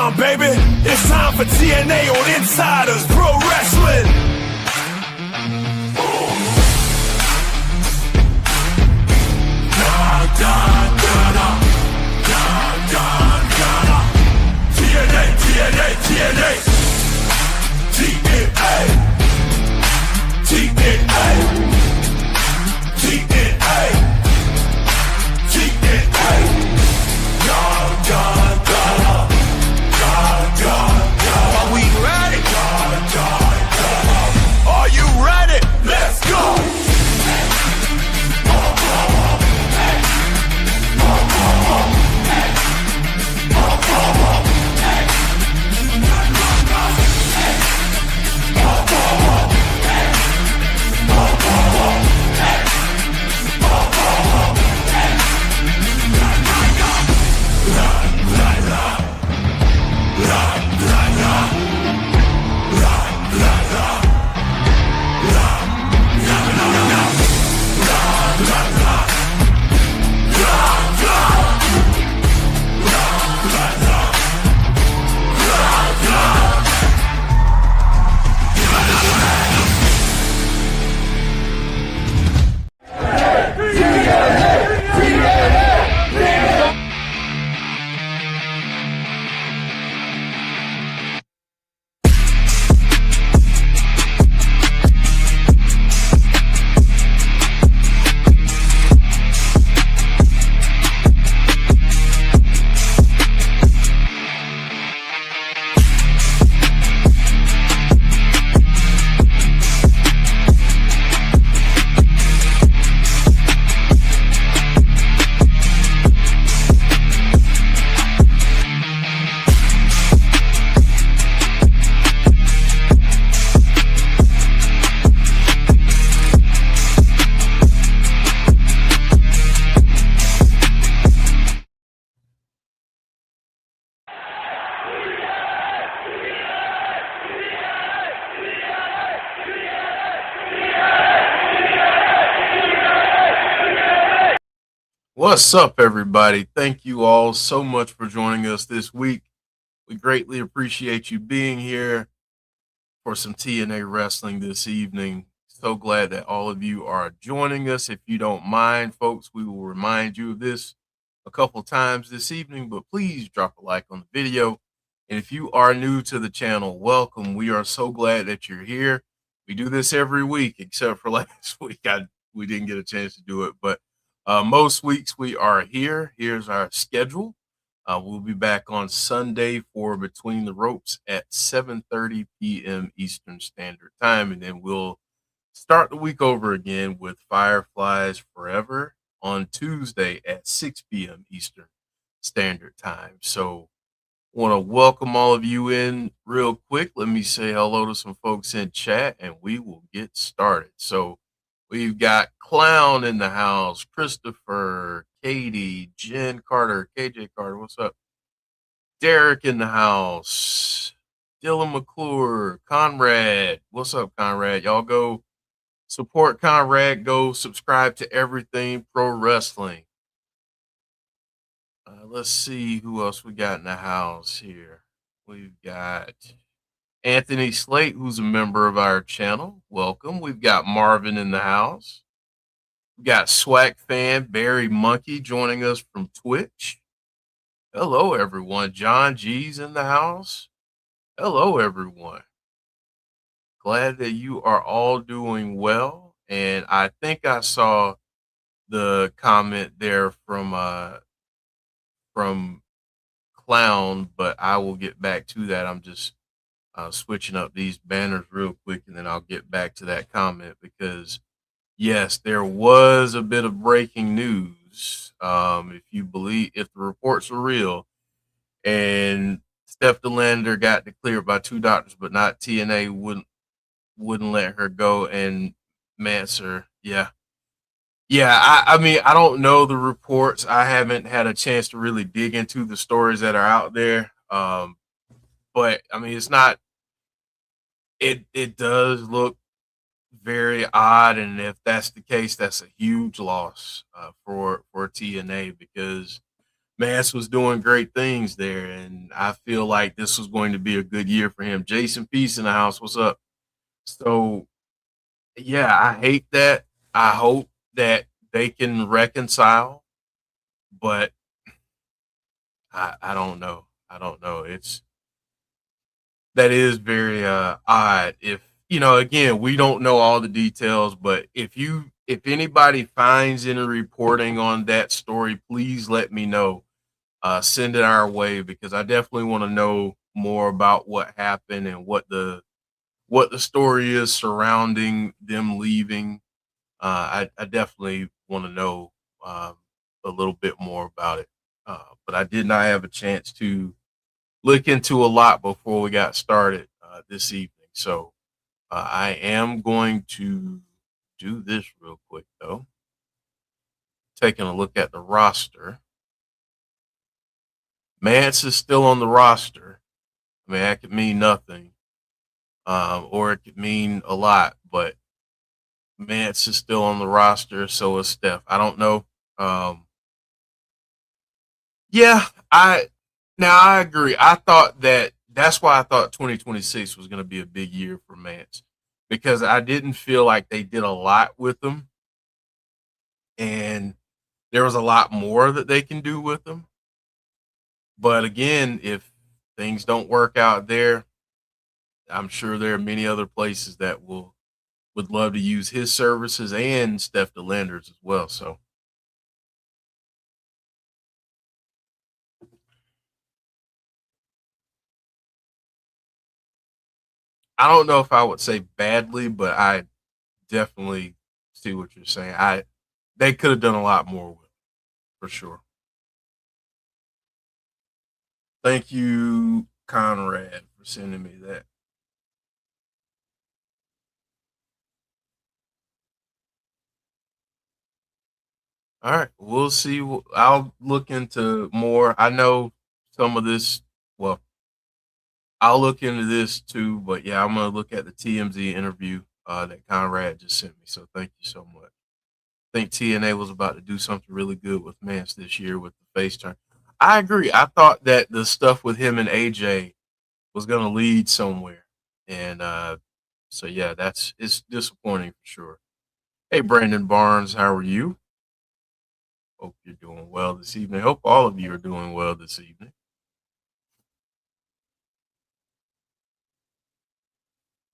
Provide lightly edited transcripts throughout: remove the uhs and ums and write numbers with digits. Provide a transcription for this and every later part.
time, baby. It's time for TNA on Insiders Pro Wrestling. TNA, TNA, TNA, TNA, TNA, TNA. Are we ready? Are you ready? Let's go! What's up, everybody? Thank you all so much for joining us this week. We greatly appreciate you being here for some TNA Wrestling this evening. So glad that all of you are joining us. If you don't mind, folks, we will remind you of this a couple times this evening, but please drop a like on the video. And if you are new to the channel, welcome. We are so glad that you're here. We do this every week, except for last week. We didn't get a chance to do it, but most weeks we are here. Here's our schedule. We'll be back on Sunday for Between the Ropes at 7:30 p.m. Eastern Standard Time. And then we'll start the week over again with Fireflies Forever on Tuesday at 6 p.m. Eastern Standard Time. So I want to welcome all of you in real quick. Let me say hello to some folks in chat and we will get started. So we've got Clown in the house, Christopher, Katie, Jen Carter, KJ Carter, what's up? Derek in the house, Dylan McClure, Conrad, what's up, Conrad? Y'all go support Conrad, go subscribe to Everything Pro Wrestling. Let's see who else we got in the house here. We've got Anthony Slate, who's a member of our channel. Welcome. We've got Marvin in the house. We've got Swag fan Barry Monkey joining us from Twitch. Hello, everyone. John G's in the house. Hello, everyone. Glad that you are all doing well. And I think I saw the comment there from Clown, but I will get back to that. I'm just switching up these banners real quick, and then I'll get back to that comment because, yes, there was a bit of breaking news. If the reports are real, and Steph DeLander got declared by two doctors, but not TNA wouldn't let her go, and Manser, yeah. I mean, I don't know the reports. I haven't had a chance to really dig into the stories that are out there. But I mean, it's not. It does look very odd, and if that's the case, that's a huge loss for TNA because Mance was doing great things there, and I feel like this was going to be a good year for him. Jason Peace in the house, what's up? So yeah, I hate that. I hope that they can reconcile, but I don't know. I don't know. It's that is very odd. If again, we don't know all the details, but if anybody finds any reporting on that story, please let me know. Send it our way because I definitely want to know more about what happened and what the story is surrounding them leaving. I definitely want to know a little bit more about it. But I did not have a chance to look into a lot before we got started this evening. So I am going to do this real quick, though. Taking a look at the roster. Mance is still on the roster. I mean, that could mean nothing, or it could mean a lot, but Mance is still on the roster. So is Steph. I don't know. Yeah, I agree. I thought that's why I thought 2026 was going to be a big year for Mance because I didn't feel like they did a lot with him, and there was a lot more that they can do with him. But again, if things don't work out there, I'm sure there are many other places that would love to use his services and Steph DeLander's as well. So I don't know if I would say badly, but I definitely see what you're saying. They could have done a lot more with it, for sure. Thank you, Conrad, for sending me that. All right, we'll see. I'll look into more. I know some of this. Well, I'll look into this too. But yeah, I'm gonna look at the TMZ interview that Conrad just sent me. So thank you so much. I think TNA was about to do something really good with Mance this year with the face turn. I agree. I thought that the stuff with him and AJ was going to lead somewhere, and so yeah, it's disappointing for sure. Hey, Brandon Barnes, how are you? Hope you're doing well this evening. Hope all of you are doing well this evening.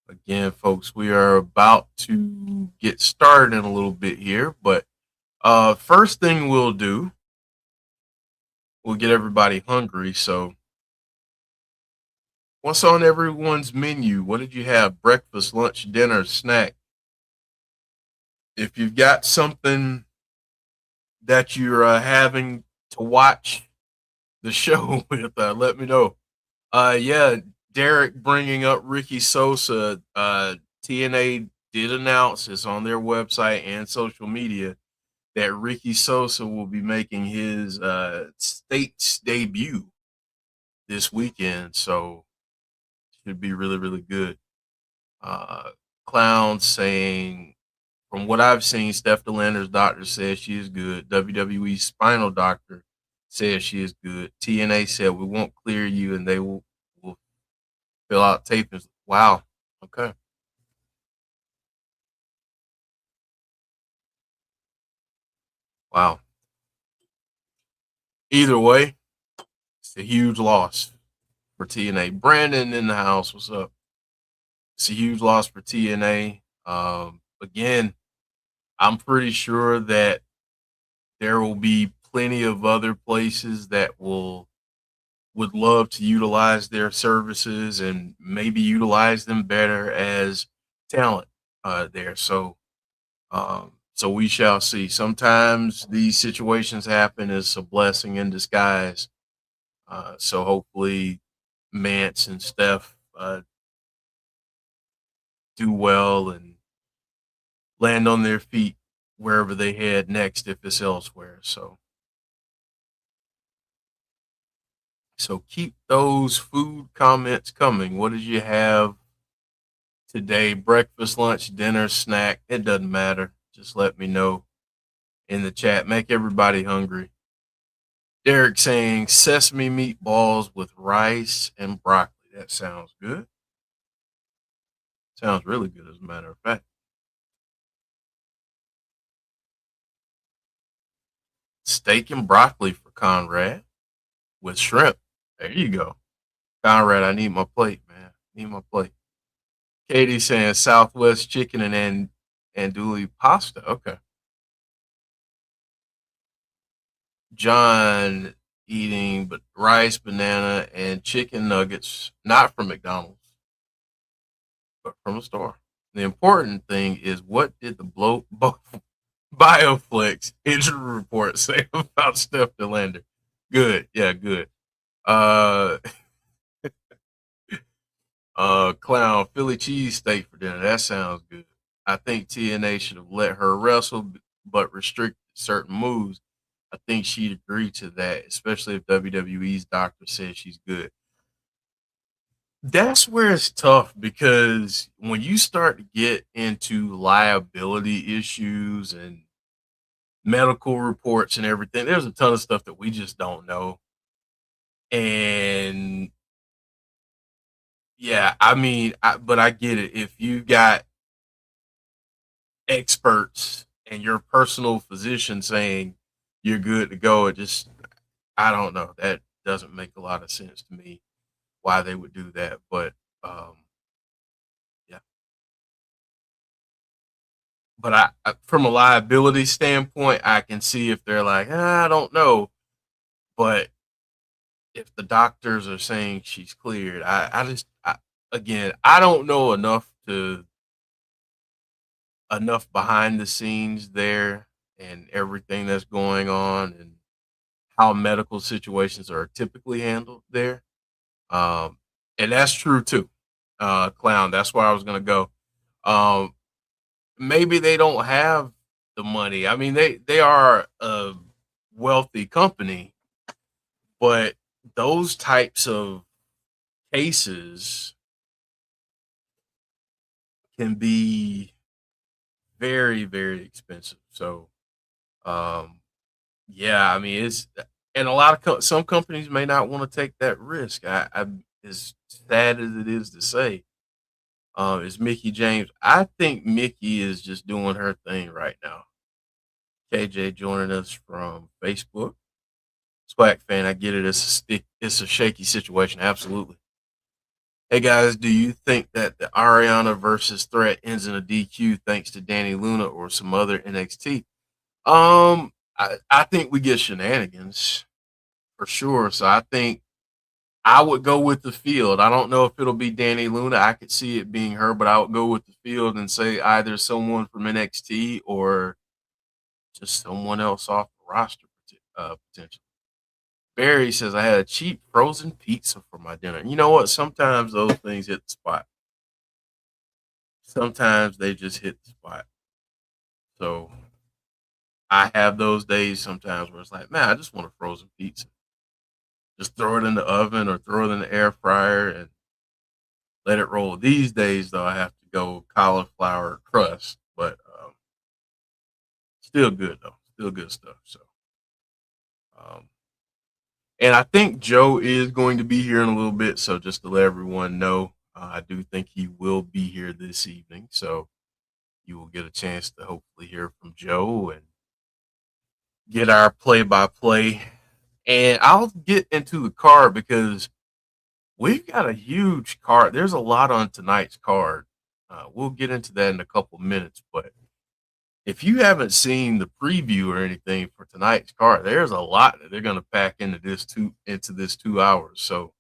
Again, folks, we are about to get started in a little bit here, but first thing we'll do, we'll get everybody hungry. So what's on everyone's menu? What did you have? Breakfast, lunch, dinner, snack? If you've got something that you're having to watch the show with, let me know. Yeah, Derek bringing up Ricky Sosa. TNA did announce it's on their website and social media that Ricky Sosa will be making his state's debut this weekend. So should be really, really good. Uh, Clown saying, from what I've seen, Steph DeLander's doctor says she is good. WWE spinal doctor says she is good. TNA said we won't clear you and they will fill out tapings. Wow. Okay. Wow. Either way, it's a huge loss for TNA. Brandon in the house. What's up? It's a huge loss for TNA. Again, I'm pretty sure that there will be plenty of other places that would love to utilize their services and maybe utilize them better as talent there. So we shall see. Sometimes these situations happen as a blessing in disguise. So hopefully Mance and Steph do well and land on their feet wherever they head next if it's elsewhere. So keep those food comments coming. What did you have today? Breakfast, lunch, dinner, snack? It doesn't matter. Just let me know in the chat. Make everybody hungry. Derek saying sesame meatballs with rice and broccoli. That sounds good. Sounds really good, as a matter of fact. Steak and broccoli for Conrad with shrimp. There you go. Conrad, I need my plate, man. Need my plate. Katie saying Southwest chicken and andouille pasta. Okay. John eating but rice, banana, and chicken nuggets, not from McDonald's, but from a store. The important thing is what did the Bioflex injury report say about Steph DeLander? Good, yeah, good. Uh, clown Philly cheesesteak for dinner. That sounds good. I think TNA should have let her wrestle, but restricted certain moves. I think she'd agree to that, especially if WWE's doctor says she's good. That's where it's tough because when you start to get into liability issues and medical reports and everything, there's a ton of stuff that we just don't know. And yeah, I mean, but I get it. If you got experts and your personal physician saying you're good to go, I don't know. That doesn't make a lot of sense to me why they would do that. But yeah, but from a liability standpoint, I can see if they're like, I don't know. But if the doctors are saying she's cleared, again, I don't know enough behind the scenes there and everything that's going on and how medical situations are typically handled there. Um, and that's true too. Clown, that's where I was gonna go. Um, maybe they don't have the money. I mean, they are a wealthy company, but those types of cases can be very, very expensive. So, um, yeah, I mean, and a lot of some companies may not want to take that risk. As sad as it is to say, is Mickey James. I think Mickey is just doing her thing right now. KJ joining us from Facebook. Swag fan, I get it. It's a shaky situation. Absolutely. Hey guys, do you think that the Arianna versus threat ends in a DQ thanks to Danny Luna or some other NXT? I think we get shenanigans for sure. So I think I would go with the field. I don't know if it'll be Danny Luna. I could see it being her, but I would go with the field and say either someone from NXT or just someone else off the roster potentially. Barry says I had a cheap frozen pizza for my dinner. You know what? Sometimes those things hit the spot. Sometimes they just hit the spot. So I have those days sometimes where it's like, man, I just want a frozen pizza. Just throw it in the oven or throw it in the air fryer and let it roll. These days, though, I have to go cauliflower crust, but still good though. Still good stuff. So, um, and I think Joe is going to be here in a little bit. So just to let everyone know, I do think he will be here this evening. So you will get a chance to hopefully hear from Joe and get our play-by-play. And I'll get into the card because we've got a huge card. There's a lot on tonight's card. We'll get into that in a couple minutes, but if you haven't seen the preview or anything for tonight's card, there's a lot that they're going to pack into this 2 hours. So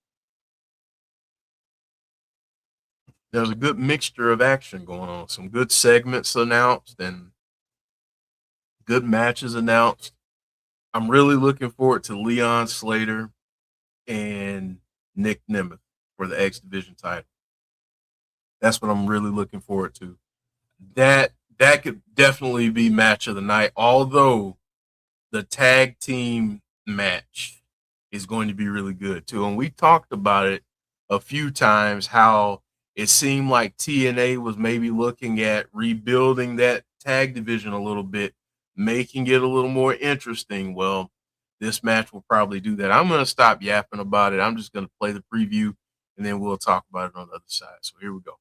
there's a good mixture of action going on. Some good segments announced and good matches announced. I'm really looking forward to Leon Slater and Nick Nemeth for the X Division title. That's what I'm really looking forward to. That could definitely be match of the night. Although the tag team match is going to be really good too, and we talked about it a few times how it seemed like TNA was maybe looking at rebuilding that tag division a little bit, making it a little more interesting. Well, this match will probably do that. I'm going to stop yapping about it. I'm just going to play the preview, and then we'll talk about it on the other side. So here we go.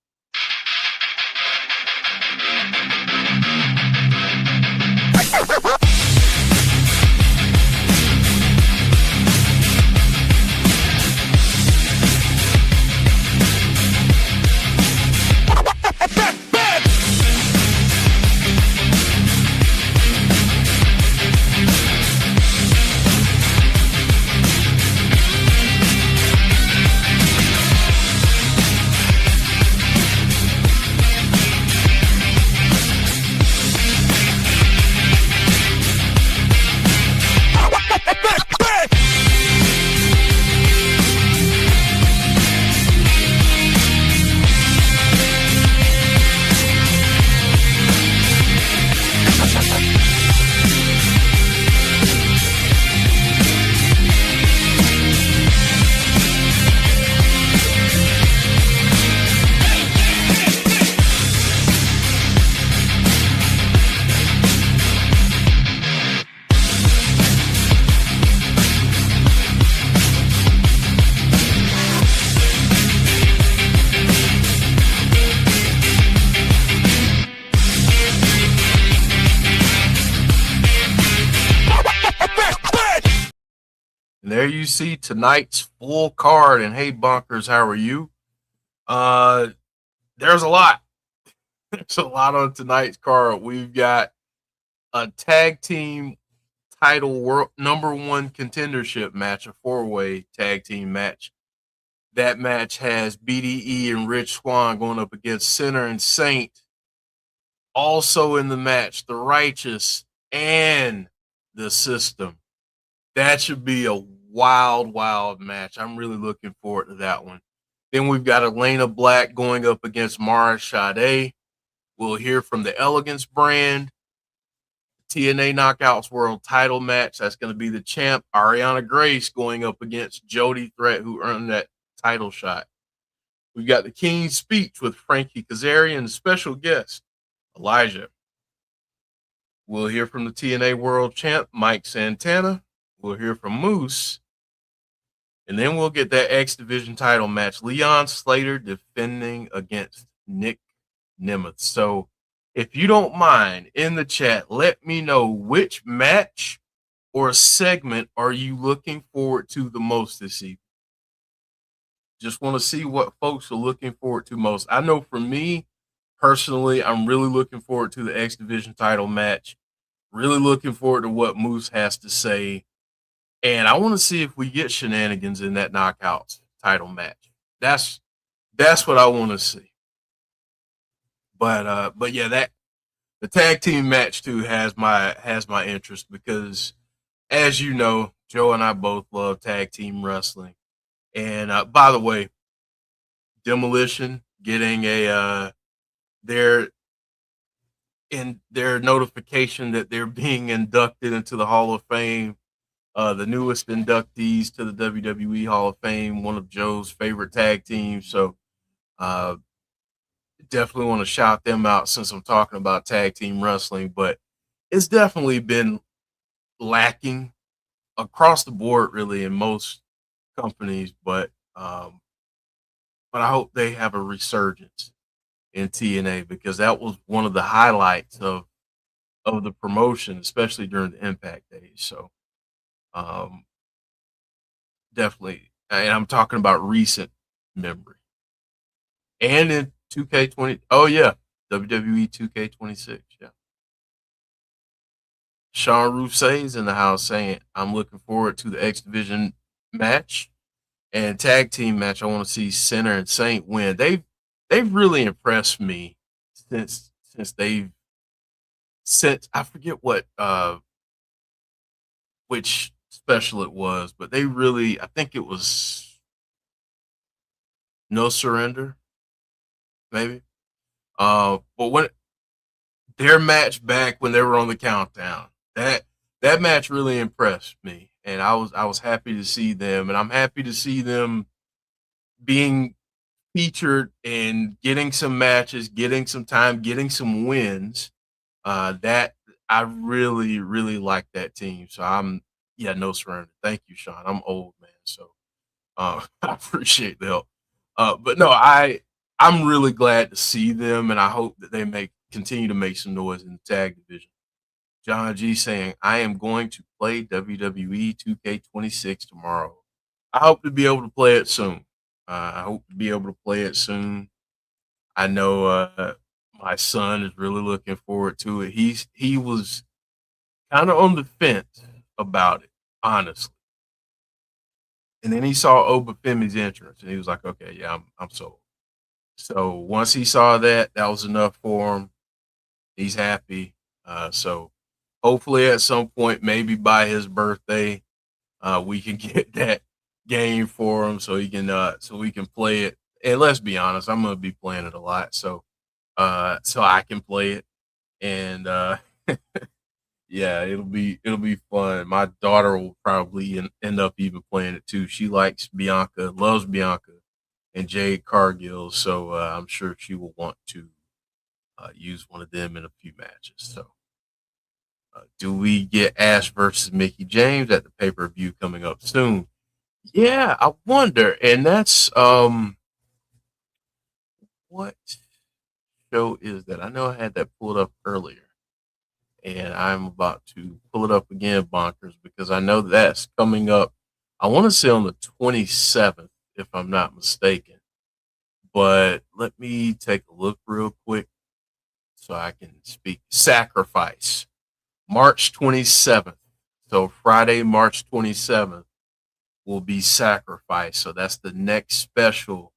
There you see tonight's full card. And hey, Bunkers, how are you? There's a lot. There's a lot on tonight's card. We've got a tag team title world #1 contendership match, a 4-way tag team match. That match has BDE and Rich Swann going up against Sinner and Saint. Also in the match, the Righteous and the System. That should be a wild match. I'm really looking forward to that one. Then we've got Elayna Black going up against Mara Sadè. We'll hear from the Elegance Brand. TNA Knockouts World title match. That's going to be the champ, Arianna Grace, going up against Jody Threat, who earned that title shot. We've got the King's Speech with Frankie, Kazarian, and special guest, Elijah. We'll hear from the TNA World champ, Mike Santana. We'll hear from Moose. And then we'll get that X Division title match. Leon Slater defending against Nick Nemeth. So if you don't mind, in the chat, let me know which match or segment are you looking forward to the most this evening. Just want to see what folks are looking forward to most. I know for me, personally, I'm really looking forward to the X Division title match. Really looking forward to what Moose has to say. And I want to see if we get shenanigans in that Knockouts title match. That's what I want to see. But yeah, that the tag team match too has my interest because, as you know, Joe and I both love tag team wrestling. And by the way, Demolition getting their notification that they're being inducted into the Hall of Fame. The newest inductees to the WWE Hall of Fame, one of Joe's favorite tag teams. So definitely want to shout them out since I'm talking about tag team wrestling. But it's definitely been lacking across the board, really, in most companies. But I hope they have a resurgence in TNA because that was one of the highlights of the promotion, especially during the Impact days. So definitely, and I'm talking about recent memory. And in 2K20, oh yeah, WWE 2K26, yeah. Sean Rousse's in the house saying, I'm looking forward to the X Division match and tag team match. I want to see Sinner and Saint win. They've really impressed me since I forget what which special it was, but they really, I think it was No Surrender, maybe. But when their match back when they were on the countdown, that match really impressed me, and I was happy to see them, and I'm happy to see them being featured and getting some matches, getting some time, getting some wins. That I really like that team. So Yeah, no surrender. Thank you, Sean. I'm old, man, so I appreciate the help. But no, I'm really glad to see them, and I hope that they continue to make some noise in the tag division. John G saying, I am going to play WWE 2K26 tomorrow. I hope to be able to play it soon. I hope to be able to play it soon. I know my son is really looking forward to it. He was kind of on the fence about it, honestly. And then he saw Obafemi's entrance, and he was like, "Okay, yeah, I'm sold." So once he saw that, that was enough for him. He's happy. So hopefully, at some point, maybe by his birthday, we can get that game for him so we can play it. And let's be honest, I'm gonna be playing it a lot, so I can play it. And yeah, it'll be fun. My daughter will probably end up even playing it too. She likes Bianca, loves Bianca and Jade Cargill, so I'm sure she will want to use one of them in a few matches. So, do we get Ash versus Mickey James at the pay-per-view coming up soon? Yeah, I wonder. And that's what show is that? I know I had that pulled up earlier, and I'm about to pull it up again, Bonkers, because I know that's coming up. I want to say on the 27th, if I'm not mistaken. But let me take a look real quick so I can speak. Sacrifice, March 27th. So Friday, March 27th will be Sacrifice. So that's the next special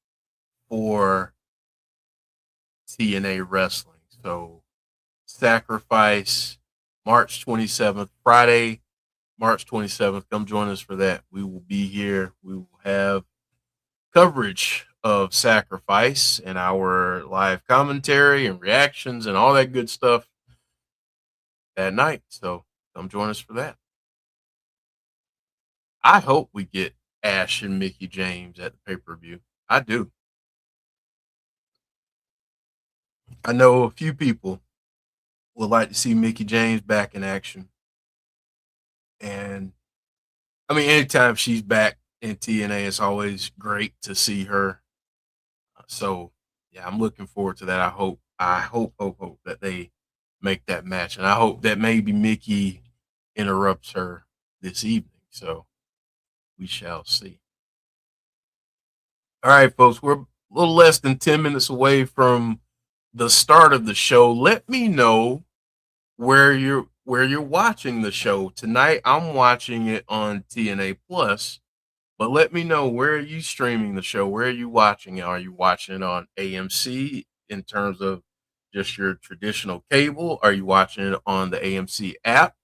for TNA Wrestling. So Sacrifice, March 27th, Friday, March 27th. Come join us for that. We will be here. We will have coverage of Sacrifice and our live commentary and reactions and all that good stuff that night. So come join us for that. I hope we get Ash and Mickey James at the pay-per-view. I do. I know a few people would like to see Mickey James back in action. And I mean, anytime she's back in TNA, it's always great to see her. So yeah, I'm looking forward to that. I hope that they make that match. And I hope that maybe Mickey interrupts her this evening. So we shall see. All right, folks, we're a little less than 10 minutes away from the start of the show. Let me know where you're watching the show tonight. I'm watching it on TNA Plus, but let me know, where are you streaming the show? Where are you watching it? Are you watching it on AMC in terms of just your traditional cable? Are you watching it on the AMC app?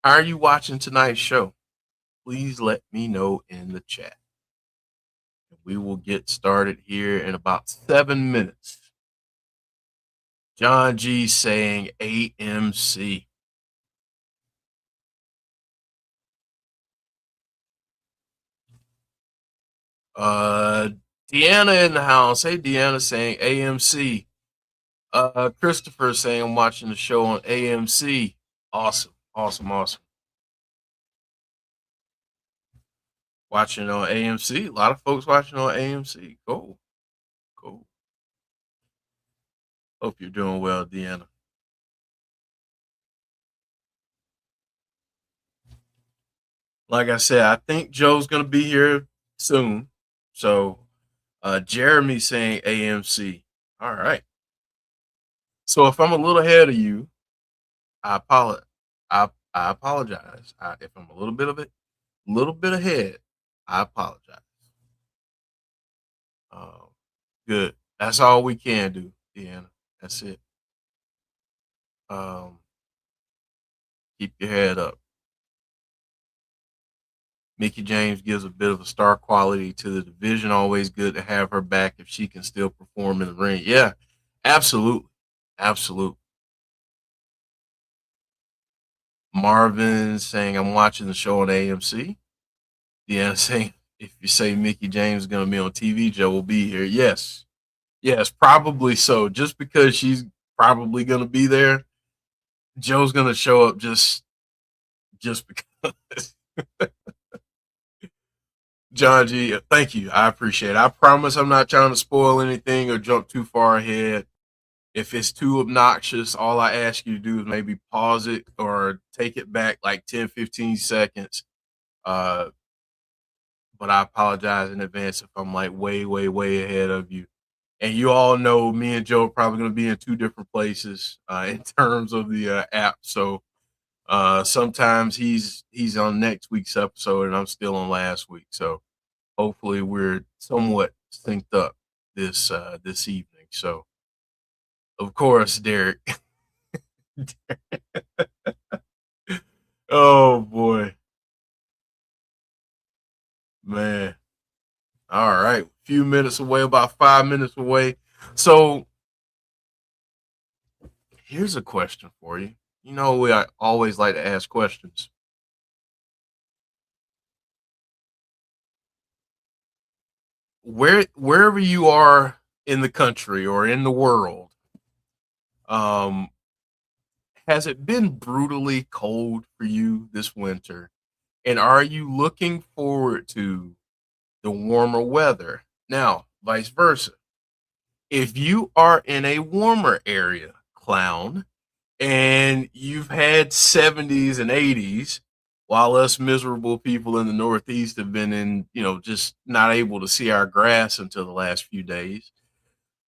How are you watching tonight's show? Please let me know in the chat. We will get started here in about 7 minutes. John G saying AMC. Deanna in the house. Hey, Deanna saying AMC. Christopher saying I'm watching the show on AMC. Awesome. Watching it on AMC. A lot of folks watching on AMC. Cool. Hope you're doing well, Deanna. Like I said, I think Joe's gonna be here soon. So Jeremy saying AMC. All right. So if I'm a little ahead of you, I apologize. I apologize. If I'm a little bit ahead, I apologize. Good. That's all we can do, Deanna. That's it. Um, keep your head up. Mickey James gives a bit of a star quality to the division. Always good to have her back if she can still perform in the ring. Yeah, absolutely. Marvin saying I'm watching the show on AMC. Deanna saying if you say Mickey James is going to be on TV, Joe will be here. Yes, probably so. Just because she's probably going to be there, Joe's going to show up just because. John G, thank you. I appreciate it. I promise I'm not trying to spoil anything or jump too far ahead. If it's too obnoxious, all I ask you to do is maybe pause it or take it back like 10, 15 seconds. Uh, but I apologize in advance if I'm like way, way, way ahead of you. And you all know me and Joe are probably going to be in two different places in terms of the app. So sometimes he's on next week's episode and I'm still on last week. So hopefully we're somewhat synced up this evening. So of course, Derek. Oh boy, man. All right, few minutes away, about 5 minutes away. So here's a question for you. You know, I always like to ask questions. Wherever you are in the country or in the world, um, has it been brutally cold for you this winter? And are you looking forward to the warmer weather? Now, vice versa. If you are in a warmer area, clown, and you've had 70s and 80s, while us miserable people in the Northeast have been in, just not able to see our grass until the last few days.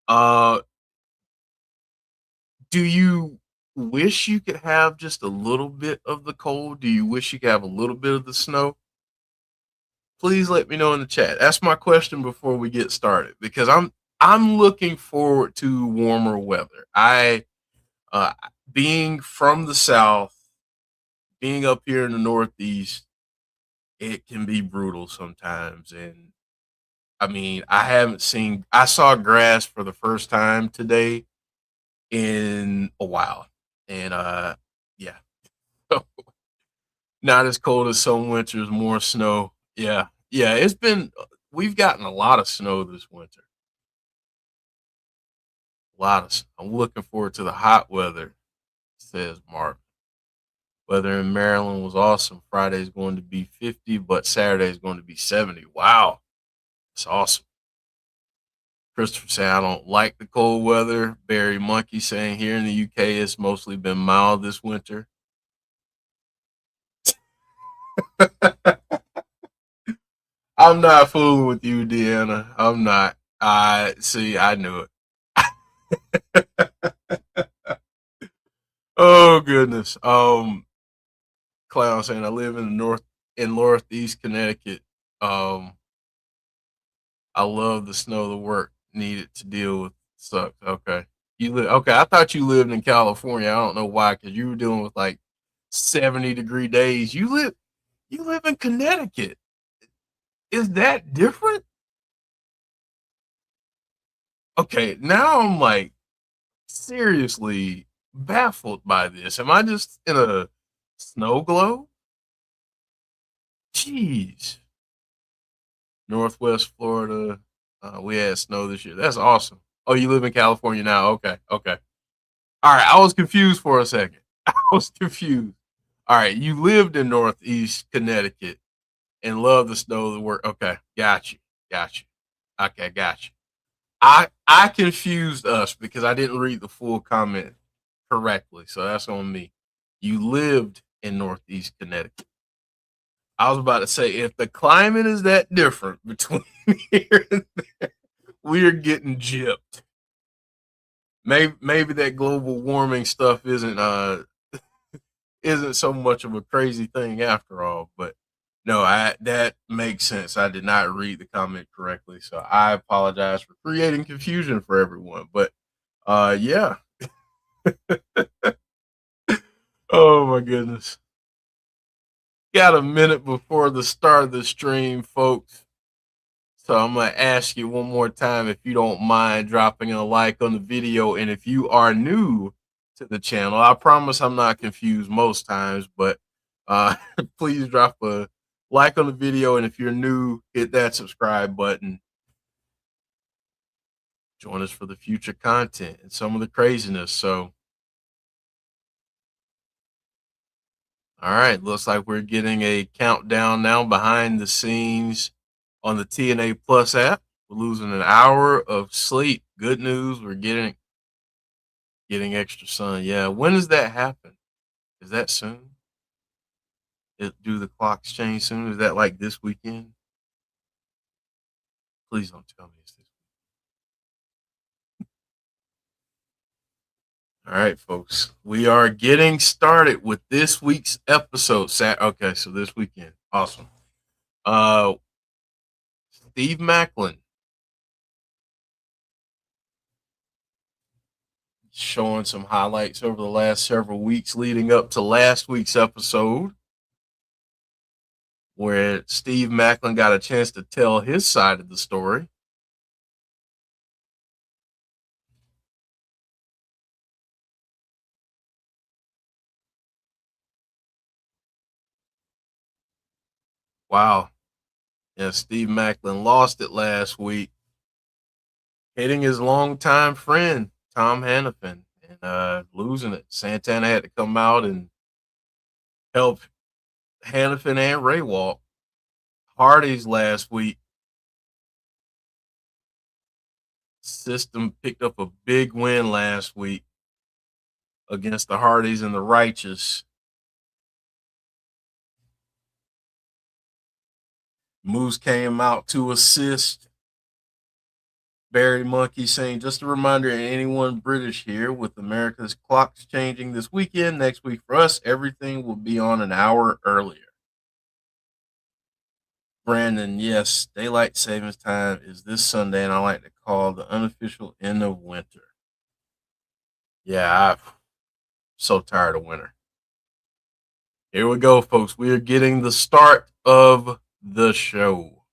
Uh, do you wish you could have just a little bit of the cold? Do you wish you could have a little bit of the snow? Please let me know in the chat. That's my question before we get started because I'm looking forward to warmer weather. Uh, being from the South, being up here in the Northeast, it can be brutal sometimes. And I mean, I saw grass for the first time today in a while. And yeah, not as cold as some winters, more snow. Yeah. Yeah. We've gotten a lot of snow this winter. I'm looking forward to the hot weather, says Mark. Weather in Maryland was awesome. Friday is going to be 50, but Saturday is going to be 70. Wow. That's awesome. Christopher saying, I don't like the cold weather. Barry Monkey saying, here in the UK, it's mostly been mild this winter. I'm not fooling with you, Deanna. I'm not. I see, I knew it. Oh goodness. Clown saying I live in northeast Connecticut. Um, I love the snow. The work needed to deal with sucks. Okay, okay. I thought you lived in California. I don't know why, because you were dealing with like 70-degree days. You live in Connecticut. Is that different? Okay, now I'm like seriously baffled by this. Am I just in a snow globe? Jeez. Northwest Florida. We had snow this year. That's awesome. Oh, you live in California now? Okay. Okay. All right. I was confused for a second. I was confused. All right. You lived in Northeast Connecticut and loved the snow, the work. Okay. Got you. Got you. Okay. Got you. I confused us because I didn't read the full comment correctly. So that's on me. You lived in Northeast Connecticut. I was about to say, if the climate is that different between here and there, we're getting gypped. Maybe that global warming stuff isn't so much of a crazy thing after all. But no, that makes sense. I did not read the comment correctly, so I apologize for creating confusion for everyone. But yeah. Oh my goodness. Got a minute before the start of the stream, folks. So I'm going to ask you one more time if you don't mind dropping a like on the video. And if you are new to the channel, I promise I'm not confused most times, but please drop a like on the video. And if you're new, hit that subscribe button. Join us for the future content and some of the craziness. So, All right, looks like we're getting a countdown now behind the scenes on the TNA Plus app. We're losing an hour of sleep. Good news, we're getting extra sun. Yeah, when does that happen? Is that soon? Do the clocks change soon? Is that like this weekend? Please don't tell me it's this. All right, folks. We are getting started with this week's episode. Okay, so this weekend. Awesome. Steve Macklin showing some highlights over the last several weeks leading up to last week's episode, where Steve Macklin got a chance to tell his side of the story. Wow. Yeah, Steve Macklin lost it last week, hitting his longtime friend, Tom Hannafin, and losing it. Santana had to come out and help Hannafin and Ray walk. Hardy's last week. System picked up a big win last week against the Hardys and the Righteous. Moose came out to assist. Barry Monkey saying, just a reminder to anyone British here, with America's clocks changing this weekend, next week for us, everything will be on an hour earlier. Brandon, yes, daylight savings time is this Sunday, and I like to call the unofficial end of winter. Yeah, I'm so tired of winter. Here we go, folks. We are getting the start of the show.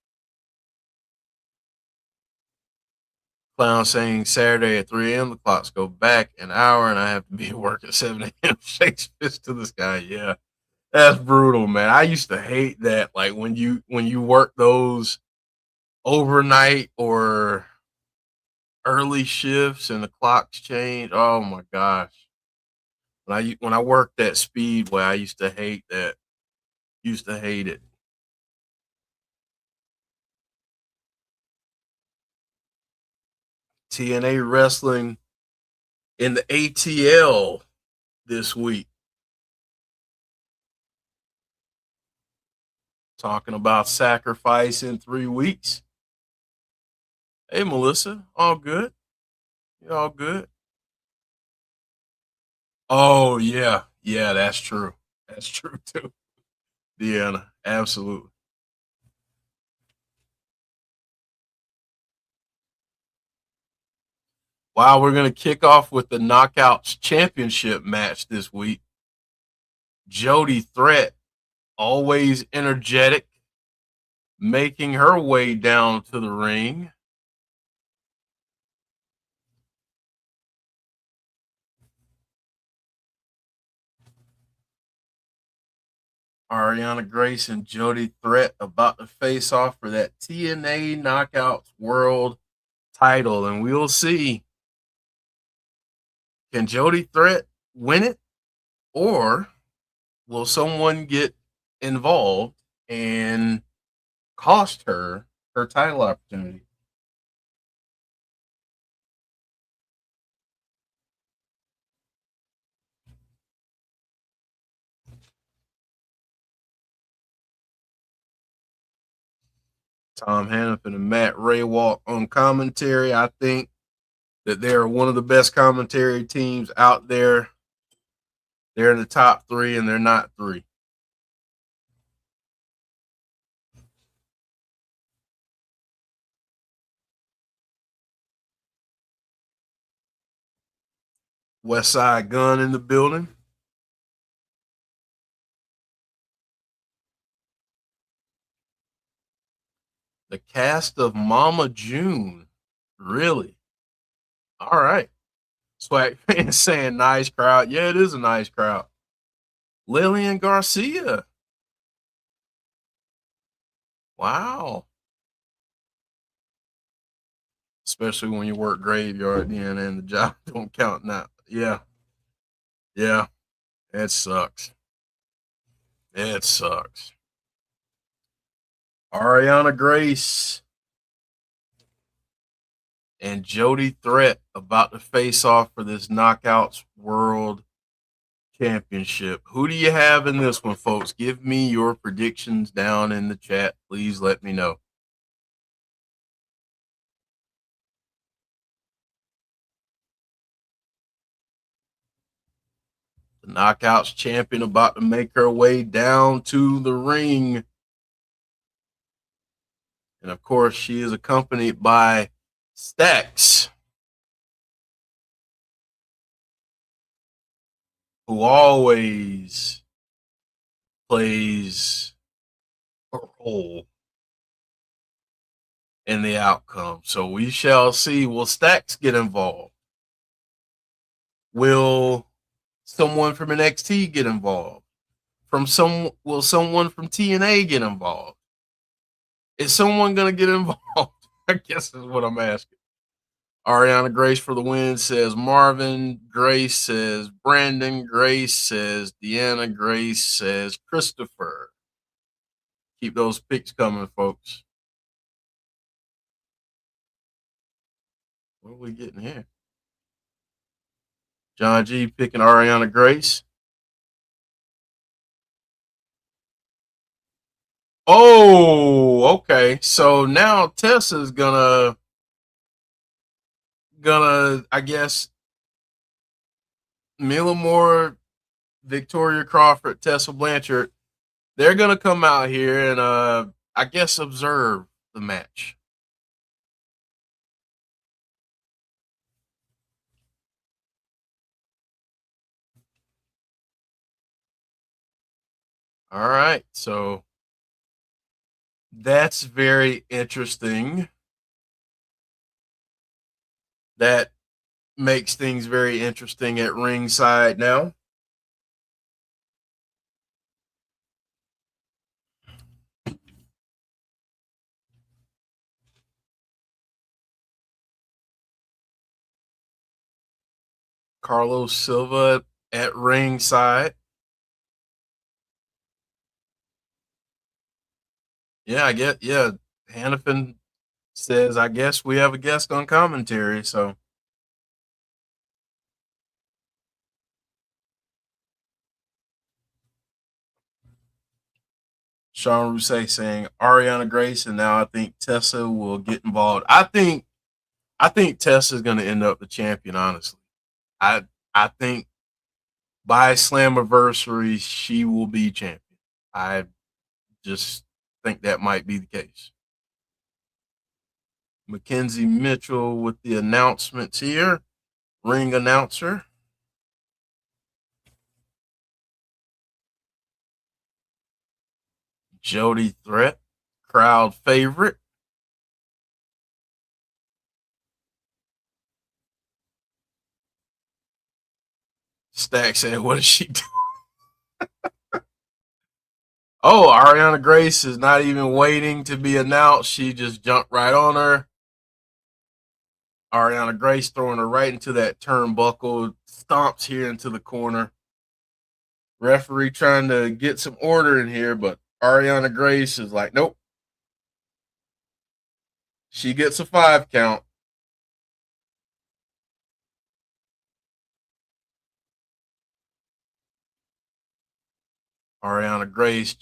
Clown saying Saturday at 3 a.m. The clocks go back an hour, and I have to be at work at 7 a.m. Shakes fist to the sky. Yeah, that's brutal, man. I used to hate that. Like when you work those overnight or early shifts and the clocks change. Oh my gosh. When I worked at Speedway, I used to hate that. Used to hate it. TNA Wrestling in the ATL this week. Talking about sacrifice in 3 weeks. Hey, Melissa, all good? You all good? Oh, yeah. Yeah, that's true. That's true, too. Deanna, absolutely. Wow, we're going to kick off with the Knockouts Championship match this week. Jody Threat, always energetic, making her way down to the ring. Arianna Grace and Jody Threat about to face off for that TNA Knockouts World title, and we'll see, can Jody Threat win it, or will someone get involved and cost her her title opportunity? Tom Hannafin and Matt Raywalk on commentary. I think that they're one of the best commentary teams out there. They're in the top 3, and they're not 3. West Side Gun in the building. The cast of Mama June. Really? All right. Swag fans saying nice crowd. Yeah, it is a nice crowd. Lillian Garcia. Wow. Especially when you work graveyard then and the job don't count now. Yeah. Yeah. That sucks. It sucks. Arianna Grace and Jody Threat about to face off for this Knockouts World Championship. Who do you have in this one, folks? Give me your predictions down in the chat. Please let me know. The Knockouts champion about to make her way down to the ring. And of course, she is accompanied by Stacks, who always plays a role in the outcome. So we shall see. Will Stacks get involved? Will someone from NXT get involved? Will someone from TNA get involved? Is someone gonna get involved? I guess is what I'm asking. Arianna Grace for the win, says Marvin. Grace says Brandon. Grace says Deanna. Grace says Christopher. Keep those picks coming, folks. What are we getting here? John G picking Arianna Grace. Oh, okay. So now Tessa's gonna I guess Mila Moore, Victoria Crawford, Tessa Blanchard, they're gonna come out here and I guess observe the match. All right, so that's very interesting. That makes things very interesting at ringside now. Carlos Silva at ringside. Yeah, I get. Yeah, Hannafin says, I guess we have a guest on commentary. So Sean Rousset saying Arianna Grace, and now I think Tessa will get involved. I think Tessa's going to end up the champion. Honestly, I think by Slammiversary she will be champion. I just think that might be the case. Mackenzie Mitchell with the announcements here. Ring announcer. Jody Threat, crowd favorite. Stack said, what is she doing? Oh, Arianna Grace is not even waiting to be announced. She just jumped right on her. Arianna Grace throwing her right into that turnbuckle, stomps here into the corner. Referee trying to get some order in here, but Arianna Grace is like, nope. She gets a 5 count. Arianna Grace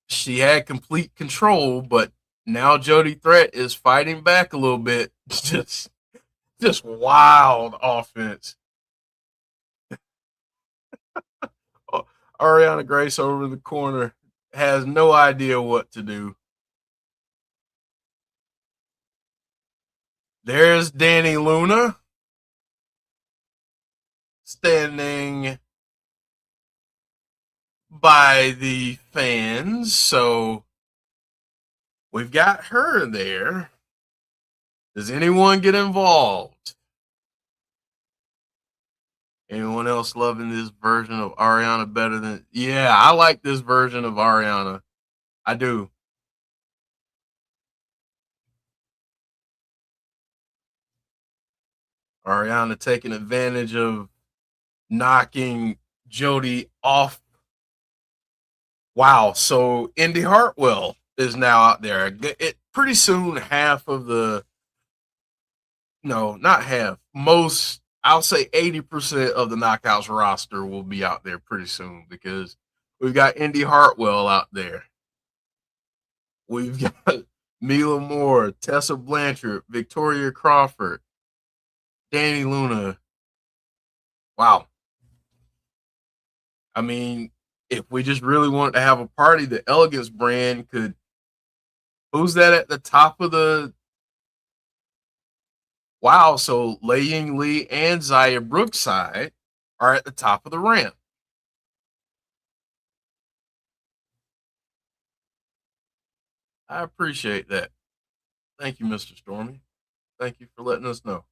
she had complete control, but now Jody Threat is fighting back a little bit. Just wild offense. Arianna Grace over in the corner has no idea what to do. There's Danny Luna standing by the fans. So we've got her there. Does anyone get involved? Anyone else loving this version of Arianna better than? Yeah, I like this version of Arianna. I do. Arianna taking advantage of knocking Jody off. Wow. So Indy Hartwell is now out there. Pretty soon, half of the, no, not half, most, I'll say 80% of the Knockouts roster will be out there pretty soon because we've got Indy Hartwell out there. We've got Mila Moore, Tessa Blanchard, Victoria Crawford, Danny Luna. Wow. I mean, if we just really wanted to have a party, the Elegance Brand could. Who's that at the top of the? Wow, so Lei Ying Lee and Zaya Brookside are at the top of the ramp. I appreciate that. Thank you, Mr. Stormy. Thank you for letting us know.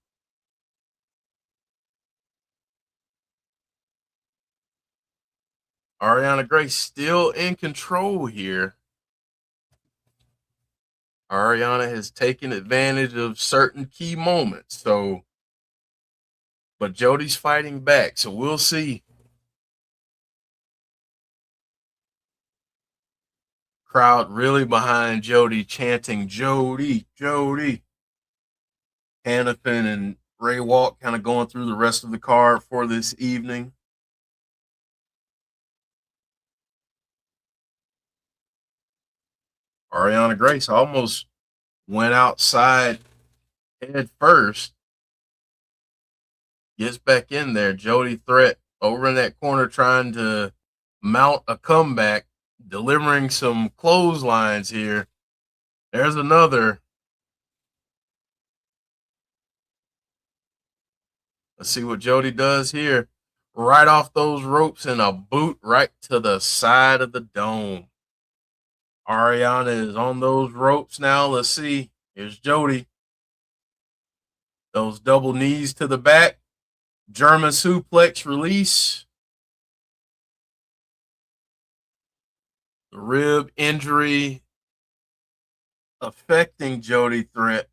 Arianna Grace still in control here. Arianna has taken advantage of certain key moments. So, but Jody's fighting back. So we'll see. Crowd really behind Jody, chanting Jody, Jody. Hannafin and Ray Walk kind of going through the rest of the card for this evening. Arianna Grace almost went outside head first. Gets back in there. Jody Threat over in that corner trying to mount a comeback, delivering some clotheslines here. There's another. Let's see what Jody does here. Right off those ropes and a boot right to the side of the dome. Arianna is on those ropes now. Let's see. Here's Jody. Those double knees to the back. German suplex release. The rib injury affecting Jody Threat,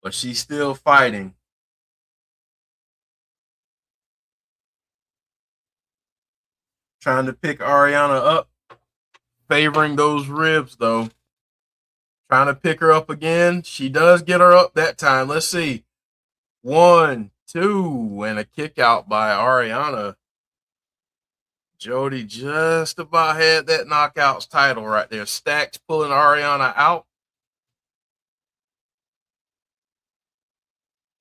but she's still fighting. Trying to pick Arianna up, favoring those ribs though. Trying to pick her up again. She does get her up that time. Let's see. 1, 2, and a kick out by Arianna. Jody just about had that knockouts title right there. Stacks pulling Arianna out.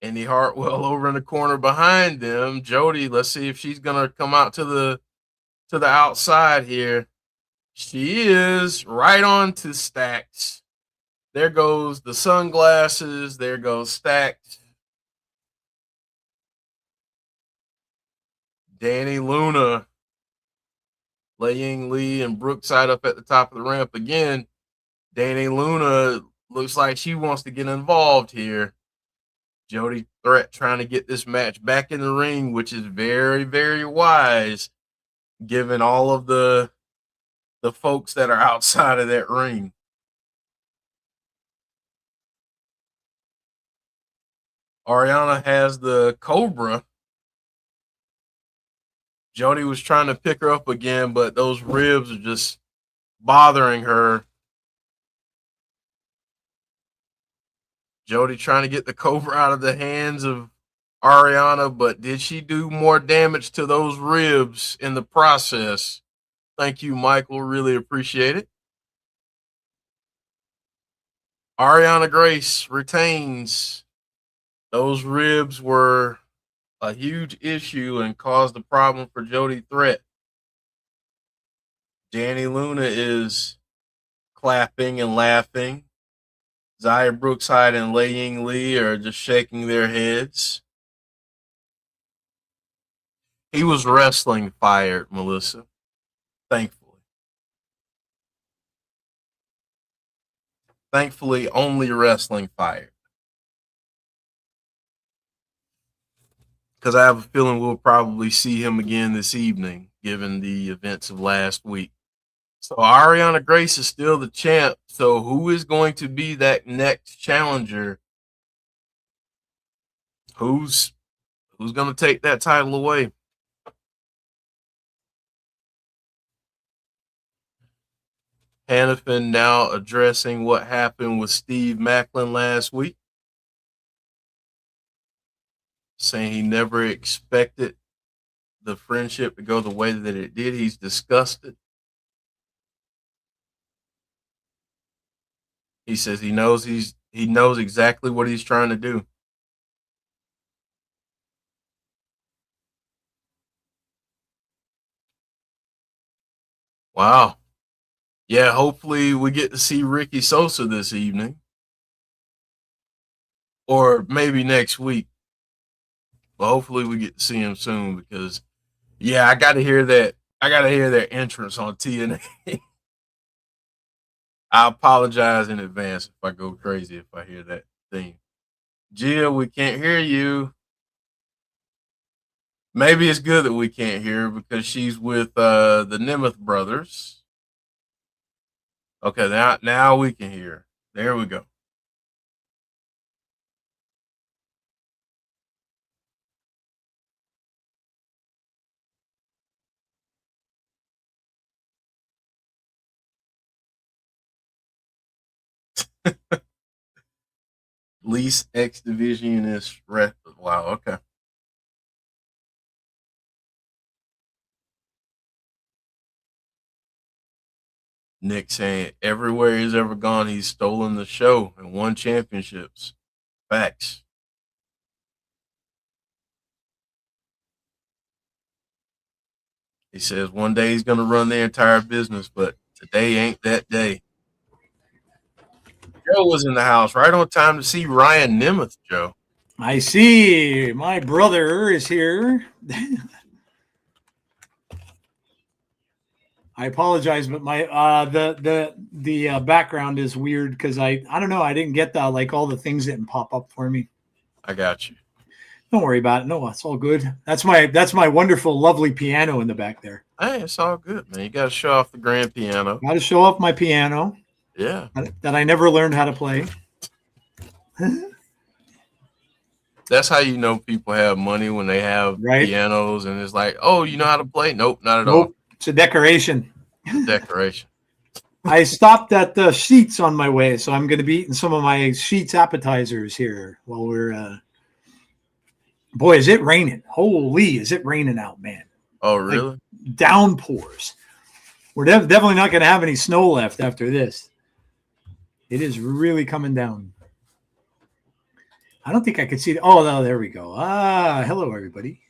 Indy Hartwell over in the corner behind them. Jody, let's see if she's gonna come out to the outside here. She is right on to Stacks. There goes the sunglasses. There goes Stacks. Danny Luna, Lei Ying Lee, and Brookside up at the top of the ramp again. Danny Luna looks like she wants to get involved here. Jody Threat trying to get this match back in the ring, which is very, very wise, given all of the folks that are outside of that ring. Arianna has the Cobra. Jody was trying to pick her up again, but those ribs are just bothering her. Jody trying to get the Cobra out of the hands of Arianna, but did she do more damage to those ribs in the process? Thank you, Michael. Really appreciate it. Arianna Grace retains. Those ribs were a huge issue and caused a problem for Jody Threat. Danny Luna is clapping and laughing. Zaya Brookside and Lei Ying Lee are just shaking their heads. He was wrestling fired, Melissa. Thankfully. Thankfully, only wrestling fired. Because I have a feeling we'll probably see him again this evening, given the events of last week. So Arianna Grace is still the champ. So who is going to be that next challenger? Who's going to take that title away? Hannafin now addressing what happened with Steve Macklin last week, saying he never expected the friendship to go the way that it did. He's disgusted. He says he knows exactly what he's trying to do. Wow. Yeah, hopefully we get to see Ricky Sosa this evening. Or maybe next week. But hopefully we get to see him soon because I gotta hear that. I gotta hear their entrance on TNA. I apologize in advance if I go crazy if I hear that theme. Jill, we can't hear you. Maybe it's good that we can't hear her because she's with the Nemeth brothers. Okay, now we can hear her. There we go. Least X Division is wow, okay. Nick saying everywhere he's ever gone, he's stolen the show and won championships. Facts. He says one day he's going to run the entire business, but today ain't that day. Joe was in the house right on time to see Ryan Nemeth, Joe. I see. My brother is here. I apologize, but my the background is weird because I don't know. I didn't get that. Like all the things didn't pop up for me. I got you. Don't worry about it. No, it's all good. That's my wonderful, lovely piano in the back there. Hey, it's all good, man. You got to show off the grand piano. Got to show off my piano. Yeah. That I never learned how to play. That's how you know people have money when they have pianos, and it's like, oh, you know how to play? Nope, not at all. It's a decoration. It's a decoration. I stopped at the Sheets on my way, so I'm going to be eating some of my Sheets appetizers here while we're. Boy, is it raining! Holy, is it raining out, man? Oh, really? Like downpours. We're definitely not going to have any snow left after this. It is really coming down. I don't think I could see it. Oh, no, there we go. Hello, everybody.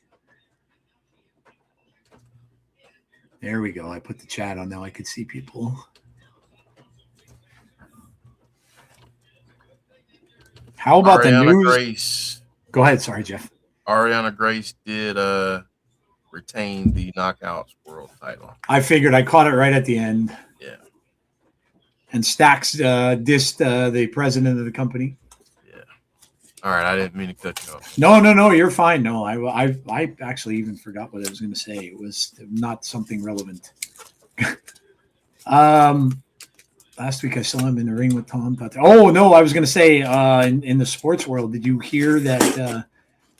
There we go. I put the chat on now. I could see people. How about Arianna the news? Grace. Go ahead. Sorry, Jeff. Arianna Grace did retain the Knockouts World title. I figured I caught it right at the end. Yeah. And Stax dissed the president of the company. Yeah. All right. I didn't mean to cut you off. No. You're fine. No, I actually even forgot what I was going to say. It was not something relevant. Last week I saw him in the ring with Tom. Oh, no, I was going to say in the sports world, did you hear that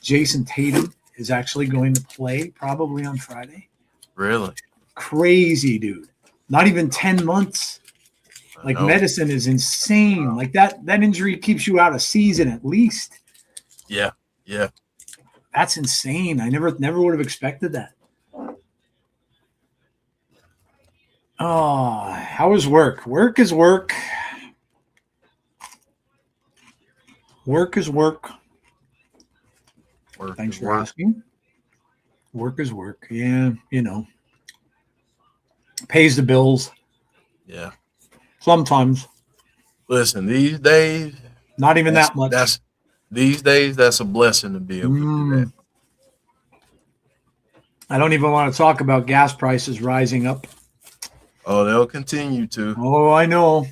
Jason Tatum is actually going to play probably on Friday? Really? Crazy, dude. Not even 10 months. Like medicine is insane. Like that injury keeps you out a season at least. Yeah. Yeah. That's insane. I never would have expected that. Oh, how is work? Work is work. Work is work. Thanks for asking. Work is work. Yeah, pays the bills. Yeah. Sometimes. Listen, these days, not even that much. These days, that's a blessing to be able to do that. I don't even want to talk about gas prices rising up. Oh, they'll continue to. Oh, I know.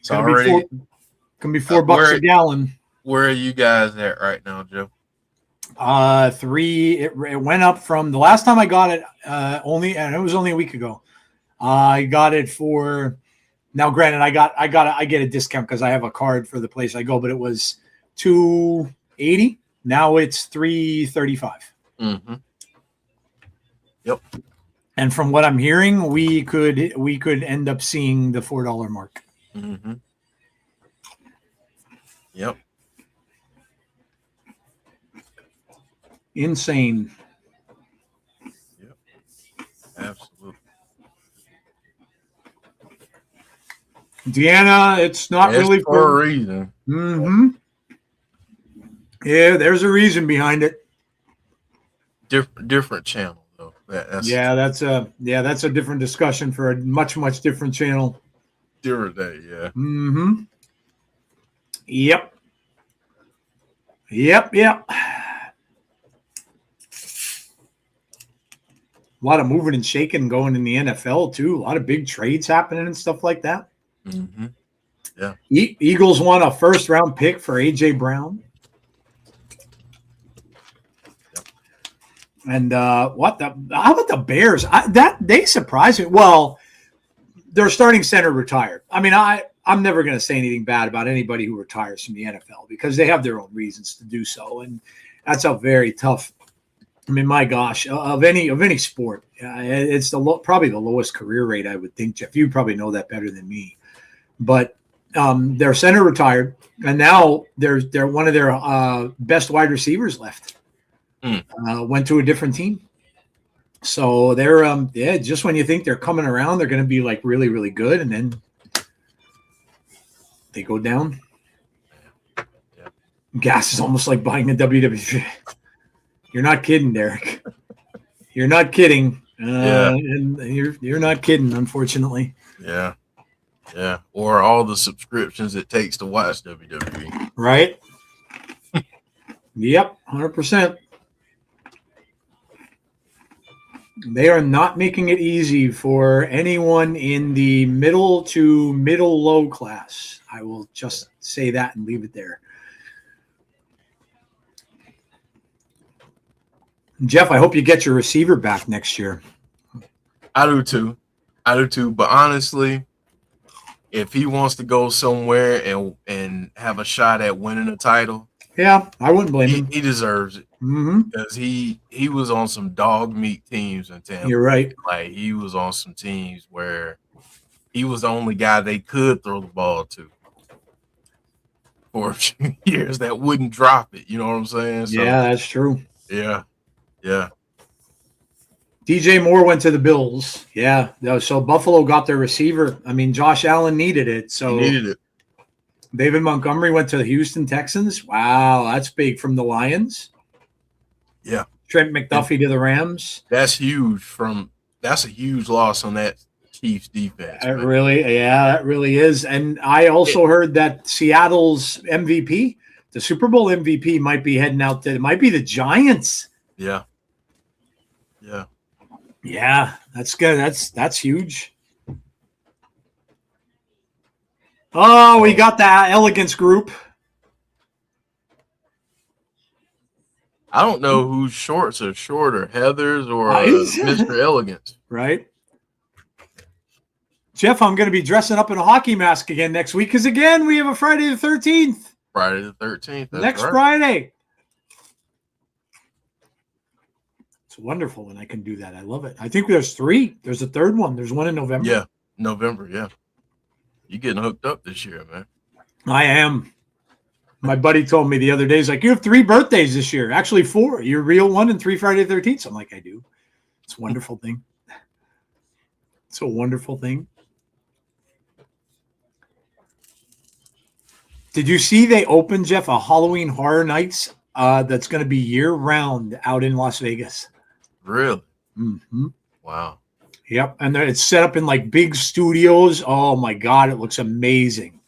It's already going to be $4 a gallon. Where are you guys at right now, Joe? 3. It went up from the last time I got it. And it was only a week ago. I got it for. Now, granted, I get a discount because I have a card for the place I go, but it was $2.80. Now it's $3.35. Mm-hmm. Yep. And from what I'm hearing, we could end up seeing the $4 mark. Mm-hmm. Yep. Insane. Yep. Absolutely. Deanna, it's not really for a reason. Mm-hmm. Yeah, there's a reason behind it. Different channel though. That's a different discussion for a much different channel. different day, yeah. Mm-hmm. Yep. A lot of moving and shaking going in the NFL too. A lot of big trades happening and stuff like that. Mm-hmm. Yeah. Eagles won a first-round pick for AJ Brown. And how about the Bears? They surprised me. Well, their starting center retired. I mean, I'm never going to say anything bad about anybody who retires from the NFL because they have their own reasons to do so, and that's a very tough. I mean, my gosh, of any sport, it's probably the lowest career rate, I would think. Jeff, you probably know that better than me. But their center retired, and now they're one of their best wide receivers left. Went to a different team. So they're just when you think they're coming around, they're going to be like really, really good, and then they go down. Yeah. Gas is almost like buying a WWE. You're not kidding, Derek. You're not kidding. And you're not kidding, unfortunately. Yeah. Yeah. Or all the subscriptions it takes to watch WWE. Right? Yep, 100%. They are not making it easy for anyone in the middle to middle low class. I will just say that and leave it there. Jeff, I hope you get your receiver back next year. I do too. But honestly, if he wants to go somewhere and have a shot at winning a title, yeah, I wouldn't blame him. He deserves it. Because he was on some dog meat teams in Tampa. You're right. Like he was on some teams where he was the only guy they could throw the ball to for a few years that wouldn't drop it. You know what I'm saying? So, yeah, that's true. Yeah. DJ Moore went to the Bills. Yeah. So Buffalo got their receiver. I mean, Josh Allen needed it. So he needed it. David Montgomery went to the Houston Texans. Wow, that's big from the Lions. Yeah. Trent McDuffie to the Rams. That's huge. That's a huge loss on that Chiefs defense. That really is. And I also heard that Seattle's MVP, the Super Bowl MVP, might be heading out to. It might be the Giants. Yeah. Yeah, that's good. That's huge. Oh, we got that Elegance group. I don't know whose shorts are shorter, Heather's or Mr. Elegance. Right. Jeff, I'm going to be dressing up in a hockey mask again next week because, again, we have a Friday the 13th. Friday the 13th. Next Friday. It's wonderful when I can do that. I love it. I think there's 3. There's a third one. There's one in November. Yeah, November, yeah. You're getting hooked up this year, man. I am. My buddy told me the other day, he's like, you have 3 birthdays this year. Actually, 4. Your real one and 3 Friday the 13th. So I'm like, I do. It's a wonderful thing. It's a wonderful thing. Did you see they opened, Jeff, a Halloween Horror Nights that's going to be year-round out in Las Vegas? Really? Mm-hmm. Wow. Yep, and it's set up in like big studios. Oh my God, it looks amazing.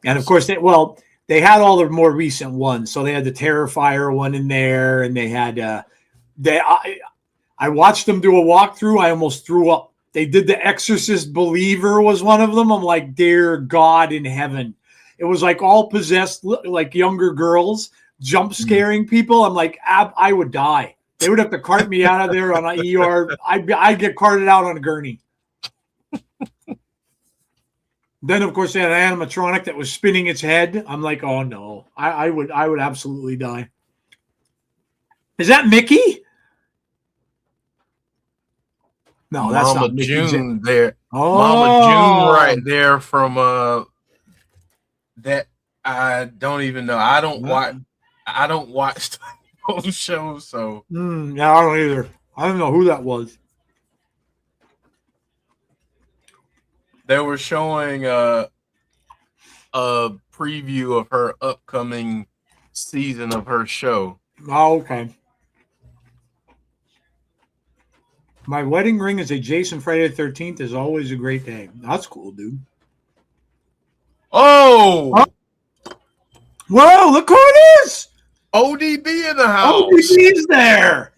And of course, they had all the more recent ones. So they had the Terrifier one in there, and they had I watched them do a walkthrough. I almost threw up. They did the Exorcist Believer was one of them. I'm like, dear God in heaven. It was like all possessed, like younger girls jump scaring people. I'm like, I would die. They would have to cart me out of there on an ER. I'd get carted out on a gurney. Then, of course, they had an animatronic that was spinning its head. I'm like, oh no, I would absolutely die. Is that Mickey? No, that's Mama not Mickey June there. Oh, Mama June right there from that I don't even know. I don't watch those shows, so yeah, I don't either. I don't know who that was. they were showing a preview of her upcoming season of her show. Oh, okay. My wedding ring is a Jason Friday the 13th is always a great day. That's cool, dude. Oh! Whoa, look who it is! ODB in the house. ODB's there.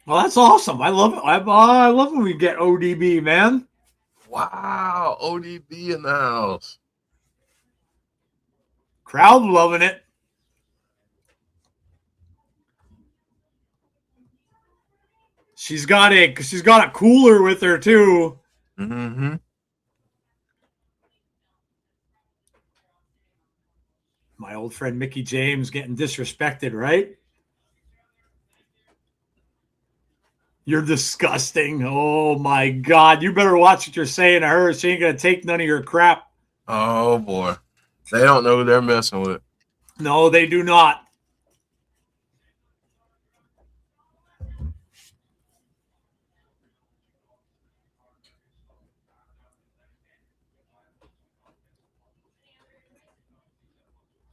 Well, that's awesome. I love it. I love when we get ODB, man. Wow, ODB in the house. Crowd loving it. She's got a cooler with her too. Mm-hmm. My old friend Mickey James getting disrespected, right? You're disgusting. Oh my God. You better watch what you're saying to her. She ain't gonna take none of your crap. Oh boy. They don't know who they're messing with. No, they do not.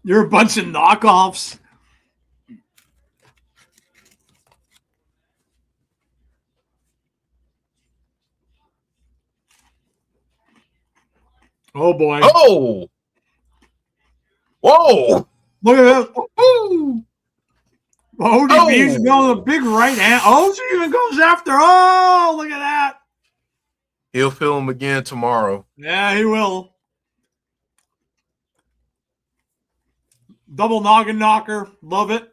You're a bunch of knockoffs. Oh boy. Oh! Whoa! Look at that. Ooh. ODB's going a big right hand. Oh, she even goes after. Oh, look at that. He'll film him again tomorrow. Yeah, he will. Double noggin knocker. Love it.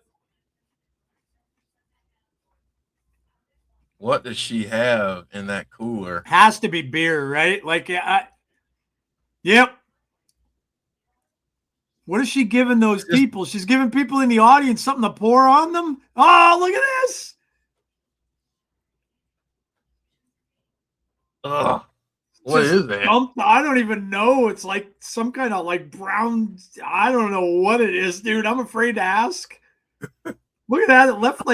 What does she have in that cooler? Has to be beer, right? Like, yep. What is she giving those people? She's giving people in the audience something to pour on them. Oh, look at this. Ugh. What is that? I don't even know. It's like some kind of like brown. I don't know what it is, dude. I'm afraid to ask. Look at that. It left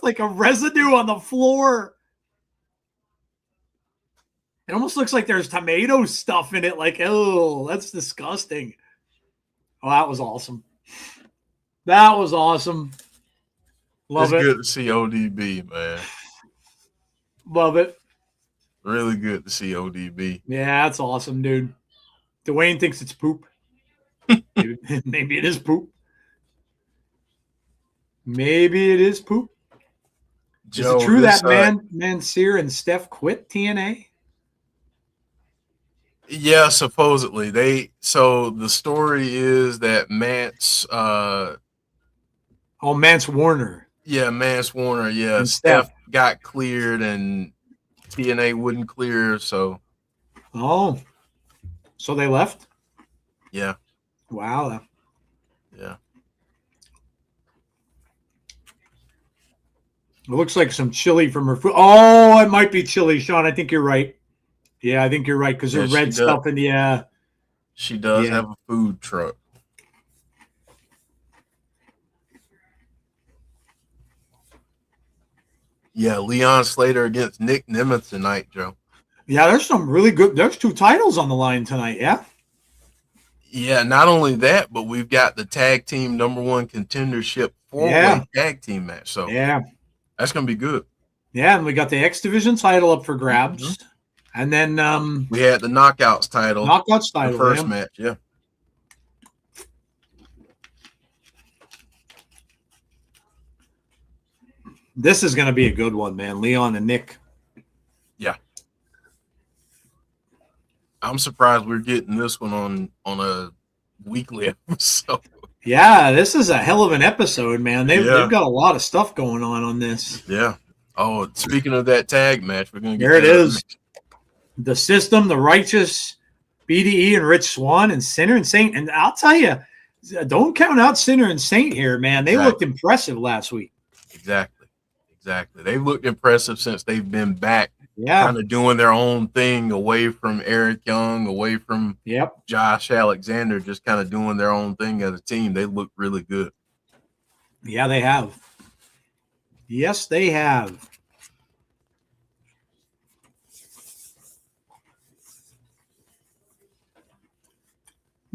like a residue on the floor. It almost looks like there's tomato stuff in it. Like, oh, that's disgusting. Oh, that was awesome. That was awesome. Love it. It's good to see ODB, man. Love it. Really good to see ODB. Yeah, that's awesome, dude. Dwayne thinks it's poop. Maybe it is poop. Maybe it is poop. Joe, is it true that Manseer and Steph quit TNA? Yeah, supposedly. So the story is that Mance Mance Warner. Yeah, Mance Warner, yeah. And Steph got cleared and TNA wouldn't clear, so Oh. So they left? Yeah. Wow. Yeah. It looks like some chili from her food. Oh, it might be chili, Sean. I think you're right. Yeah, I think you're right because there's red stuff in the. She does have a food truck. Yeah, Leon Slater against Nick Nemeth tonight, Joe. Yeah, there's some really good. There's 2 titles on the line tonight. Yeah. Yeah, not only that, but we've got the tag team #1 contendership 4-way tag team match. So that's gonna be good. Yeah, and we got the X Division title up for grabs, and then we had the Knockouts title. The first match. Yeah. This is going to be a good one, man. Leon and Nick. Yeah. I'm surprised we're getting this one on a weekly episode. Yeah, this is a hell of an episode, man. They've got a lot of stuff going on this. Yeah. Oh, speaking of that tag match, we're going to get there. It is. The System, the Righteous, BDE, and Rich Swann, and Sinner and Saint. And I'll tell you, don't count out Sinner and Saint here, man. They looked impressive last week. Exactly. Exactly. They've looked impressive since they've been back, Yeah. kind of doing their own thing away from Eric Young, away from Josh Alexander, just kind of doing their own thing as a team. They look really good. Yeah, they have. Yes, they have.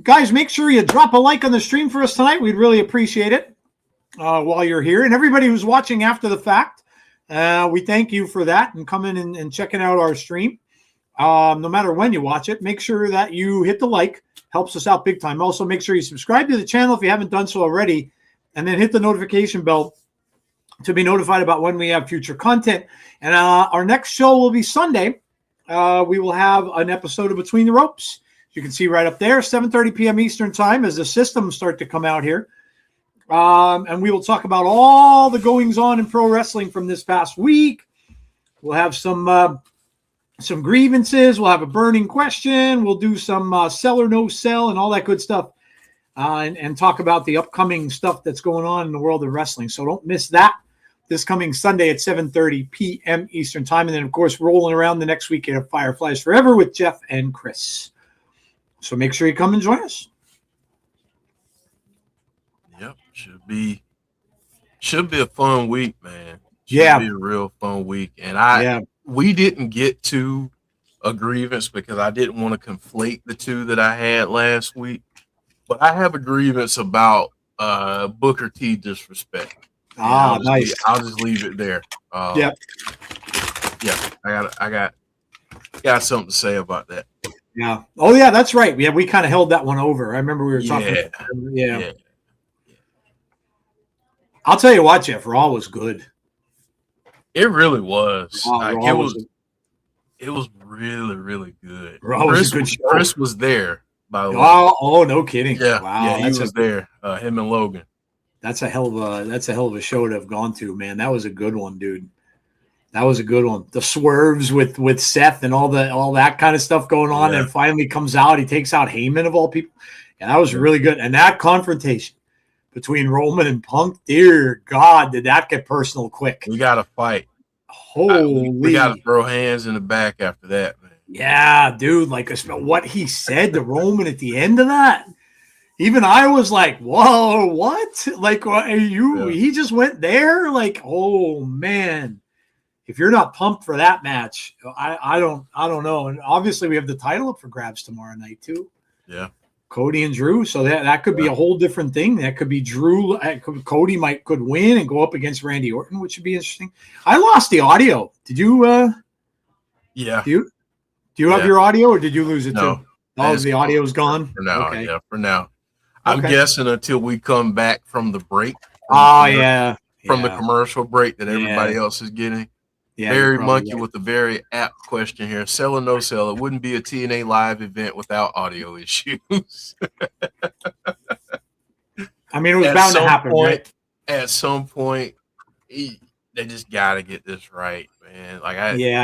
Guys, make sure you drop a like on the stream for us tonight. We'd really appreciate it while you're here. And everybody who's watching after the fact, we thank you for that and coming and checking out our stream. No matter when you watch it, make sure that you hit the like. Helps us out big time. Also, make sure you subscribe to the channel if you haven't done so already. And then hit the notification bell to be notified about when we have future content. And our next show will be Sunday. We will have an episode of Between the Ropes. You can see right up there, 7:30 p.m. Eastern time as the systems start to come out here. And we will talk about all the goings on in pro wrestling from this past week. We'll have some grievances. We'll have a burning question. We'll do some sell or no sell and all that good stuff. And talk about the upcoming stuff that's going on in the world of wrestling. So don't miss that this coming Sunday at 7:30 p.m. Eastern time. And then, of course, rolling around the next week at Fireflies Forever with Jeff and Chris. So make sure you come and join us. Yep. Should be a fun week, man. Should be a real fun week. And we didn't get to a grievance because I didn't want to conflate the two that I had last week. But I have a grievance about Booker T disrespect. Nice. I'll just leave it there. Yeah, I got something to say about that. Yeah. Oh, yeah, that's right. Yeah, we kind of held that one over. I remember we were talking. Yeah. I'll tell you what, Jeff, Raw was good. It really was. It was really, really good. Chris was there, by the way. Oh, no kidding. Yeah, wow, he was there. Him and Logan. That's a hell of a show to have gone to, man. That was a good one, dude. That was a good one. The swerves with Seth and all that kind of stuff going on, and finally comes out. He takes out Heyman of all people. And that was really good. And that confrontation between Roman and Punk, dear God, did that get personal quick? We got to fight. Holy, we got to throw hands in the back after that, man. Yeah, dude. Like what he said to Roman at the end of that. Even I was like, whoa, what? Like, he just went there? Like, oh, man. If you're not pumped for that match, I don't know. And obviously we have the title up for grabs tomorrow night too. Yeah. Cody and Drew. So that could be a whole different thing. That could be Drew. Cody could win and go up against Randy Orton, which would be interesting. I lost the audio. Did you? Yeah. Do you have your audio, or did you lose it too? Oh, the audio's gone for now. Okay. Yeah, for now. I'm guessing until we come back from the break. From the commercial break that everybody else is getting. Yeah, Barry Monkey with a very apt question here. Sell or no sell? It wouldn't be a TNA live event without audio issues. I mean, it was bound to happen. Right? At some point, they just got to get this right, man.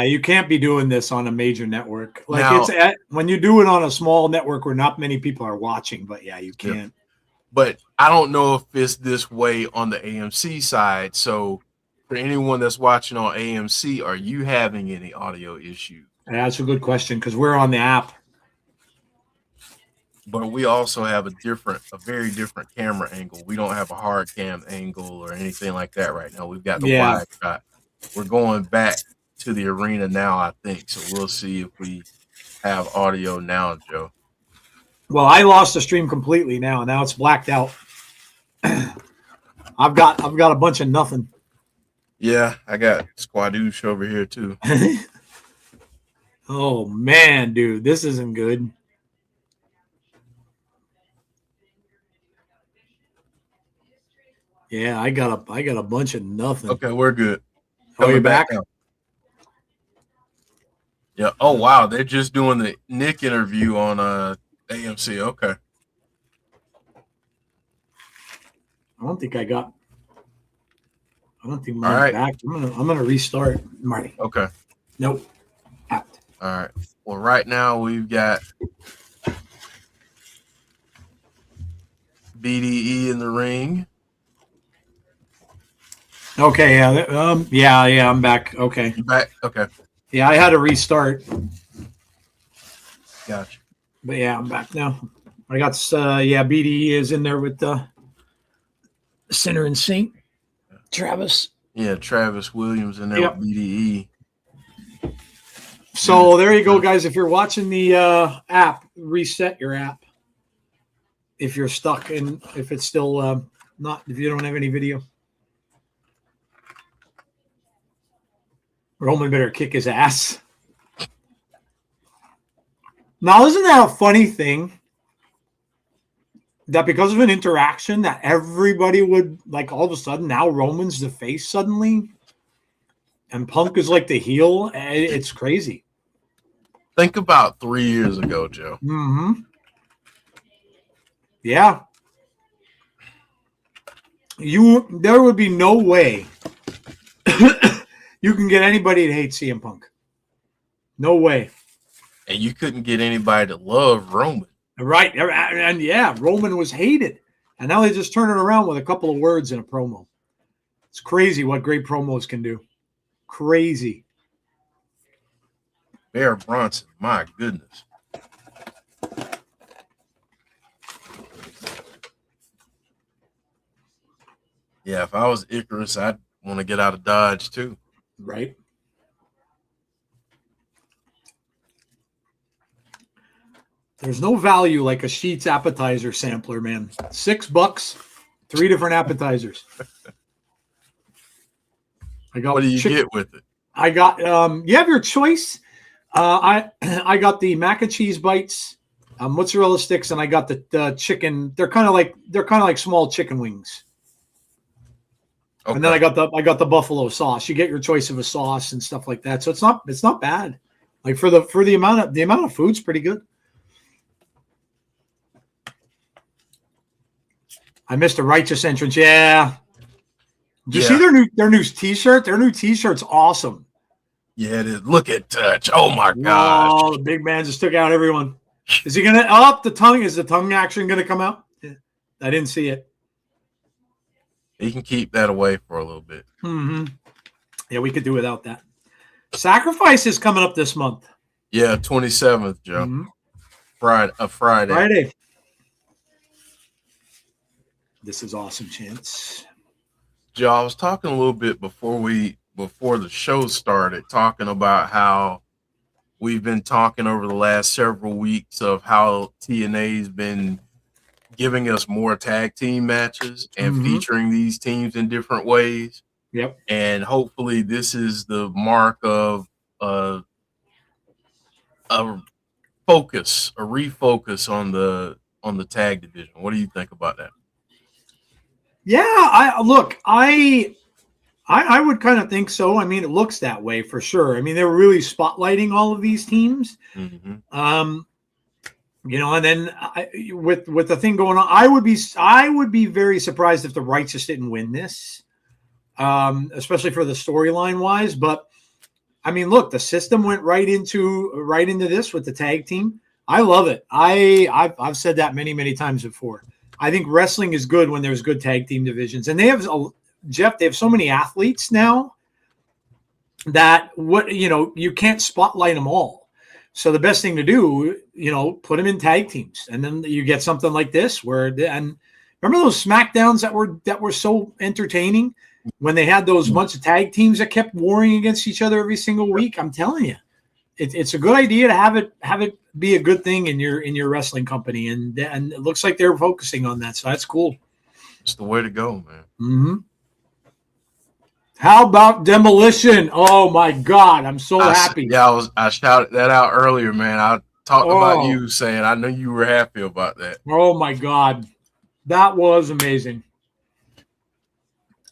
You can't be doing this on a major network. Like when you do it on a small network where not many people are watching. But you can't. Yeah. But I don't know if it's this way on the AMC side. So, for anyone that's watching on AMC, are you having any audio issues? Yeah, that's a good question because we're on the app. But we also have a very different camera angle. We don't have a hard cam angle or anything like that right now. We've got the wide shot. We're going back to the arena now, I think. So we'll see if we have audio now, Joe. Well, I lost the stream completely now. Now it's blacked out. I've got a bunch of nothing. Yeah, I got Squadoosh over here too. Oh man, dude, this isn't good. Yeah, I got a bunch of nothing. Okay, we're good. Oh, you're back? Yeah. Oh wow, they're just doing the Nick interview on AMC. Okay. I don't think mine's back. I'm gonna restart, Marty. Okay. Nope. Out. All right. Well, right now we've got BDE in the ring. Okay, yeah, I'm back. Okay. You back? Okay. Yeah, I had to restart. Gotcha. But yeah, I'm back now. I got BDE is in there with the Sinner and Saint. Travis. Yeah, Travis Williams in there Yep. with BDE. So there you go, guys. If you're watching the app, reset your app. If you're stuck and if it's still if you don't have any video. Roman better kick his ass. Now, isn't that a funny thing? That because of an interaction that everybody would like all of a sudden now Roman's the face suddenly and Punk is like the heel. It's crazy. Think about 3 years ago, Joe. Mm-hmm. Yeah. There would be no way you can get anybody to hate CM Punk. No way. And you couldn't get anybody to love Roman. Right. And yeah, Roman was hated. And now they just turn it around with a couple of words in a promo. It's crazy what great promos can do. Crazy. Bear Bronson, my goodness. Yeah, if I was Icarus, I'd want to get out of Dodge too. Right. There's no value like a Sheetz appetizer sampler, man. $6, 3 different appetizers. I got. What do you get with it? I got. You have your choice. I got the mac and cheese bites, mozzarella sticks, and I got the chicken. They're kind of like small chicken wings. Okay. And then I got the buffalo sauce. You get your choice of a sauce and stuff like that. So it's not bad. Like for the amount of food's pretty good. I missed a righteous entrance. Yeah. Did you see their new T-shirt? Their new T-shirt's awesome. Yeah, it is. Look at Touch. Oh my gosh. Oh, the big man just took out everyone. Is he gonna up the tongue? Is the tongue action gonna come out? Yeah. I didn't see it. He can keep that away for a little bit. Mm-hmm. Yeah, we could do without that. Sacrifice is coming up this month. Yeah, 27th, Joe. Mm-hmm. Friday. This is awesome, Chance. Joe, I was talking a little bit before the show started, talking about how we've been talking over the last several weeks of how TNA's been giving us more tag team matches and featuring these teams in different ways. Yep. And hopefully this is the mark of a refocus on the tag division. What do you think about that? Yeah, I would kind of think so. I mean, it looks that way for sure. I mean, they're really spotlighting all of these teams. Mm-hmm. And then with the thing going on, I would be very surprised if the Righteous didn't win this, especially for the storyline wise. But I mean, look, the system went right into this with the tag team. I love it. I've said that many times before. I think wrestling is good when there's good tag team divisions, and they have so many athletes now that you can't spotlight them all. So the best thing to do, put them in tag teams, and then you get something like this and remember those SmackDowns that were so entertaining when they had those bunch of tag teams that kept warring against each other every single week. I'm telling you, it's a good idea to have it be a good thing in your wrestling company, and it looks like they're focusing on that, so that's cool. It's the way to go, man. Mm-hmm. How about Demolition? Oh my God, I'm so happy. Yeah, I shouted that out earlier, man. I talked about you saying I know you were happy about that. Oh my God, that was amazing.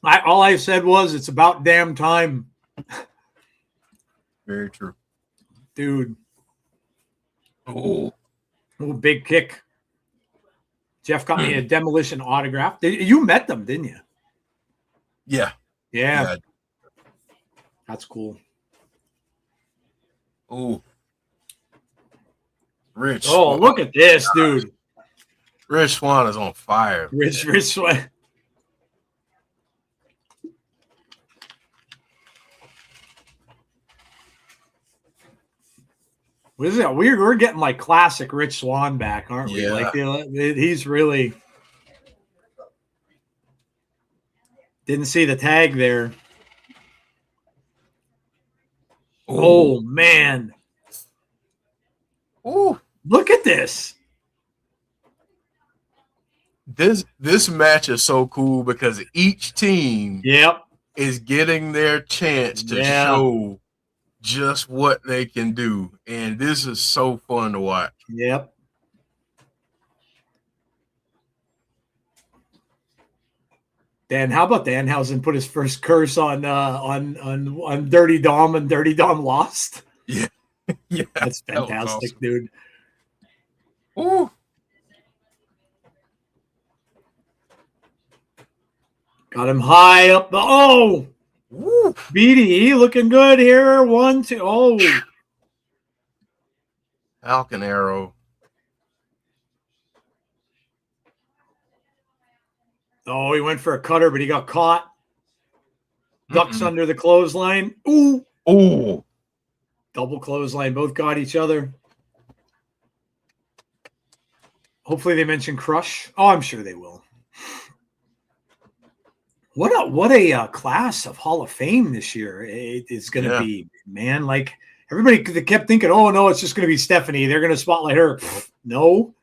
All I said was it's about damn time. Very true, dude. Oh, big kick. Jeff got me a Demolition autograph. You met them, didn't you? Yeah. That's cool. Oh, Rich. Oh, look at this, dude. Rich Swann is on fire. Rich Swann. What is it? We're getting like classic Rich Swann back, aren't we? Yeah. Like he's really didn't see the tag there. Ooh. Oh man. Ooh. Look at this. This match is so cool because each team Yep. is getting their chance to show just what they can do. And this is so fun to watch. Yep. How about Danhausen put his first curse on Dirty Dom, and Dirty Dom lost? Yeah. Yeah. That's fantastic, awesome. dude. Ooh. Got him high up. Oh, Woo. BDE looking good here. 1, 2. Oh, Falcon Arrow. Oh, he went for a cutter, but he got caught. Ducks under the clothesline. Ooh. Ooh. Double clothesline. Both got each other. Hopefully they mention Crush. Oh, I'm sure they will. What a class of Hall of Fame this year it is going to be, man. Like everybody kept thinking, oh no, it's just going to be Stephanie. They're going to spotlight her. No,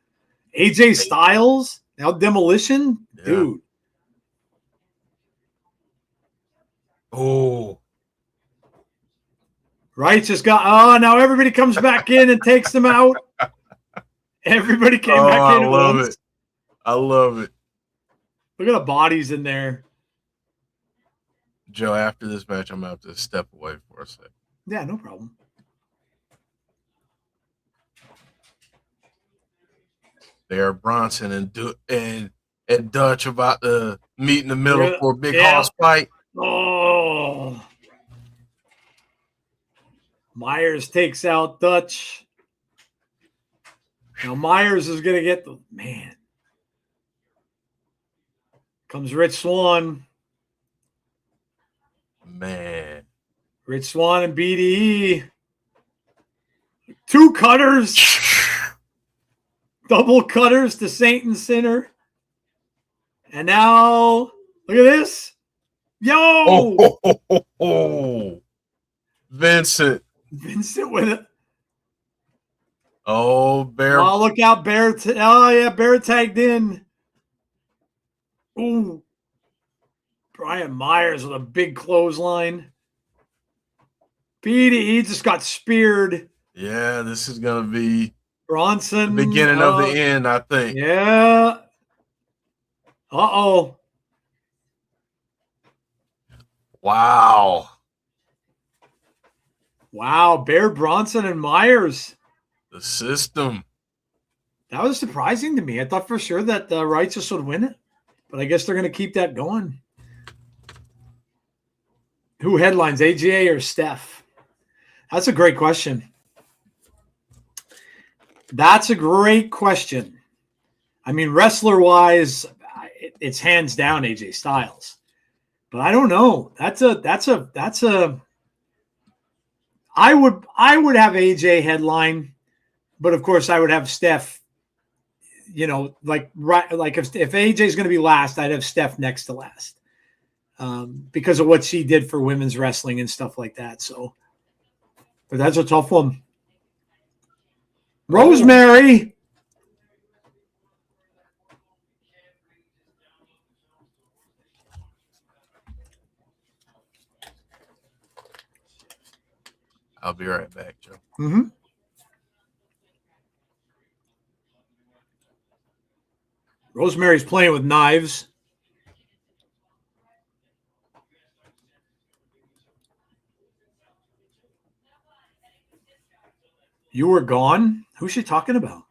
AJ Styles now Demolition, dude. Oh, right. Just got. Oh, now everybody comes back in and takes them out. Everybody came back in. I love it. I love it. Look at the bodies in there. Joe, after this match, I'm going to have to step away for a second. Yeah, no problem. There, Bronson and Dutch about to meet in the middle for a big hoss fight. Oh. Myers takes out Dutch. Now Myers is going to get the man. Comes Rich Swann. Man. Rich Swann and BDE. 2 cutters. Double cutters to Saint and Sinner. And now, look at this. Yo! Oh. Vincent. Vincent with it. Oh, Bear. Oh, look out, Bear. Bear tagged in. Ooh. Brian Myers with a big clothesline. BDE just got speared. Yeah, this is going to be Bronson. the beginning of the end, I think. Yeah. Uh-oh. Wow. Bear, Bronson, and Myers. The system. That was surprising to me. I thought for sure that Righteous would win it. But I guess they're going to keep that going. Who headlines, AJ or Steph? That's a great question. I mean, wrestler-wise, it's hands down AJ Styles. But I don't know. I would have AJ headline, but of course I would have Steph. You know, like if AJ is going to be last, I'd have Steph next to last. Because of what she did for women's wrestling and stuff like that. So, but that's a tough one. Rosemary. I'll be right back, Joe. Mm-hmm. Rosemary's playing with knives. You were gone? Who's she talking about?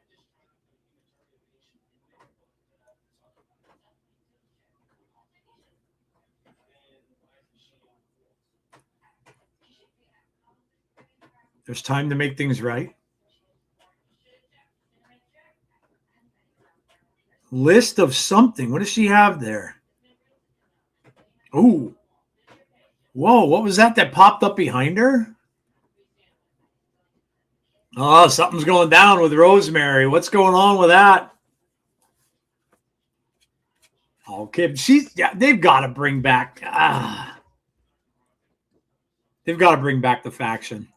There's time to make things right. List of something. What does she have there? Ooh. Whoa, what was that popped up behind her? Oh, something's going down with Rosemary. What's going on with that? Okay, they've got to bring back. They've got to bring back the faction.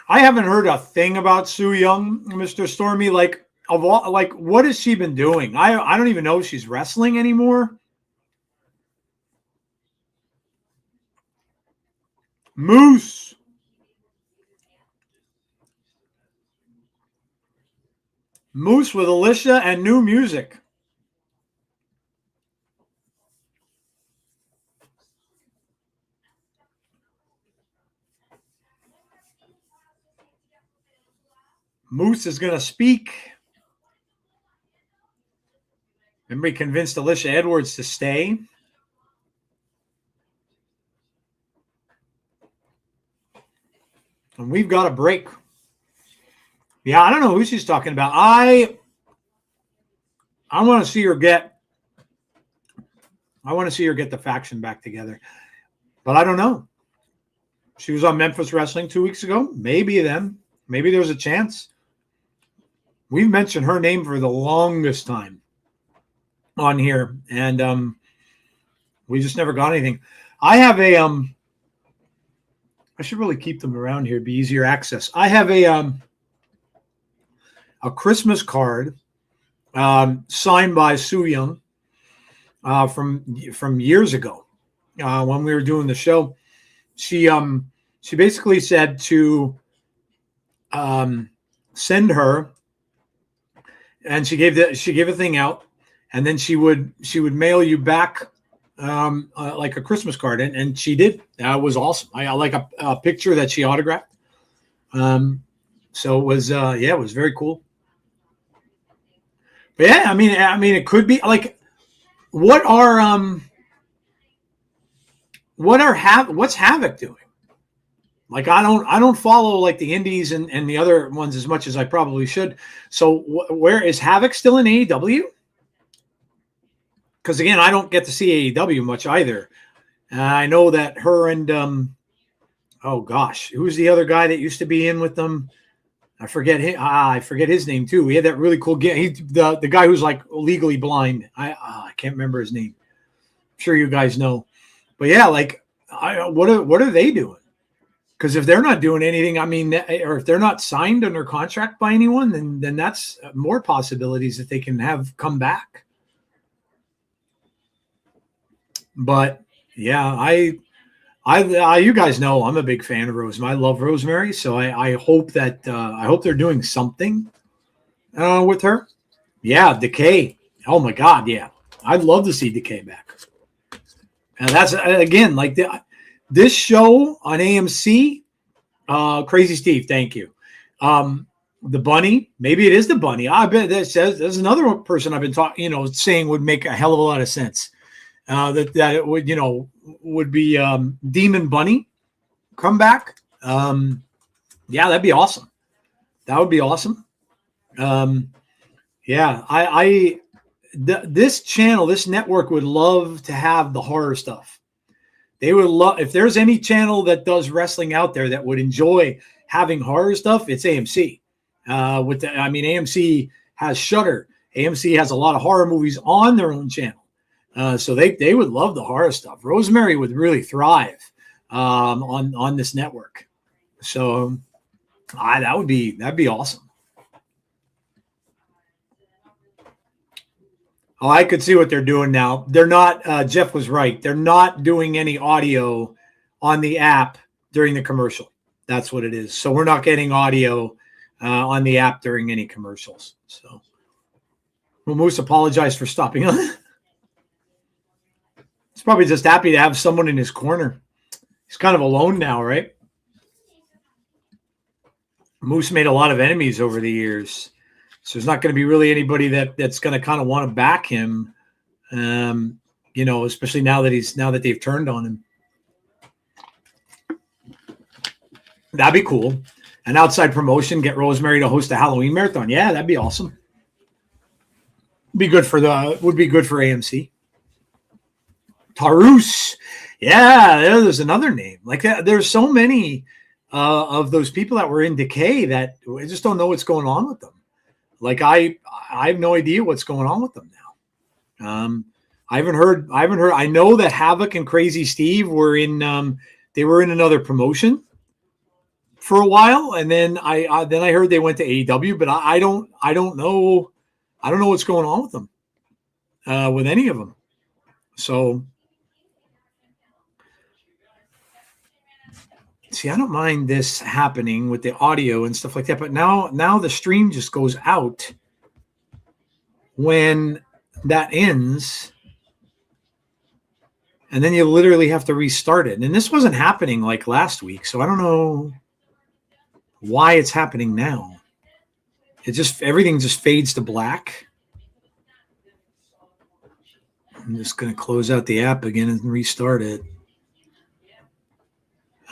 I haven't heard a thing about Su Yung, Mr. Stormy. Like what has she been doing? I don't even know if she's wrestling anymore. Moose. Moose with Alicia and new music. Moose is going to speak. Remember, he convinced Alicia Edwards to stay. And we've got a break. Yeah, I don't know who she's talking about. I want to see her get the faction back together. But I don't know. She was on Memphis Wrestling 2 weeks ago. Maybe there's a chance. We've mentioned her name for the longest time on here, and we just never got anything. I have I should really keep them around here. It'd be easier access. I have a Christmas card signed by Su Yung from years ago when we were doing the show. She basically said to send her, and she gave a thing out, and then she would mail you back like a Christmas card, and she did. That was awesome. I like a picture that she autographed. So it was it was very cool. But yeah, I mean it could be like what's Havoc doing? Like I don't follow like the indies and the other ones as much as I probably should. So where is Havoc still in AEW? Because again, I don't get to see AEW much either. I know that her and oh gosh, who's the other guy that used to be in with them? I forget his name too. He had that really cool guy. The guy who's like legally blind. I can't remember his name. I'm sure you guys know. But yeah, like what are they doing? Because if they're not doing anything, I mean, or if they're not signed under contract by anyone, then that's more possibilities that they can have come back. But yeah, you guys know I'm a big fan of Rosemary. I love Rosemary, so I hope that I hope they're doing something with her. Yeah, Decay. Oh my God, yeah, I'd love to see Decay back. And that's again like this show on AMC. Crazy Steve, thank you. The bunny, maybe it is the bunny. I bet there's another person I've been talking, saying would make a hell of a lot of sense. That it would, would be Demon Bunny come back. Yeah, that'd be awesome. That would be awesome. Yeah, this channel, this network would love to have the horror stuff. They would love, if there's any channel that does wrestling out there that would enjoy having horror stuff, it's AMC. AMC has Shudder. AMC has a lot of horror movies on their own channel. So they would love the horror stuff. Rosemary would really thrive on this network. So that'd be awesome. Oh, I could see what they're doing now. They're not. Jeff was right. They're not doing any audio on the app during the commercial. That's what it is. So we're not getting audio on the app during any commercials. So, well, Moose apologized for stopping on. He's probably just happy to have someone in his corner. He's kind of alone now, right? Moose made a lot of enemies over the years. So there's not going to be really anybody that's going to kind of want to back him, especially now that they've turned on him. That'd be cool. An outside promotion, get Rosemary to host a Halloween marathon. Yeah, that'd be awesome. Would be good for AMC. Tarus. Yeah, there's another name. Like there's so many of those people that were in Decay that I just don't know what's going on with them. Like I have no idea what's going on with them now. I haven't heard. I know that Havoc and Crazy Steve were in. They were in another promotion for a while, and then I heard they went to AEW. But I don't know. I don't know what's going on with them, with any of them. So, see, I don't mind this happening with the audio and stuff like that. But now the stream just goes out when that ends. And then you literally have to restart it. And this wasn't happening like last week. So I don't know why it's happening now. Everything just fades to black. I'm just going to close out the app again and restart it.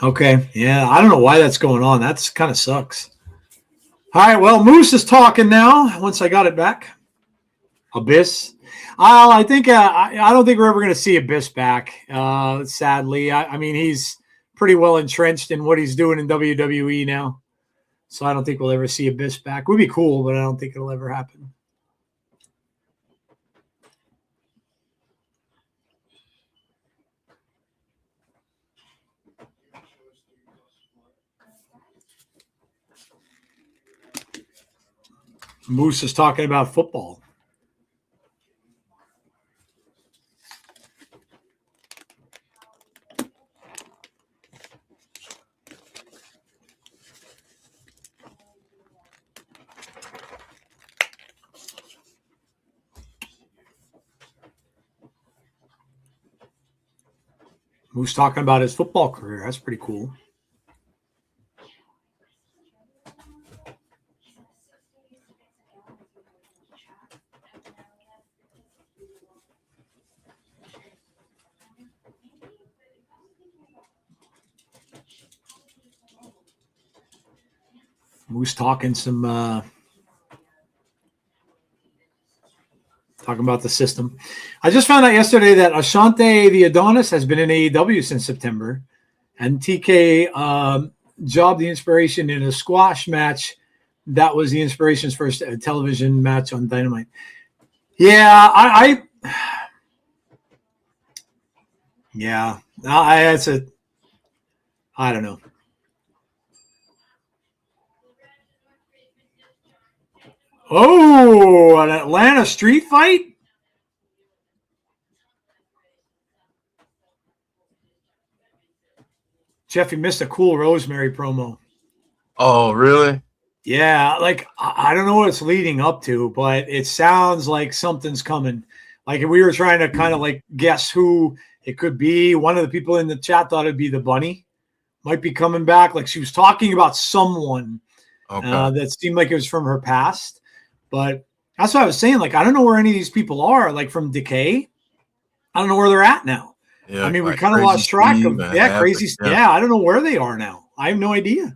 Okay. Yeah. I don't know why that's going on. That's kind of sucks. All right. Well, Moose is talking now once I got it back. Abyss. I think I don't think we're ever going to see Abyss back. Sadly, I mean he's pretty well entrenched in what he's doing in WWE now, so I don't think we'll ever see Abyss back. Would be cool, but I don't think it'll ever happen. Moose is talking about football. Moose talking about his football career. That's pretty cool. Moose talking talking about the system. I just found out yesterday that Ashante the Adonis has been in AEW since September, and TK jobbed the inspiration in a squash match. That was the inspiration's first television match on Dynamite. Yeah, that's a. I don't know. Oh, an Atlanta street fight? Jeffy missed a cool Rosemary promo. Oh, really? Yeah, like I don't know what it's leading up to, but it sounds like something's coming. Like we were trying to kind of like guess who it could be. One of the people in the chat thought it'd be the bunny. Might be coming back. Like she was talking about someone that seemed like it was from her past. But that's what I was saying. Like, I don't know where any of these people are, like from Decay. I don't know where they're at now. Yeah, I mean, we like kind of lost track Steve of, crazy. Yeah, I don't know where they are now. I have no idea.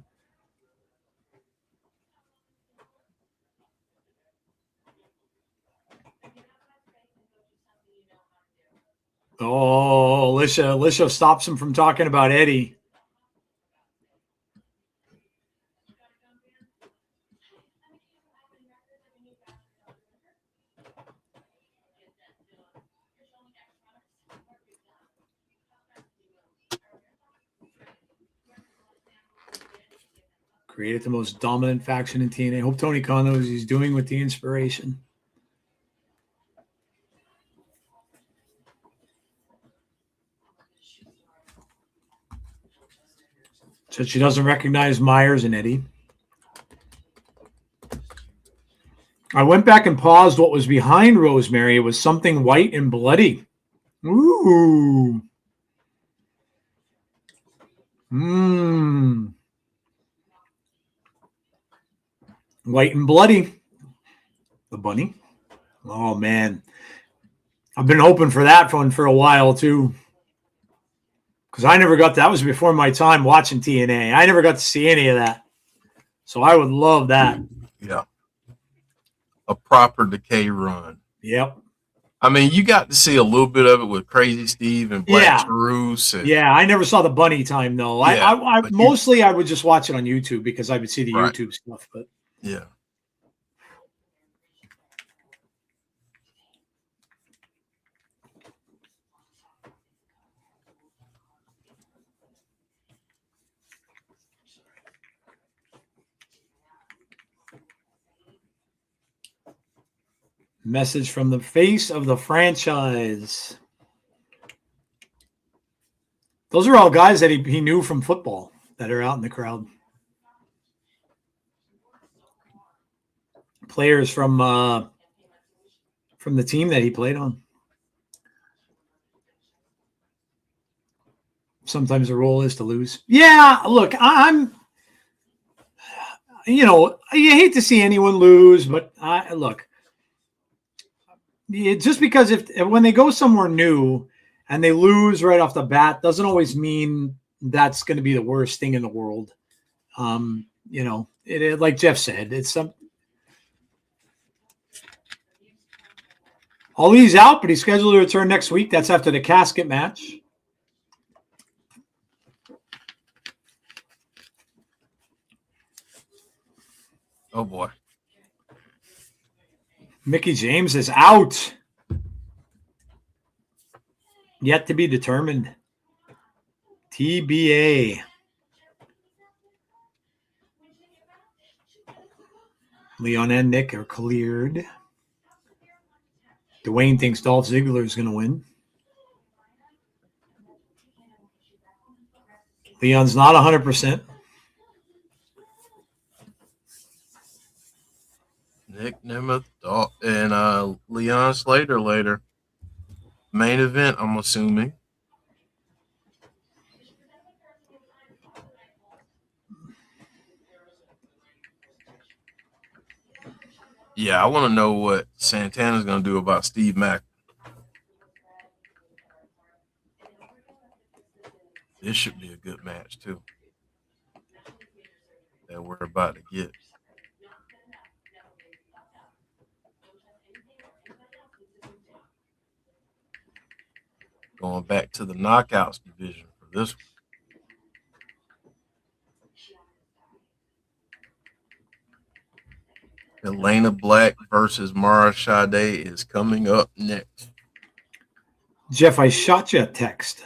Oh, Alicia stops him from talking about Eddie. Created the most dominant faction in TNA. Hope Tony Khan knows what he's doing with the inspiration. So she doesn't recognize Myers and Eddie. I went back and paused what was behind Rosemary. It was something white and bloody. Ooh. White and bloody. The bunny. Oh, man. I've been hoping for that one for a while, too. Because I never got that. Was before my time watching TNA. I never got to see any of that. So I would love that. Yeah. A proper Decay run. Yep. I mean, you got to see a little bit of it with Crazy Steve and Black Truce. Yeah, I never saw the bunny time though. Yeah, I mostly I would just watch it on YouTube because I would see the YouTube stuff. But yeah. message from the face of the franchise. Those are all guys that he knew from football that are out in the crowd. Players from the team that he played on. Sometimes the role is to lose. Yeah, look, I'm you hate to see anyone lose, but look, just because if when they go somewhere new and they lose right off the bat doesn't always mean that's going to be the worst thing in the world. It like Jeff said, it's some. Ali's out, but he's scheduled to return next week. That's after the casket match. Oh boy. Mickie James is out. Yet to be determined. TBA. Leon and Nick are cleared. Dwayne thinks Dolph Ziggler is going to win. Leon's not 100%. Nick Nemeth and Leon Slater later. Main event, I'm assuming. Yeah, I want to know what Santana's going to do about Steve Mack. This should be a good match, too, that we're about to get. Going back to the knockouts division for this one. Elayna Black versus Mara Sadè is coming up next. Jeff, I shot you a text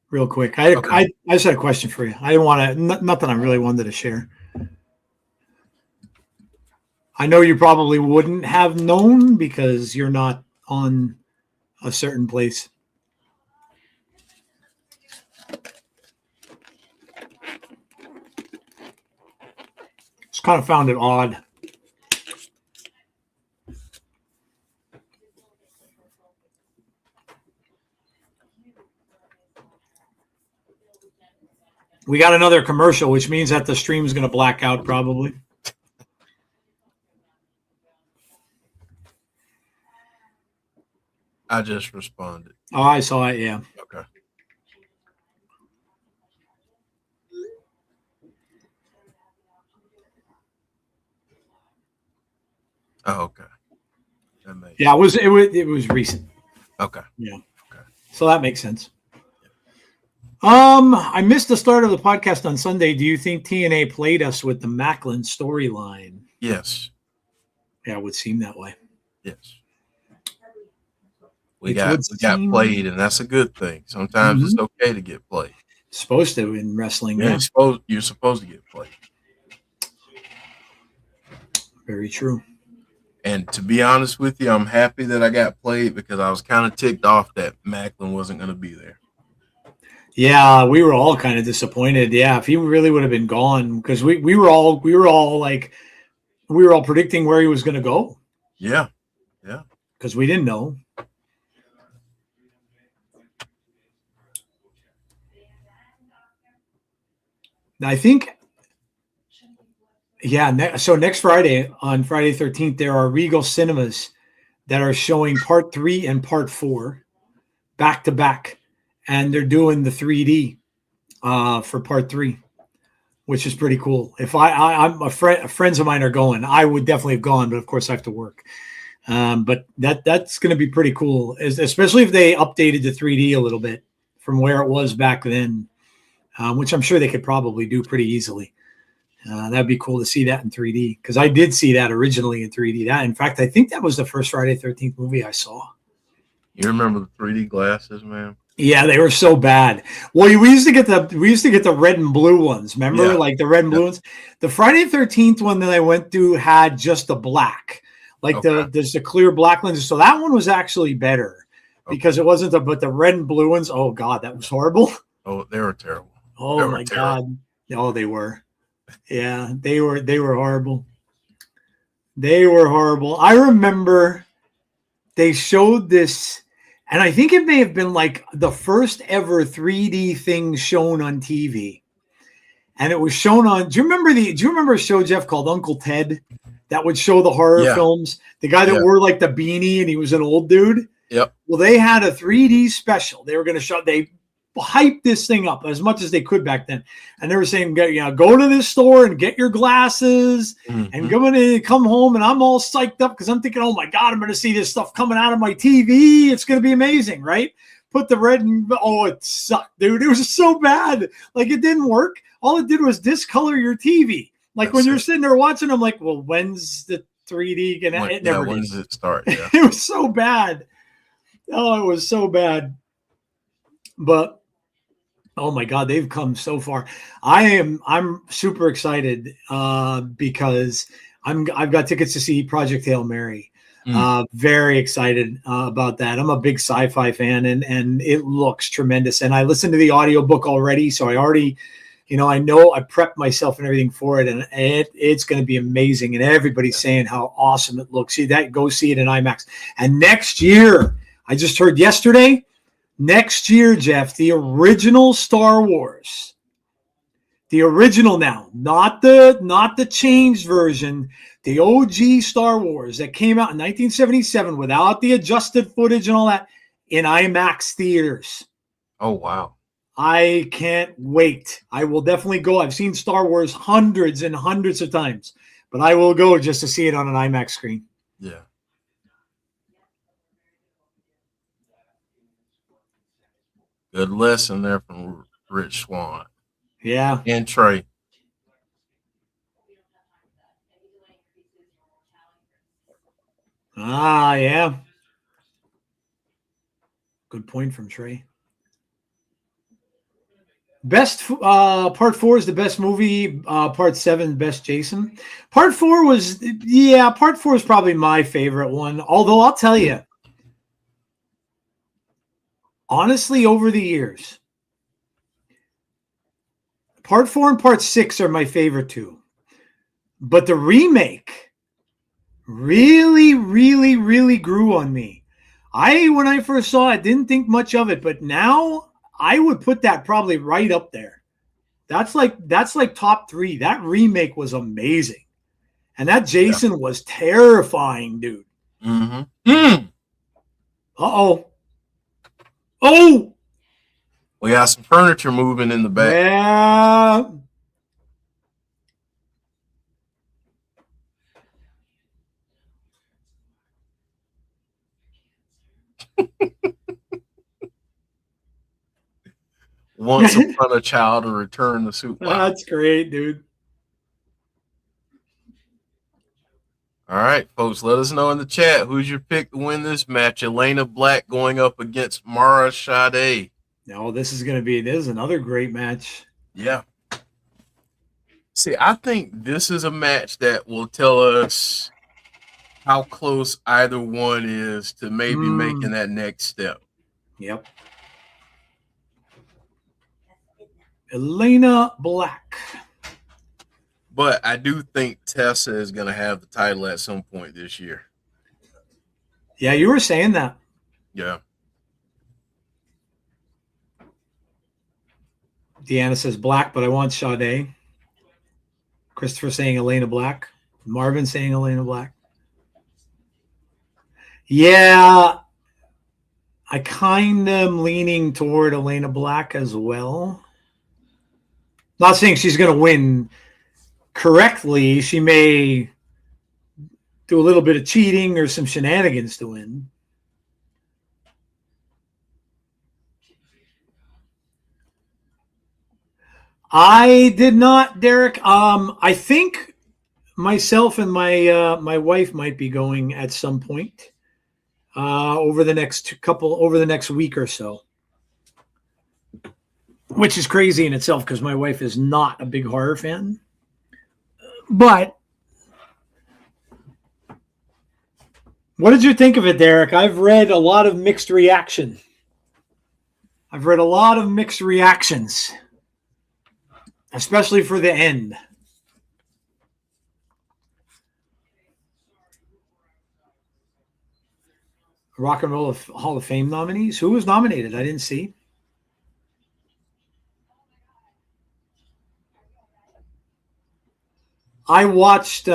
real quick. I just had a question for you. I didn't want to, nothing I really wanted to share. I know you probably wouldn't have known because you're not on a certain place. Just kind of found it odd. We got another commercial, which means that the stream is going to black out probably. I just responded. Oh, I saw it, yeah. Okay. Oh, okay. Yeah, it was recent. Okay. Yeah. Okay. So that makes sense. I missed the start of the podcast on Sunday. Do you think TNA played us with the Macklin storyline? Yes. Yeah, it would seem that way. Yes. We got played, and that's a good thing. Sometimes it's okay to get played. It's supposed to in wrestling. Yeah, you're supposed to get played. Very true. And to be honest with you, I'm happy that I got played because I was kind of ticked off that Macklin wasn't going to be there. Yeah, we were all kind of disappointed. Yeah, if he really would have been gone, because we were all predicting where he was going to go. Yeah, yeah. Because we didn't know. I think, yeah. So next Friday, on Friday 13th, there are Regal Cinemas that are showing Part 3 and Part 4 back to back. And they're doing the 3D for Part 3, which is pretty cool. If I'm friends of mine are going, I would definitely have gone, but of course I have to work. But that's going to be pretty cool, especially if they updated the 3D a little bit from where it was back then, which I'm sure they could probably do pretty easily. That'd be cool to see that in 3D, because I did see that originally in 3D. In fact, I think that was the first Friday the 13th movie I saw. You remember the 3D glasses, man? Yeah, they were so bad. Well, we used to get the red and blue ones. Remember, like the red and blue ones. The Friday the 13th one that I went to had just the black, there's the clear black lenses. So that one was actually better because it wasn't but the red and blue ones. Oh God, that was horrible. Oh, they were terrible. Oh my God. Oh, they were. Yeah, they were horrible. They were horrible. I remember they showed this. And I think it may have been like the first ever 3D thing shown on TV. And it was shown on, do you remember a show, Jeff, called Uncle Ted that would show the horror films? The guy that wore like the beanie and he was an old dude. Yep. Well, they had a 3D special. They were going to show, they hyped this thing up as much as they could back then. And they were saying, go to this store and get your glasses and come home. And I'm all psyched up because I'm thinking, oh my God, I'm going to see this stuff coming out of my TV. It's going to be amazing, right? Put the red and, it sucked, dude. It was so bad. Like, it didn't work. All it did was discolor your TV. Like, when you're sitting there watching, I'm like, well, when's the 3D going to, it never did. When does it start? Yeah. It was so bad. Oh, it was so bad. But oh my God, they've come so far. I'm super excited because I've got tickets to see Project Hail Mary. Very excited about that. I'm a big sci-fi fan and it looks tremendous. And I listened to the audiobook already, so I already, I know I prepped myself and everything for it, and it's going to be amazing. And everybody's saying how awesome it looks. Go see it in IMAX. And next year, I just heard yesterday. Next year, Jeff, the original Star Wars, the original now, not the changed version, the OG Star Wars that came out in 1977 without the adjusted footage and all that, in IMAX theaters. Oh, wow. I can't wait. I will definitely go. I've seen Star Wars hundreds and hundreds of times, but I will go just to see it on an IMAX screen. Yeah. Good lesson there from Rich Swann. Yeah. And Trey. Yeah. Good point from Trey. Best part 4 is the best movie. Part 7, best Jason. Part 4 is probably my favorite one. Although I'll tell you, honestly, over the years, part 4 and part 6 are my favorite too. But the remake really, really, really grew on me. When I first saw it, didn't think much of it, but now I would put that probably right up there. That's like top 3. That remake was amazing. And that Jason was terrifying, dude. Uh-oh. Oh! We got some furniture moving in the back. Yeah. Once upon a child to return the suit. Wow. That's great, dude. All right, folks, let us know in the chat who's your pick to win this match. Elayna Black going up against Mara Sadè. No, this is another great match. Yeah. See, I think this is a match that will tell us how close either one is to maybe making that next step. Yep. Elayna Black. But I do think Tessa is going to have the title at some point this year. Yeah, you were saying that. Yeah. Deanna says Black, but I want Sadè. Christopher saying Elayna Black. Marvin saying Elayna Black. Yeah, I kind of am leaning toward Elayna Black as well. Not saying she's going to win correctly. She may do a little bit of cheating or some shenanigans to win. I did not, Derek. I think myself and my wife might be going at some point over the next week or so, which is crazy in itself because my wife is not a big horror fan. But what did you think of it, Derek? I've read a lot of mixed reaction. I've read a lot of mixed reactions, especially for the end. Rock and Roll Hall of Fame nominees. Who was nominated? I didn't see. I watched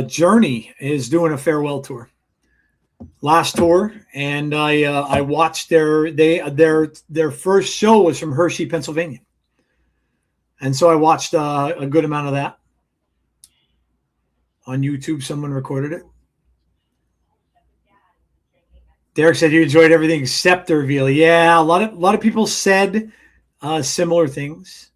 Journey is doing a farewell tour. Last tour, and I watched their first show was from Hershey, Pennsylvania, and so I watched a good amount of that on YouTube. Someone recorded it. Derek said you enjoyed everything except the reveal. Yeah, a lot of people said similar things.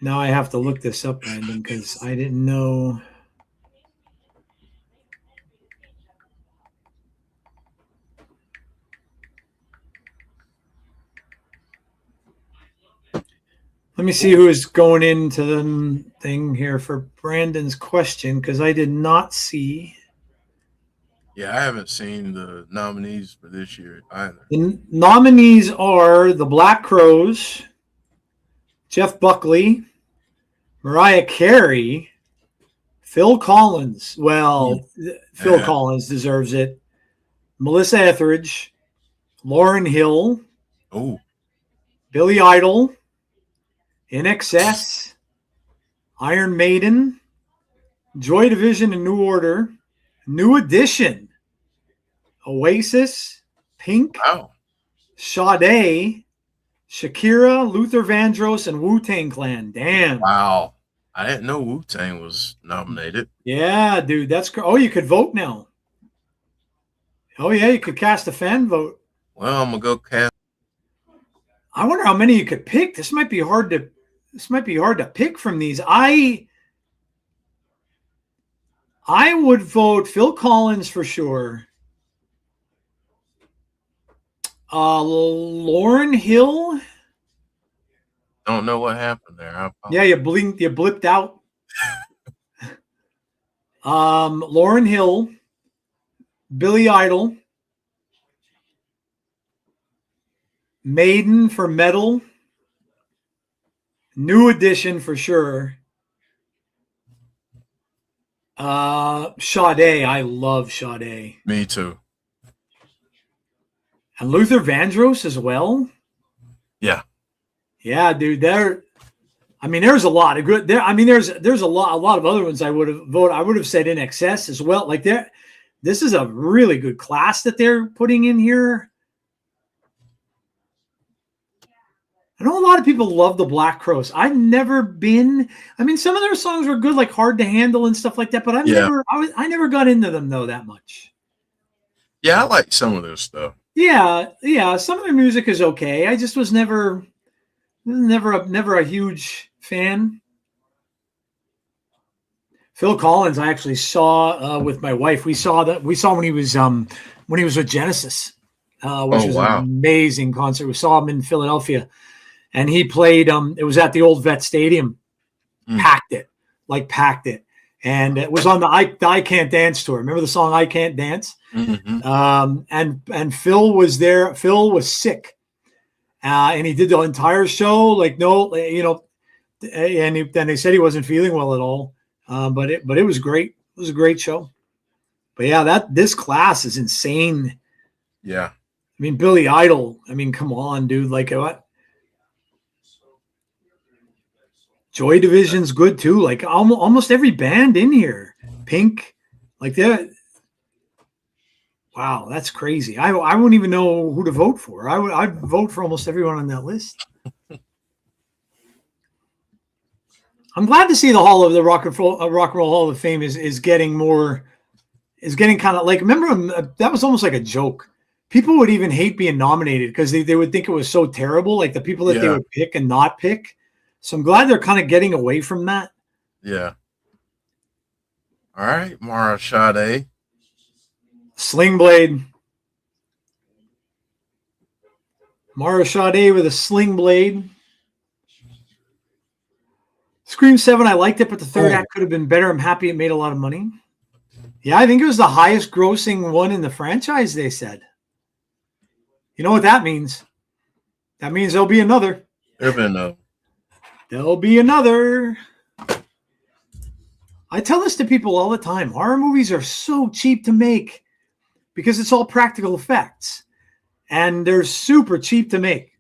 Now I have to look this up, Brandon, because I didn't know. Let me see who is going into the thing here for Brandon's question, because I did not see. Yeah, I haven't seen the nominees for this year either. The nominees are the Black Crowes, Jeff Buckley, Mariah Carey, Phil Collins. Well, Phil Collins deserves it. Melissa Etheridge, Lauryn Hill, Billy Idol, INXS, Iron Maiden, Joy Division and New Order, New Edition, Oasis, Pink, Sadè, Shakira, Luther Vandross, and Wu-Tang Clan. Damn. Wow. I didn't know Wu-Tang was nominated. Yeah, dude. That's oh, you could vote now. Oh, yeah, you could cast a fan vote. Well, I'm going to go cast. I wonder how many you could pick. This might be hard to pick from these. I would vote Phil Collins for sure. Lauryn Hill. Don't know what happened there. Yeah, you blipped out. Lauryn Hill, Billy Idol, Maiden for metal, New Edition for sure. Sadè, I love Sadè. Me too. And Luther Vandross as well. Yeah. Yeah, dude. There's a lot of good. There's a lot of other ones I would have voted. I would have said INXS as well. Like this is a really good class that they're putting in here. I know a lot of people love the Black Crowes. I've never been. Some of their songs were good, like Hard to Handle and stuff like that. But I never got into them though that much. Yeah, I like some of their stuff. Yeah. Some of their music is okay. I just was never a huge fan. Phil Collins, I actually saw with my wife. We saw when he was with Genesis, which was an amazing concert. We saw him in Philadelphia, and he played. It was at the old Vet Stadium. Packed it, and it was on the I Can't Dance tour. Remember the song I Can't Dance? Mm-hmm. And Phil was there. Phil was sick. And he did the entire show, and then they said he wasn't feeling well at all. But it was great. It was a great show. But yeah, this class is insane. Yeah. Billy Idol. Come on, dude. Like what? Joy Division's good too. Like almost every band in here. Pink, like that. Wow, that's crazy. I wouldn't even know who to vote for. I'd vote for almost everyone on that list. I'm glad to see the Rock and Roll Hall of Fame is getting kind of like, remember that was almost like a joke. People would even hate being nominated because they would think it was so terrible, like the people that they would pick and not pick. So I'm glad they're kind of getting away from that. Yeah. All right, Mara Sadè. Sling Blade. Mara Sadè with a Sling Blade. Scream 7, I liked it, but the third act could have been better. I'm happy it made a lot of money. Yeah, I think it was the highest grossing one in the franchise, they said. You know what that means? That means there'll be another. There'll be another. I tell this to people all the time. Horror movies are so cheap to make because it's all practical effects. And they're super cheap to make.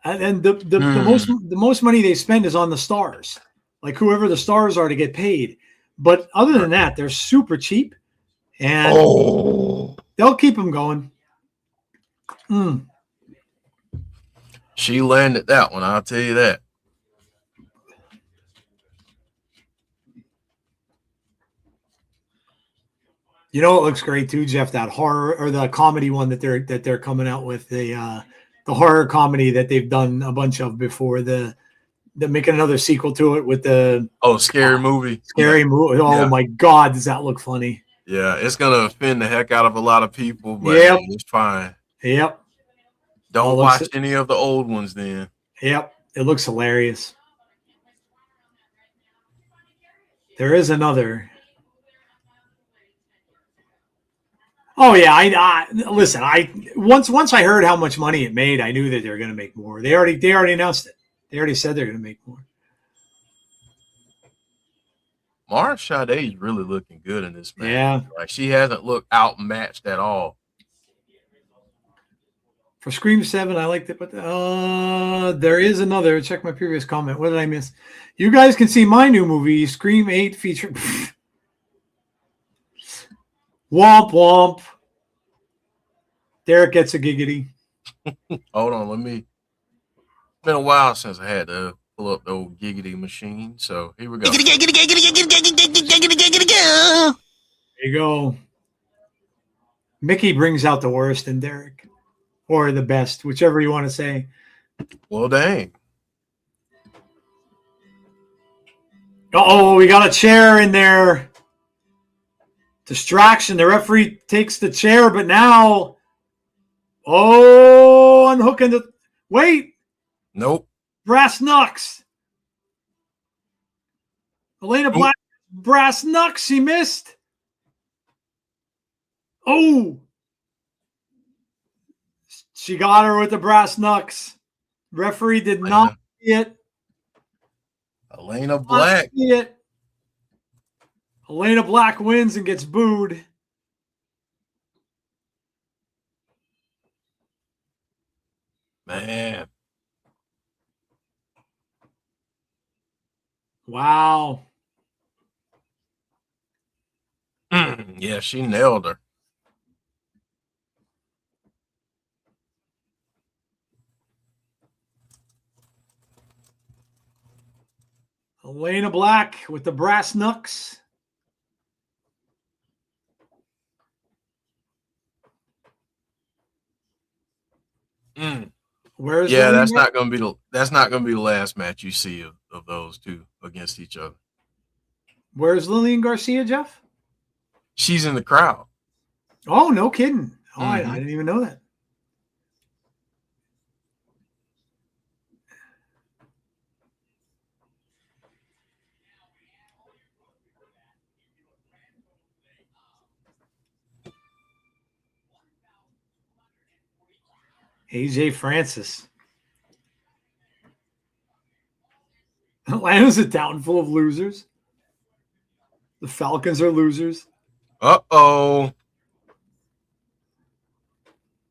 And the most money they spend is on the stars. Like whoever the stars are to get paid. But other than that, they're super cheap. And they'll keep them going. She landed that one, I'll tell you that. You know, it looks great too, Jeff. That horror or the comedy one that they're coming out with, the horror comedy that they've done a bunch of before. They're making another sequel to it with the scary movie. Scary movie. Oh my God, does that look funny? Yeah, it's gonna offend the heck out of a lot of people, but it's fine. Yep. Don't watch any of the old ones then. Yep. It looks hilarious. There is another. Oh yeah, I listen. Once I heard how much money it made, I knew that they were going to make more. They already announced it. They already said they're going to make more. Mara Sadè is really looking good in this match. Yeah, like she hasn't looked outmatched at all. For Scream 7, I liked it, but there is another. Check my previous comment. What did I miss? You guys can see my new movie, Scream 8 feature. Womp womp. Derek gets a giggity. Hold on, it's been a while since I had to pull up the old giggity machine, so here we go. There you go. Mickey brings out the worst in Derek. Or the best, whichever you want to say. Well, dang. Uh-oh, we got a chair in there. Distraction. The referee takes the chair, but now... Oh, unhooking the... Wait. Nope. Brass knucks. Elayna Black. Brass knucks. She missed. Oh. She got her with the brass knucks. Referee did not see it. Elayna Black. See it. Elayna Black wins and gets booed. Man. Wow. Yeah, she nailed her. Elayna Black with the brass knucks. Where's that's not gonna be the last match you see of those two against each other. Where's Lillian Garcia, Jeff? She's in the crowd. Oh, no kidding. Oh, I didn't even know that. AJ Francis. Atlanta's a town full of losers. The Falcons are losers. Uh-oh.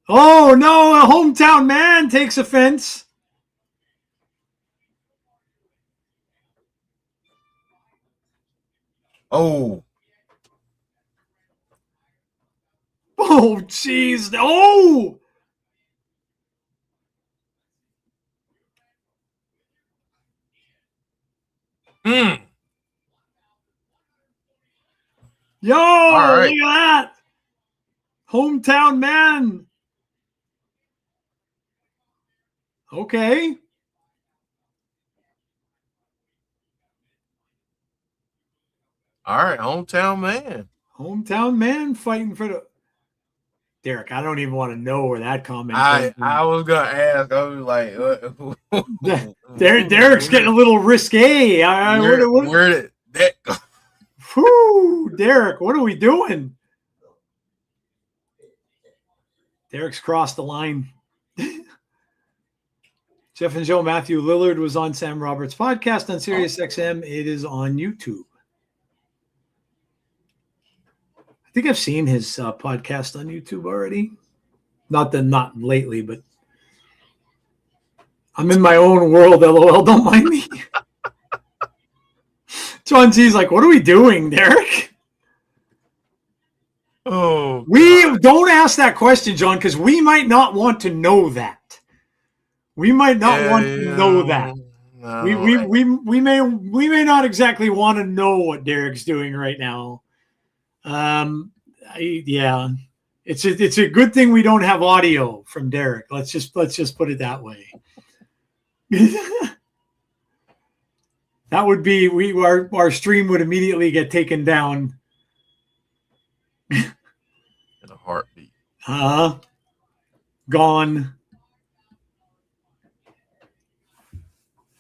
Oh, no. A hometown man takes offense. Oh. Oh, jeez. Oh! Mm. Yo, All right. look at that. Hometown man. Okay. All right. Hometown man. Hometown man fighting for the Derek. I don't even want to know where that comment I came from. was gonna ask. I was like, Derek's getting a little risque. where did that go? Whew, Derek, what are we doing? Derek's crossed the line. Jeff and Joe, Matthew Lillard was on Sam Roberts' podcast on Sirius XM. It is on YouTube. I think I've seen his podcast on YouTube already. Not lately, but I'm in my own world. LOL, don't mind me. John G's like, what are we doing, Derek? Oh, we don't ask that question, John, because we might not want to know that. We might not want to know that. No, We may not exactly want to know what Derek's doing right now. Yeah, it's a good thing we don't have audio from Derek. Let's just put it that way. That would be our stream would immediately get taken down. in a heartbeat. Gone.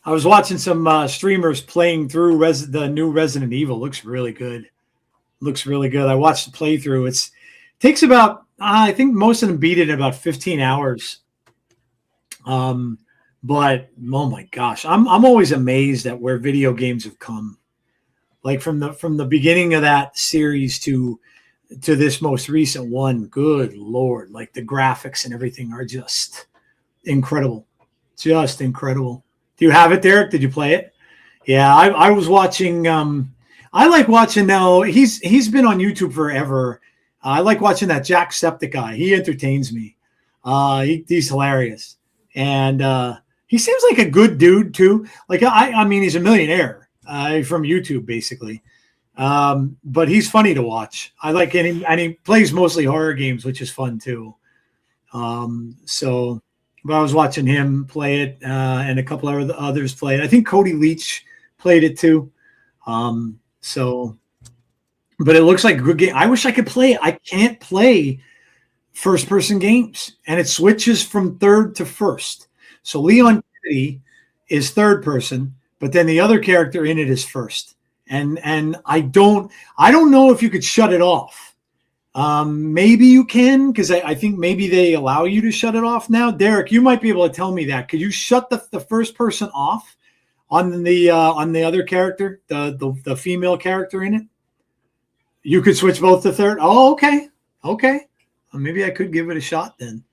I was watching some streamers playing through the new Resident Evil. Looks really good. I watched the playthrough. It takes about, I think most of them beat it in about 15 hours. But oh my gosh, I'm always amazed at where video games have come. Like from the beginning of that series to this most recent one. Good Lord, like the graphics and everything are just incredible. Just incredible. Do you have it, Derek? Did you play it? Yeah, I was watching. I like watching now. He's been on YouTube forever. I like watching that Jacksepticeye guy. He entertains me. He's hilarious, and he seems like a good dude too. Like I mean, he's a millionaire from YouTube basically, but he's funny to watch. I like him, and he plays mostly horror games, which is fun too. But I was watching him play it, and a couple of others play it. I think Cody Leach played it too. But it looks like a good game. I wish I could play it. I can't play first-person games, and it switches from third to first. So Leon Kennedy is third person, but then the other character in it is first. And I don't know if you could shut it off. Maybe you can, because I think maybe they allow you to shut it off now. Derek, you might be able to tell me that. Could you shut the first person off on the other character, the female character in it? You could switch both to third. Oh, okay. Well, maybe I could give it a shot then.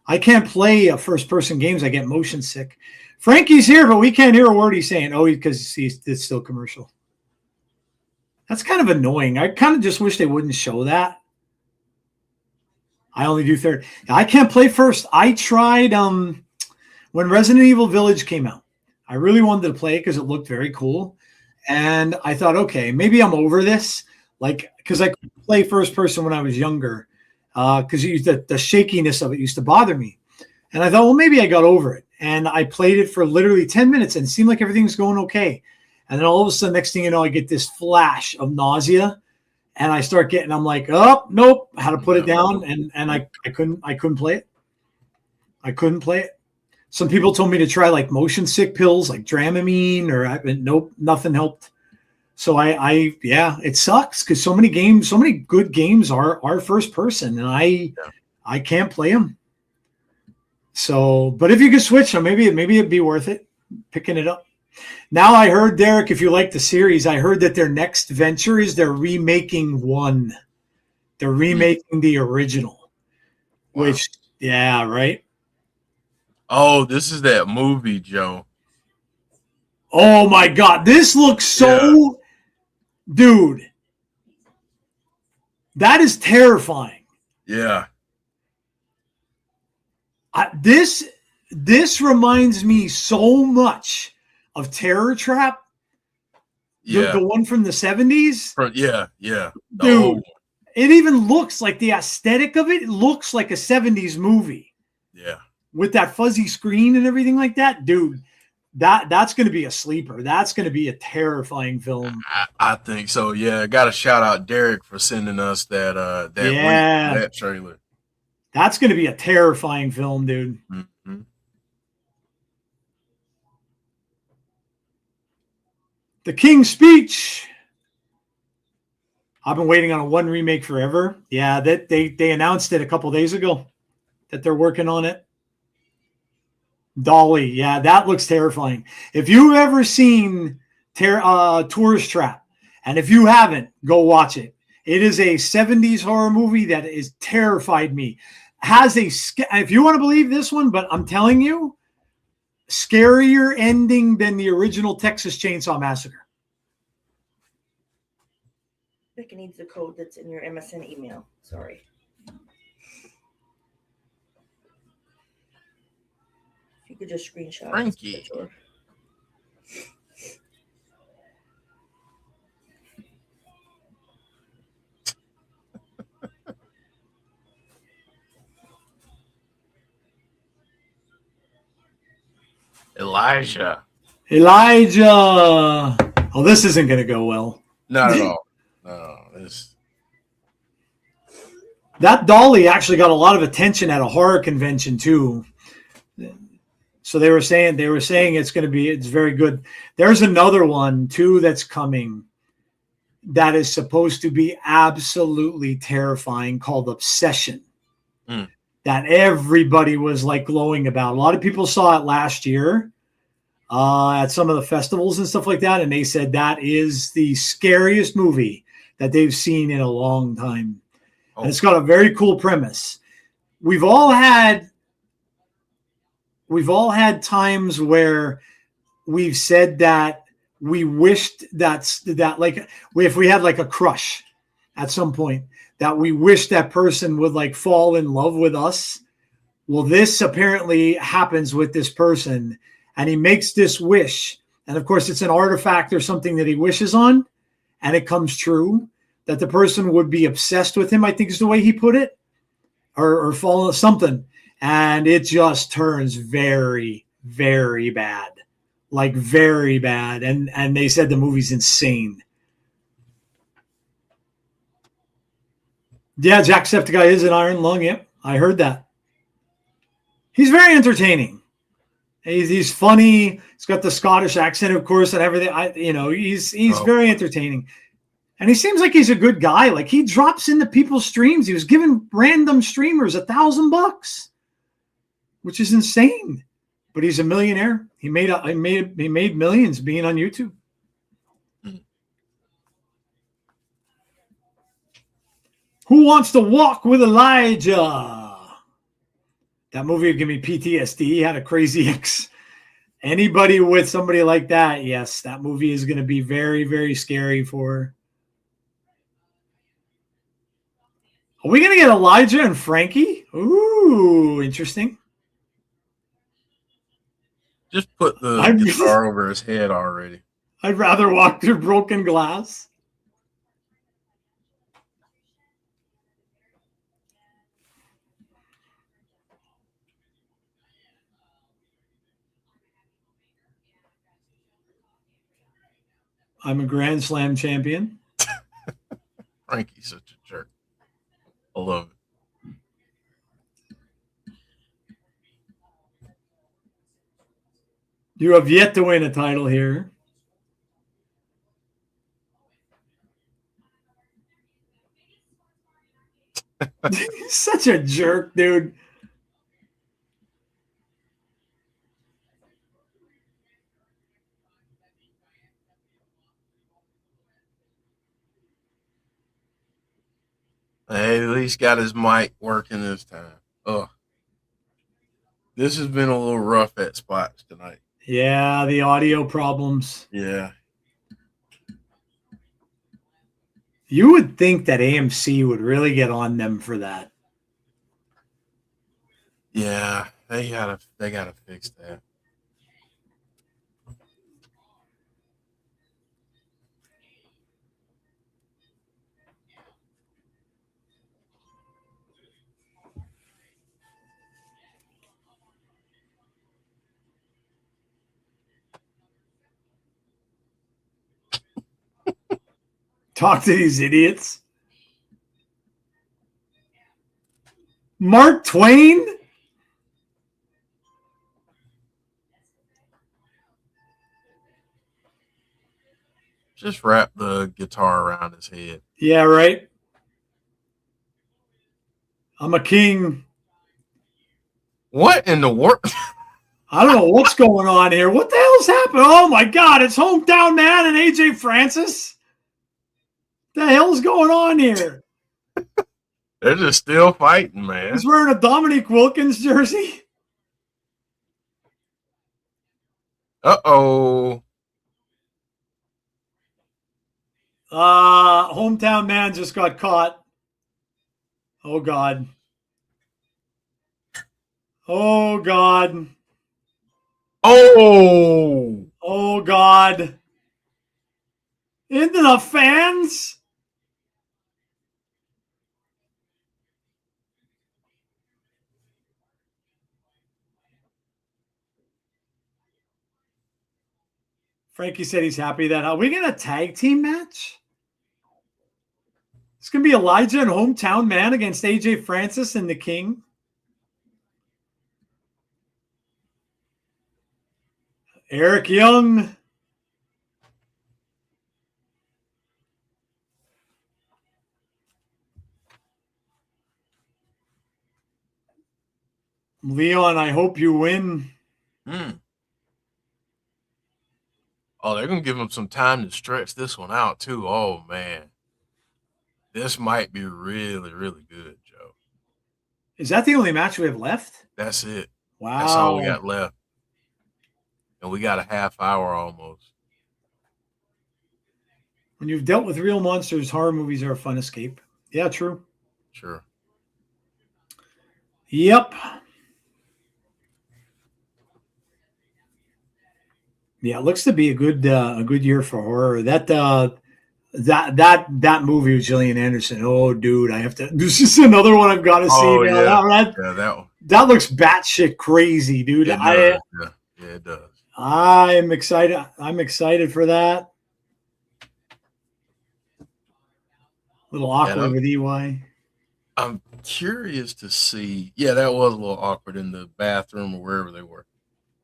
I can't play first person games. I get motion sick. Frankie's here, but we can't hear a word he's saying. Oh, because it's still commercial. That's kind of annoying. I kind of just wish they wouldn't show that. I only do third. I can't play first. I tried when Resident Evil Village came out. I really wanted to play it because it looked very cool. And I thought, okay, maybe I'm over this. Like, because I couldn't play first person when I was younger. Because the shakiness of it used to bother me. And I thought, well, maybe I got over it. And I played it for literally 10 minutes and it seemed like everything's going okay. And then all of a sudden, next thing you know, I get this flash of nausea. And I start getting, I'm like, oh, nope, how to put it down. And I couldn't play it. I couldn't play it. Some people told me to try like motion sick pills, like Dramamine, nope, nothing helped. So yeah, it sucks because so many good games are first person and I can't play them. So, but if you could switch them, maybe it'd be worth it picking it up. Now I heard, Derek, if you like the series, I heard that their next venture is they're remaking one. They're remaking the original. Wow. Which, yeah, right? Oh, this is that movie, Joe. Oh, my God. This looks so... Yeah. Dude. That is terrifying. Yeah. This reminds me so much of Terror Trap. Yeah. The one from the 70s. Yeah. The Dude, old one. it even looks like the aesthetic of it looks like a 70s movie. Yeah. With that fuzzy screen and everything like that. Dude, that's going to be a sleeper. That's going to be a terrifying film. I think so. Yeah. Got to shout out Derek for sending us that link to that trailer. That's going to be a terrifying film, dude. Mm-hmm. The King's Speech. I've been waiting on a one remake forever. Yeah, that they announced it a couple days ago that they're working on it. Dolly, yeah, that looks terrifying. If you've ever seen Tourist Trap, and if you haven't, go watch it. It is a 70s horror movie that is terrified me. If you want to believe this one, but I'm telling you, scarier ending than the original Texas Chainsaw Massacre. Becca needs the code that's in your MSN email. Sorry. If you could just screenshot. Frankie. Elijah. Oh, this isn't going to go well. Not at all. No, that Dolly actually got a lot of attention at a horror convention too. So they were saying it's very good. There's another one too that's coming that is supposed to be absolutely terrifying called Obsession. That everybody was like glowing about. A lot of people saw it last year at some of the festivals and stuff like that, and they said that is the scariest movie that they've seen in a long time. And it's got a very cool premise. We've all had times where we've said that we wished that like if we had like a crush at some point that we wish that person would like fall in love with us. Well, this apparently happens with this person, and he makes this wish. And of course, it's an artifact or something that he wishes on, and it comes true that the person would be obsessed with him, I think is the way he put it, or fall into something. And it just turns very, very bad, like very bad. And they said the movie's insane. Yeah, Jacksepticeye is an iron lung. Yep, I heard that. He's very entertaining. He's funny. He's got the Scottish accent, of course, and everything. He's very entertaining. And he seems like he's a good guy. Like he drops into people's streams. He was giving random streamers $1,000, which is insane. But he's a millionaire. He made millions being on YouTube. Who Wants to Walk with Elijah? That movie would give me PTSD. He had a crazy ex. Anybody with somebody like that, yes, that movie is going to be very, very scary for her. Are we going to get Elijah and Frankie? Ooh, interesting. Just put the guitar over his head already. I'd rather walk through broken glass. I'm a Grand Slam champion. Frankie's such a jerk. I love it. You have yet to win a title here. He's such a jerk, dude. Hey, at least got his mic working this time. This has been a little rough at spots tonight. Yeah, the audio problems. Yeah. You would think that AMC would really get on them for that. Yeah, they gotta fix that. Talk to these idiots. Mark Twain? Just wrap the guitar around his head. Yeah, right. I'm a king. What in the world? I don't know what's going on here. What the hell's happening? Oh my God, it's Hometown Man and AJ Francis. The hell's going on here? They're just still fighting, man. He's wearing a Dominique Wilkins jersey. Uh-oh. Hometown Man just got caught. Oh God. Oh God. Oh. Oh God. Into the fans. Frankie said he's happy that are we getting a tag team match? It's gonna be Elijah and Hometown Man against AJ Francis and the King. Eric Young. Leon, I hope you win. Oh, they're gonna give him some time to stretch this one out too. Oh man, this might be really, really good, Joe. Is that the only match we have left? That's it. Wow. That's all we got left, and we got a half hour almost. When you've dealt with real monsters, horror movies are a fun escape. Yeah, true. Sure. Yep. Yeah, it looks to be a good year for horror. That movie with Gillian Anderson. Oh, dude, I have to. This is another one I've got to see. Oh now. yeah, that one. That looks batshit crazy, dude. Yeah, it does. I'm excited. I'm excited for that. A little awkward with EY. I'm curious to see. Yeah, that was a little awkward in the bathroom or wherever they were.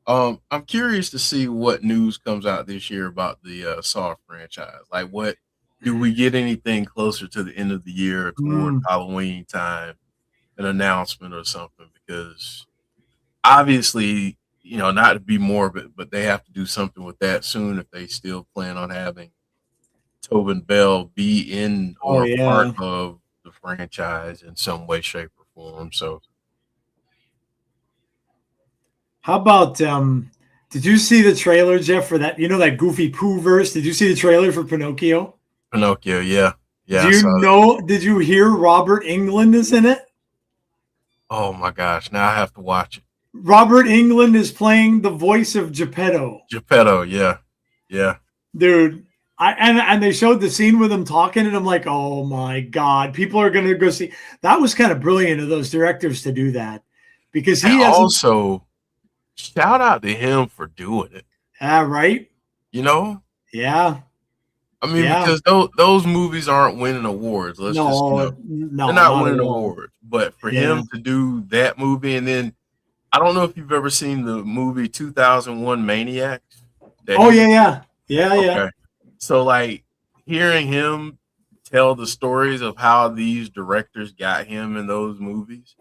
I'm curious to see what news comes out this year about the Saw franchise. Like, what do we get anything closer to the end of the year toward Halloween time, an announcement or something? Because obviously, not to be morbid, but they have to do something with that soon if they still plan on having Tobin Bell be in or part of the franchise in some way, shape, or form. So, how about did you see the trailer, Jeff, for that? That Goofy Pooh verse? Did you see the trailer for Pinocchio? Pinocchio, yeah. Did you hear Robert Englund is in it? Oh my gosh, now I have to watch it. Robert Englund is playing the voice of Geppetto. Geppetto, yeah. Dude, and they showed the scene with him talking, and I'm like, oh my God, people are gonna go see. That was kind of brilliant of those directors to do that, because he also shout out to him for doing it. Right? Yeah. I mean, because those movies aren't winning awards. No, they're not winning awards. But for him to do that movie, and then I don't know if you've ever seen the movie 2001 Maniacs. Yeah. So, like, hearing him tell the stories of how these directors got him in those movies,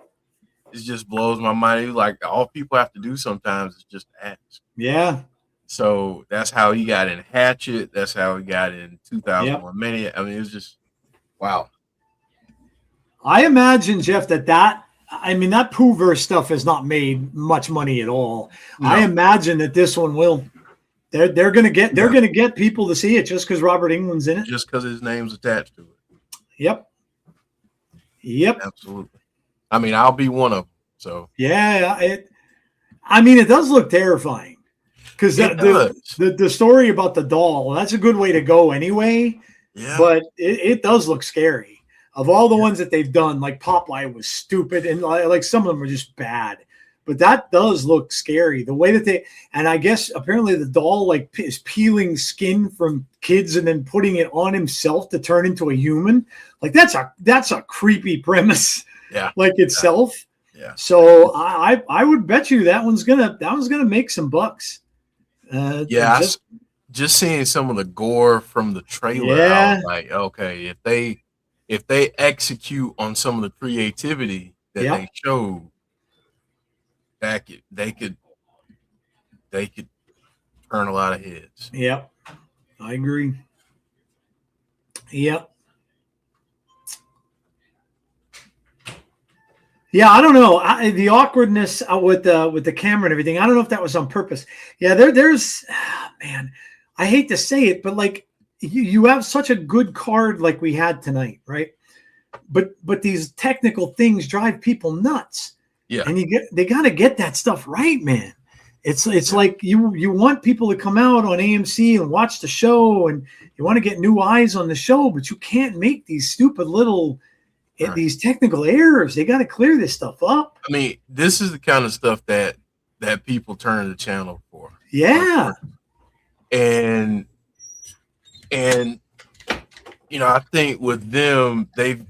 it just blows my mind. He was like, all people have to do sometimes is just ask. Yeah. So that's how he got in Hatchet. That's how he got in 2001 Maniac. I mean, it was just, wow. I imagine, Jeff, that Poohverse stuff has not made much money at all. No. I imagine that this one will. They're gonna get people to see it just because Robert Englund's in it. Just because his name's attached to it. Yep. Absolutely. I mean, I'll be one of them. So yeah, it does look terrifying because the story about the doll, that's a good way to go anyway. yeah, But it does look scary. Of all the ones that they've done, like Popeye was stupid, and like some of them were just bad. But that does look scary. The way that and I guess apparently the doll like is peeling skin from kids and then putting it on himself to turn into a human. Like that's a creepy premise. Yeah, like itself. Yeah. So I would bet you that one's gonna make some bucks. Just seeing some of the gore from the trailer, I was like, okay, if they execute on some of the creativity that they showed, they could turn a lot of heads. Yep, I agree. Yep. Yeah, I don't know. The awkwardness with the camera and everything. I don't know if that was on purpose. Yeah, there's man. I hate to say it, but like you have such a good card like we had tonight, right? But these technical things drive people nuts. Yeah, and they got to get that stuff right, man. It's like you want people to come out on AMC and watch the show, and you want to get new eyes on the show, but you can't make these stupid little. These technical errors, they got to clear this stuff up. I mean, this is the kind of stuff that people turn the channel for. Yeah. And I think with them, they're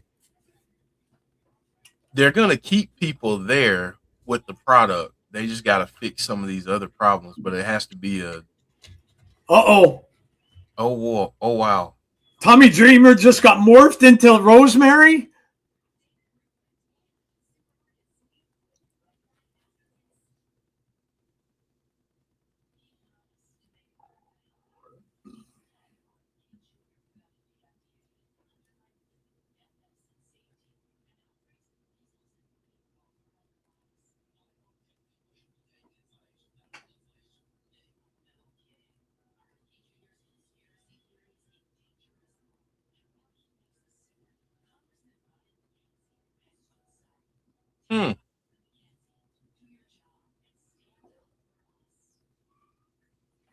going to keep people there with the product. They just got to fix some of these other problems, but it has to be Oh, wow. Tommy Dreamer just got morphed into Rosemary.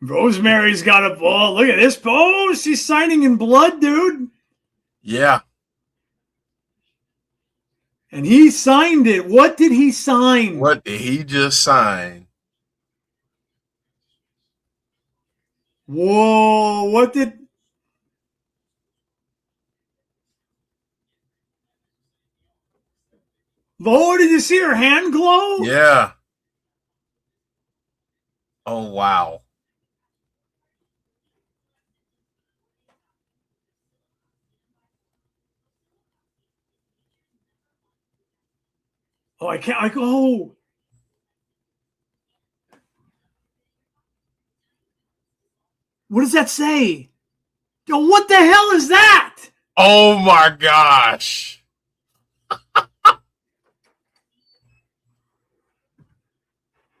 Rosemary's got a ball. Look at this. Oh, she's signing in blood, dude. Yeah. And he signed it. What did he sign? What did he just sign? Whoa, what did... Lord, did you see her hand glow? Yeah. Oh, wow. Oh, I can't. Oh. What does that say? Yo, what the hell is that? Oh, my gosh.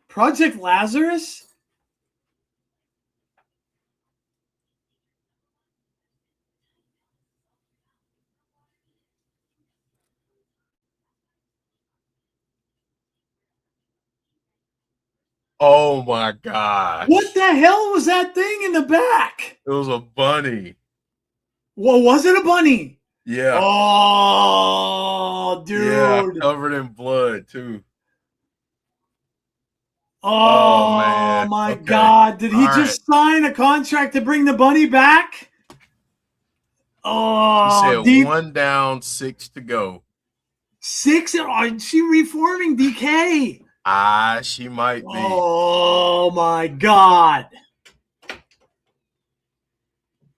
Project Lazarus? Oh my gosh. What the hell was that thing in the back? It was a bunny. Well, was it a bunny? Yeah. Oh, dude. Yeah, covered in blood too. Oh man. my Okay. God. Did he All just sign a contract to bring the bunny back? Oh, he said 1 down, 6 to go. 6? Is she reforming DK? She might be. Oh my God.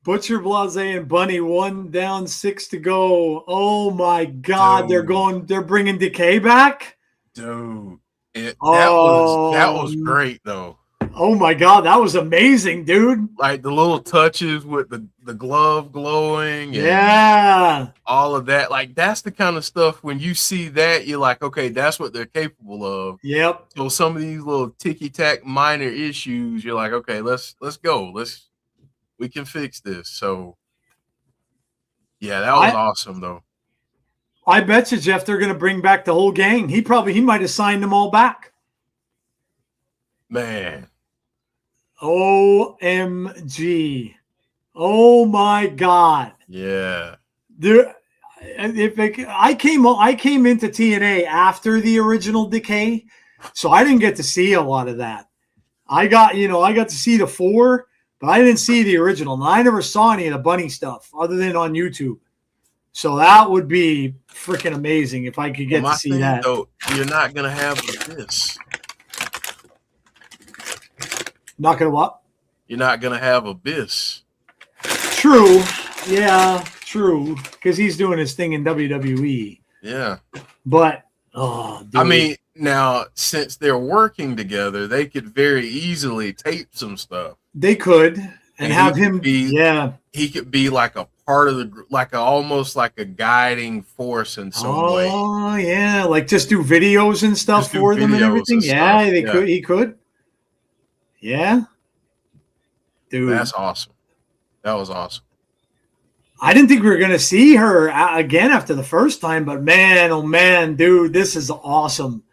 Butcher, Blase, and Bunny, 1 down, 6 to go. Oh my God. Dude. They're bringing Decay back? Dude. That was great though. Oh my God, that was amazing, dude. Like the little touches with the glove glowing and all of that. Like that's the kind of stuff when you see that, you're like, okay, that's what they're capable of. Yep. So some of these little ticky-tack minor issues, you're like, okay, let's go. We can fix this. So yeah, that was awesome though. I bet you, Jeff, they're going to bring back the whole gang. He might have signed them all back. Man. OMG. Oh my God. Yeah. I came into TNA after the original Decay, so I didn't get to see a lot of that. I got to see the 4, but I didn't see the original. And I never saw any of the bunny stuff other than on YouTube. So that would be freaking amazing if I could get to see that. Though, you're not gonna have this. Not gonna what? You're not gonna have Abyss. True. Yeah, true. Because he's doing his thing in WWE. Yeah. But dude. I mean, now since they're working together, they could very easily tape some stuff. They could and have him he could be like a part of the group, almost like a guiding force in some way. Oh yeah, like just do videos and stuff for them and everything. Yeah, could. He could. Yeah, dude, that's awesome. That was awesome. I didn't think we were gonna see her again after the first time, but man, oh man, dude, this is awesome.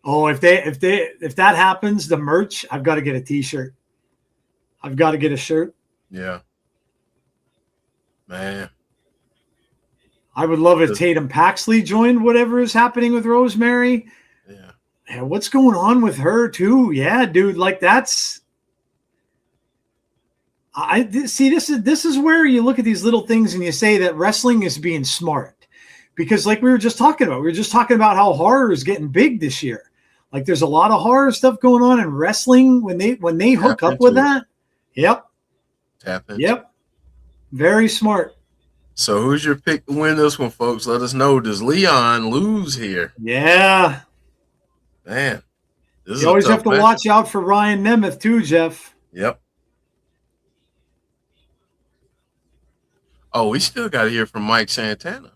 Oh, if that happens, the merch, I've got to get a T-shirt. I've got to get a shirt. Yeah. Man. I would love if Tatum Paxley joined whatever is happening with Rosemary. Yeah. And what's going on with her too? Yeah, dude, like that's this is where you look at these little things and you say that wrestling is being smart. Because like we were just talking about how horror is getting big this year. Like there's a lot of horror stuff going on in wrestling when they hook up with that. Yep. Tap into Yep. Very smart. So who's your pick to win this one, folks? Let us know. Does Leon lose here? Yeah. Man. You always have to watch out for Ryan Nemeth too, Jeff. Yep. Oh, we still got to hear from Mike Santana.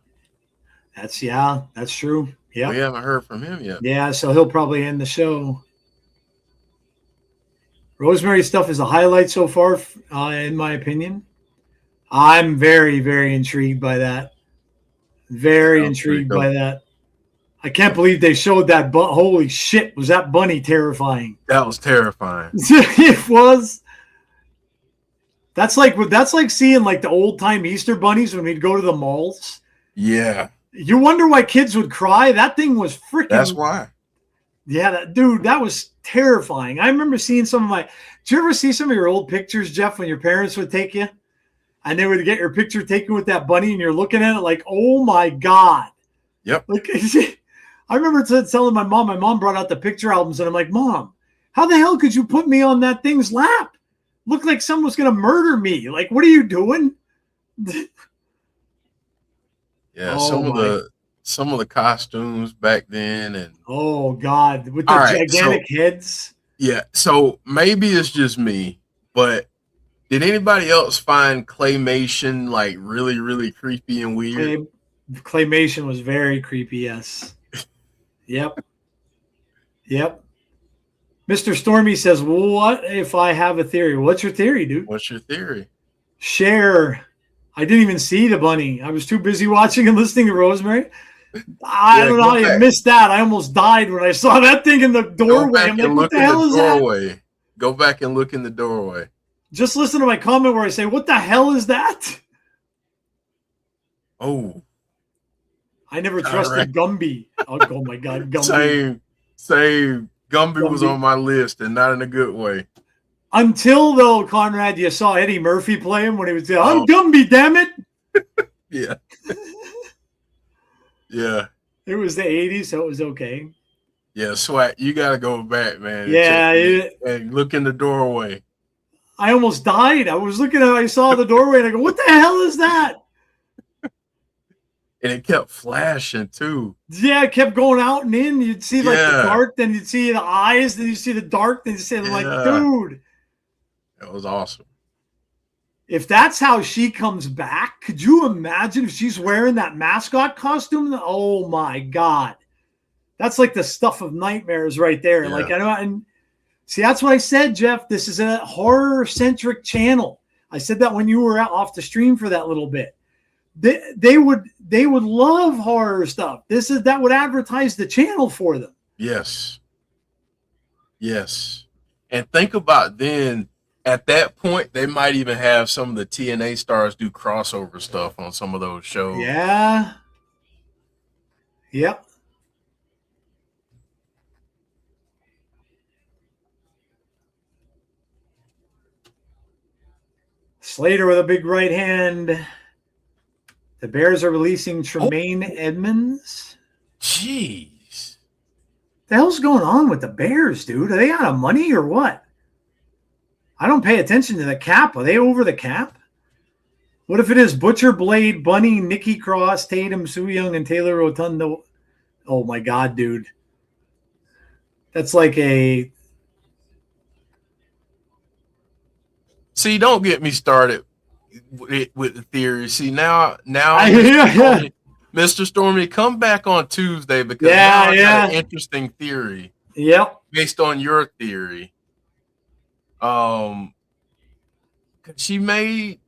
That's true. Yeah. We haven't heard from him yet. Yeah, so he'll probably end the show. Rosemary stuff is a highlight so far, in my opinion. I'm very, very intrigued by that. Very intrigued by that. I can't believe they showed that. But holy shit, was that bunny terrifying? That was terrifying. It was. That's like seeing like the old time Easter bunnies when we'd go to the malls. Yeah. You wonder why kids would cry. That thing was freaking. That's why. Yeah, that was terrifying. I remember seeing some of my. Did you ever see some of your old pictures, Jeff, when your parents would take you, and they would get your picture taken with that bunny, and you're looking at it like, oh my god. Yep. Like, I remember telling my mom. My mom brought out the picture albums, and I'm like, Mom, how the hell could you put me on that thing's lap? Looked like someone was going to murder me. Like, what are you doing? Yeah, some of the costumes back then, and oh god, with the gigantic heads. Yeah, so maybe it's just me, but did anybody else find claymation like really, really creepy and weird? Claymation was very creepy. Yes. Yep. Mr. Stormy says, "What if I have a theory?" What's your theory, dude? What's your theory? Share. I didn't even see the bunny. I was too busy watching and listening to Rosemary. I don't know. I missed that. I almost died when I saw that thing in the doorway. I'm like, what the hell is that? Go back and look in the doorway. Just listen to my comment where I say, what the hell is that? Oh. I never trusted Gumby. Oh my God. Gumby. Same. Gumby was on my list and not in a good way. Until, though, Conrad, you saw Eddie Murphy play him when he was there. I'm Gumby, damn it. Yeah. Yeah. It was the 80s, so it was okay. Yeah, Swat, you got to go back, man. Yeah. And look in the doorway. I almost died. I was looking at it. I saw the doorway, and I go, what the hell is that? And it kept flashing, too. Yeah, it kept going out and in. You'd see, like, the dark, then you'd see the eyes, then you'd see the dark, then you'd see, like, dude. That was awesome. If that's how she comes back, could you imagine if she's wearing that mascot costume? Oh my God. That's like the stuff of nightmares right there. Yeah. Like, I know, and see, that's what I said, Jeff. This is a horror-centric channel. I said that when you were off the stream for that little bit. they would love horror stuff. That would advertise the channel for them. Yes. And think about then, at that point, they might even have some of the TNA stars do crossover stuff on some of those shows. Yeah. Yep. Slater with a big right hand. The Bears are releasing Tremaine Edmonds. Jeez. The hell's going on with the Bears, dude? Are they out of money or what? I don't pay attention to the cap. Are they over the cap? What if it is Butcher, Blade, Bunny, Nikki Cross, Tatum, Su Young, and Taylor Rotundo? Oh my God, dude. That's like a... See, don't get me started with the theory. See, now Mr. Stormy, come back on Tuesday because now I got an interesting theory. Yep. Based on your theory. She made,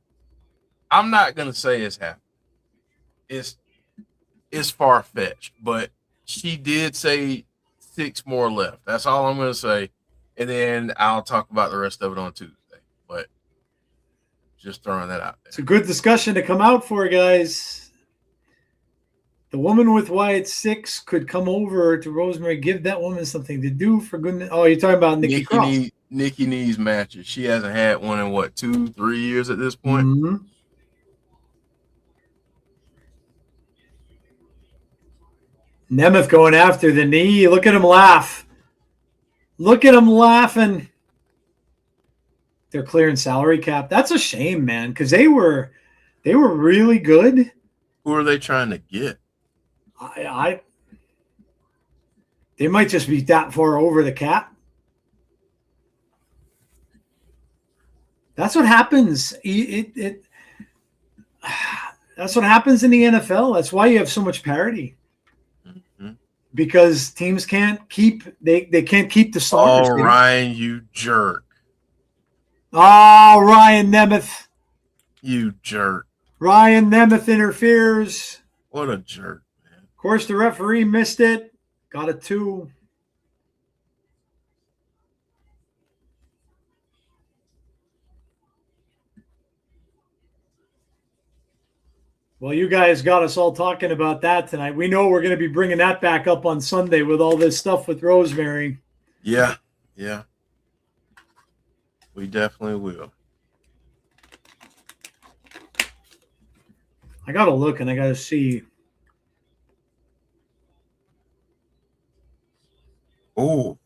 I'm not gonna say it's happened. It's far-fetched, but she did say 6 more left. That's all I'm gonna say. And then I'll talk about the rest of it on Tuesday. But just throwing that out there. It's a good discussion to come out for, guys. The woman with why it's 6 could come over to Rosemary, give that woman something to do, for goodness. Oh, you're talking about Nikki Cross. Nikki needs matches. She hasn't had one in what, 2-3 years at this point. Mm-hmm. Nemeth going after the knee. Look at him laugh. Look at him laughing. They're clearing salary cap. That's a shame, man, because they were really good. Who are they trying to get? They might just be that far over the cap. That's what happens. That's what happens in the NFL. That's why you have so much parity. Mm-hmm. Because teams can't keep they can't keep the starters. Oh, Ryan, you jerk. Oh, Ryan Nemeth. You jerk. Ryan Nemeth interferes. What a jerk, man. Of course, the referee missed it. Got a 2. Well, you guys got us all talking about that tonight. We know we're going to be bringing that back up on Sunday with all this stuff with Rosemary. Yeah. We definitely will. I got to look and I got to see. Oh.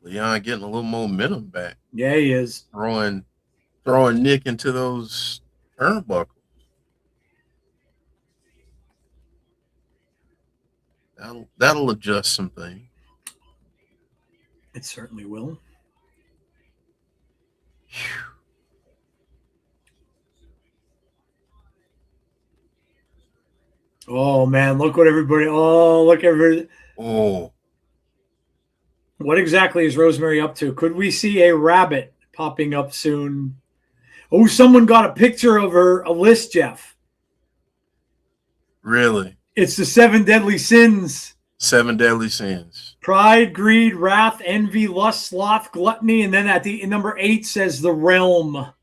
Leon getting a little momentum back. Yeah, he is. Throwing Nick into those turnbuckles. That'll adjust some things. It certainly will. Whew. Oh, man, look what everybody... Oh, look everybody... Oh. What exactly is Rosemary up to? Could we see a rabbit popping up soon? Oh, someone got a picture of her, a list, Jeff. Really? It's the 7 deadly sins. 7 deadly sins. Pride, greed, wrath, envy, lust, sloth, gluttony, and then at the number 8 says the realm. Wow.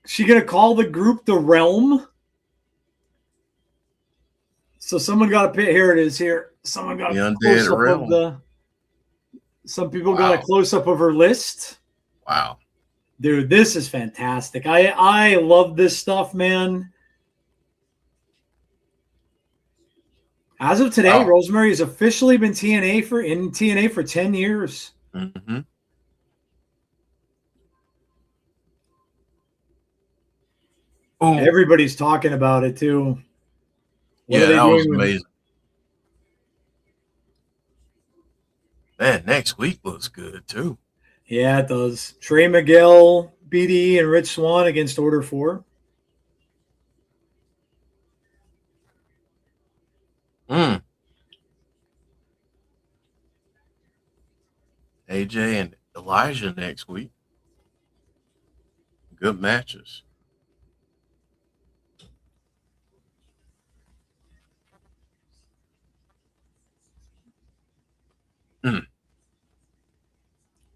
She gonna call the group the realm? So someone got a pit. Here it is. Here, someone got a close up of the. Some people got a close up of her list. Wow, dude, this is fantastic. I love this stuff, man. As of today, Rosemary has officially been in TNA for 10 years. Mm-hmm. Oh, everybody's talking about it too. That was amazing. Man, next week looks good too. Yeah, it does. Trey Miguel, BD, and Rich Swann against Order 4. AJ and Elijah next week. Good matches.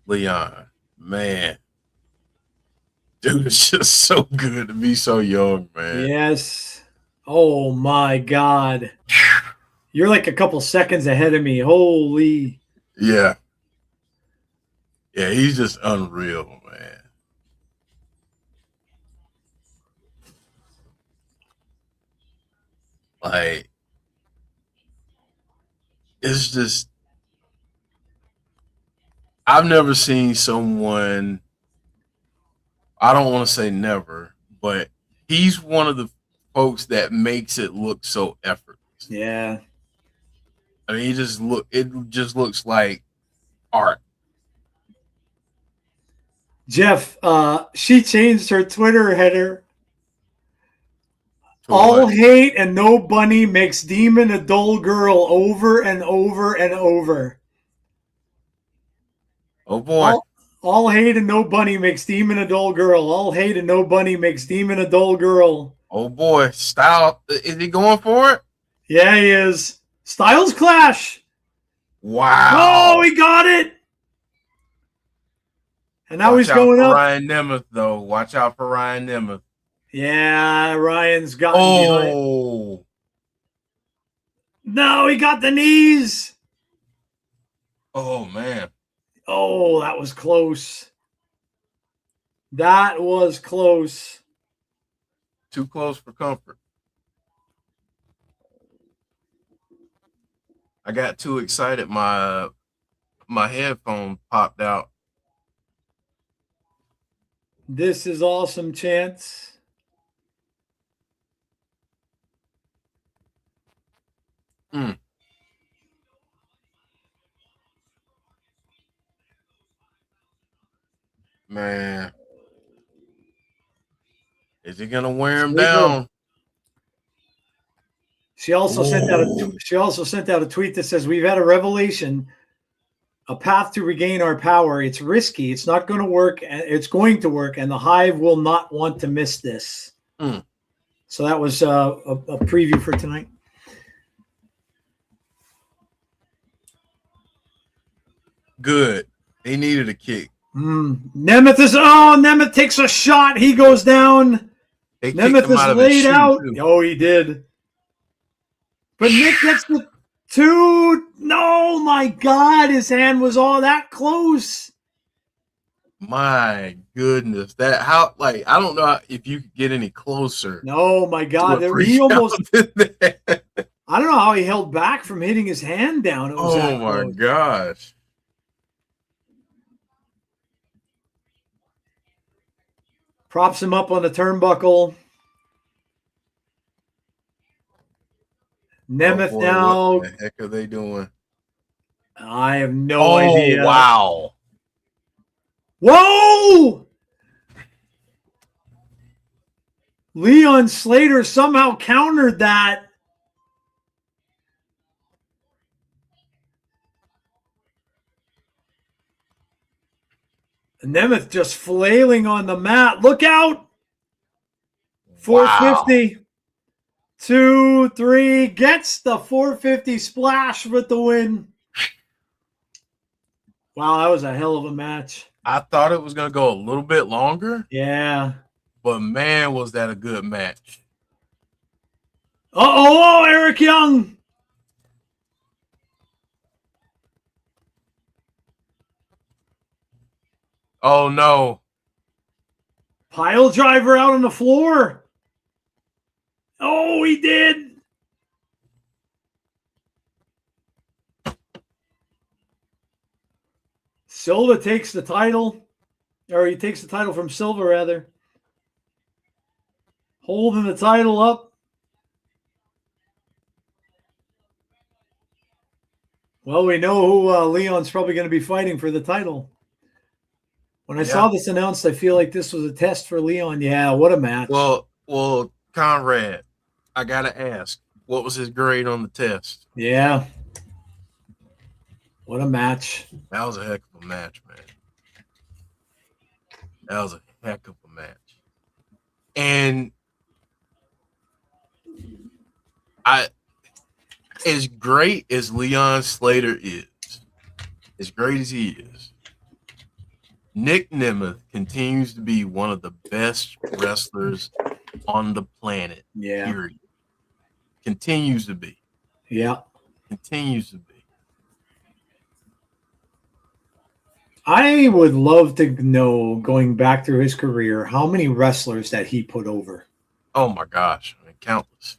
Leon, man. Dude, it's just so good to be so young, man. Yes. Oh my God. You're like a couple seconds ahead of me. Holy. Yeah. Yeah, he's just unreal, man. Like, it's just, I've never seen someone, I don't want to say never, but he's one of the folks that makes it look so effortless. Yeah. I mean, it just looks like art. Jeff, she changed her Twitter header. To All what? hate and no bunny makes demon a dull girl over and over and over. Oh boy. All hate and no bunny makes demon a dull girl. All hate and no bunny makes demon a dull girl. Oh boy. Style. Is he going for it? Yeah, he is. Styles clash. Wow. Oh, he got it. And now Watch he's out going for up. Ryan Nemeth, though. Watch out for Ryan Nemeth. Yeah, Ryan's gotten behind. Oh. No, he got the knees. Oh, man. Oh, that was close. That was close. Too close for comfort. I got too excited. My headphone popped out. This is awesome, Chance. Man. Is he gonna wear him Sleeper. down? She also sent out a tweet that says, "We've had a revelation, a path to regain our power. It's risky. It's not going to work. And it's going to work, and the Hive will not want to miss this." So that was a preview for tonight. Good. He needed a kick. Nemeth takes a shot. He goes down. They Nemeth kicked him out is of his laid shoe, out. too. Oh, he did. But Nick gets the two. No, my God. His hand was all that close. My goodness. I don't know if you could get any closer. No, my God. He almost. I don't know how he held back from hitting his hand down. It was oh, my gosh. Props him up on the turnbuckle. Nemeth now. What the heck are they doing? I have no idea. Wow. Whoa! Leon Slater somehow countered that. Nemeth just flailing on the mat. Look out! 450. Wow. 2, 3. Gets the 450 splash with the win. Wow, that was a hell of a match. I thought it was going to go a little bit longer. Yeah. But, man, was that a good match. Uh-oh, Eric Young. Oh, no. Pile driver out on the floor. Oh, he did. Silva takes the title. Or he takes the title from Silva, rather. Holding the title up. Well, we know who Leon's probably going to be fighting for the title. When I saw this announced, I feel like this was a test for Leon. Yeah, what a match. Well, Conrad, I got to ask, what was his grade on the test? Yeah. What a match. That was a heck of a match, man. That was a heck of a match. And as great as Leon Slater is, as great as he is, Nick Nemeth continues to be one of the best wrestlers on the planet. Yeah. Period. Continues to be. Yeah. Continues to be. I would love to know, going back through his career, how many wrestlers that he put over. Oh my gosh. I mean, countless.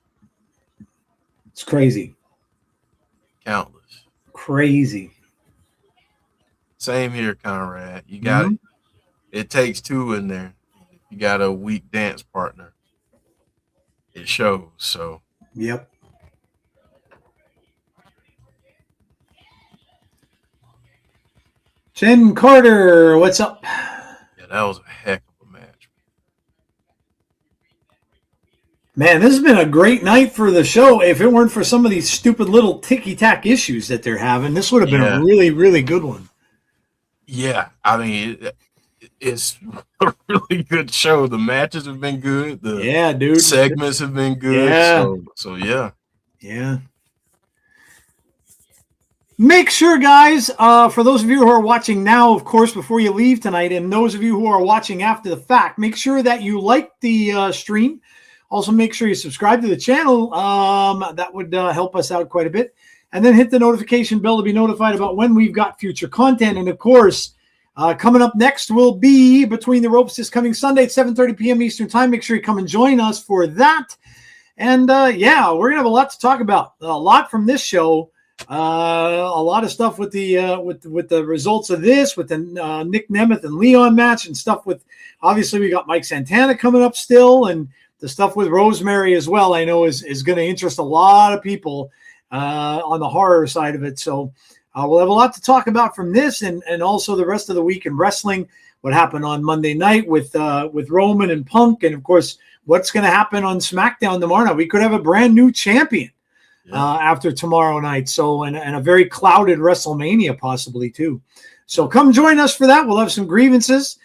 It's crazy. Countless. Crazy. Same here, Conrad. You got it. It takes two in there. If you got a weak dance partner, it shows. So Yep. Jen Carter, what's up? yeah, that was a heck of a match. Man, this has been a great night for the show. If it weren't for some of these stupid little ticky-tack issues that they're having, this would have been a really, really good one. Yeah, I mean, it's a really good show. The matches have been good. The segments have been good. Yeah. So yeah. Yeah. Make sure, guys, for those of you who are watching now, of course, before you leave tonight, and those of you who are watching after the fact, make sure that you like the stream. Also, make sure you subscribe to the channel. That would help us out quite a bit. And then hit the notification bell to be notified about when we've got future content. And, of course, coming up next will be Between the Ropes this coming Sunday at 7:30 p.m. Eastern Time. Make sure you come and join us for that. And, yeah, we're going to have a lot to talk about. A lot from this show. A lot of stuff with the with the results of this, with the Nick Nemeth and Leon match, and stuff with, obviously, we got Mike Santana coming up still, and the stuff with Rosemary as well, I know is going to interest a lot of people on the horror side of it. So we'll have a lot to talk about from this, and also the rest of the week in wrestling, what happened on Monday night with Roman and Punk, and of course what's going to happen on SmackDown tomorrow night. We could have a brand new champion after tomorrow night. So and a very clouded WrestleMania possibly too. So come join us for that. We'll have some grievances.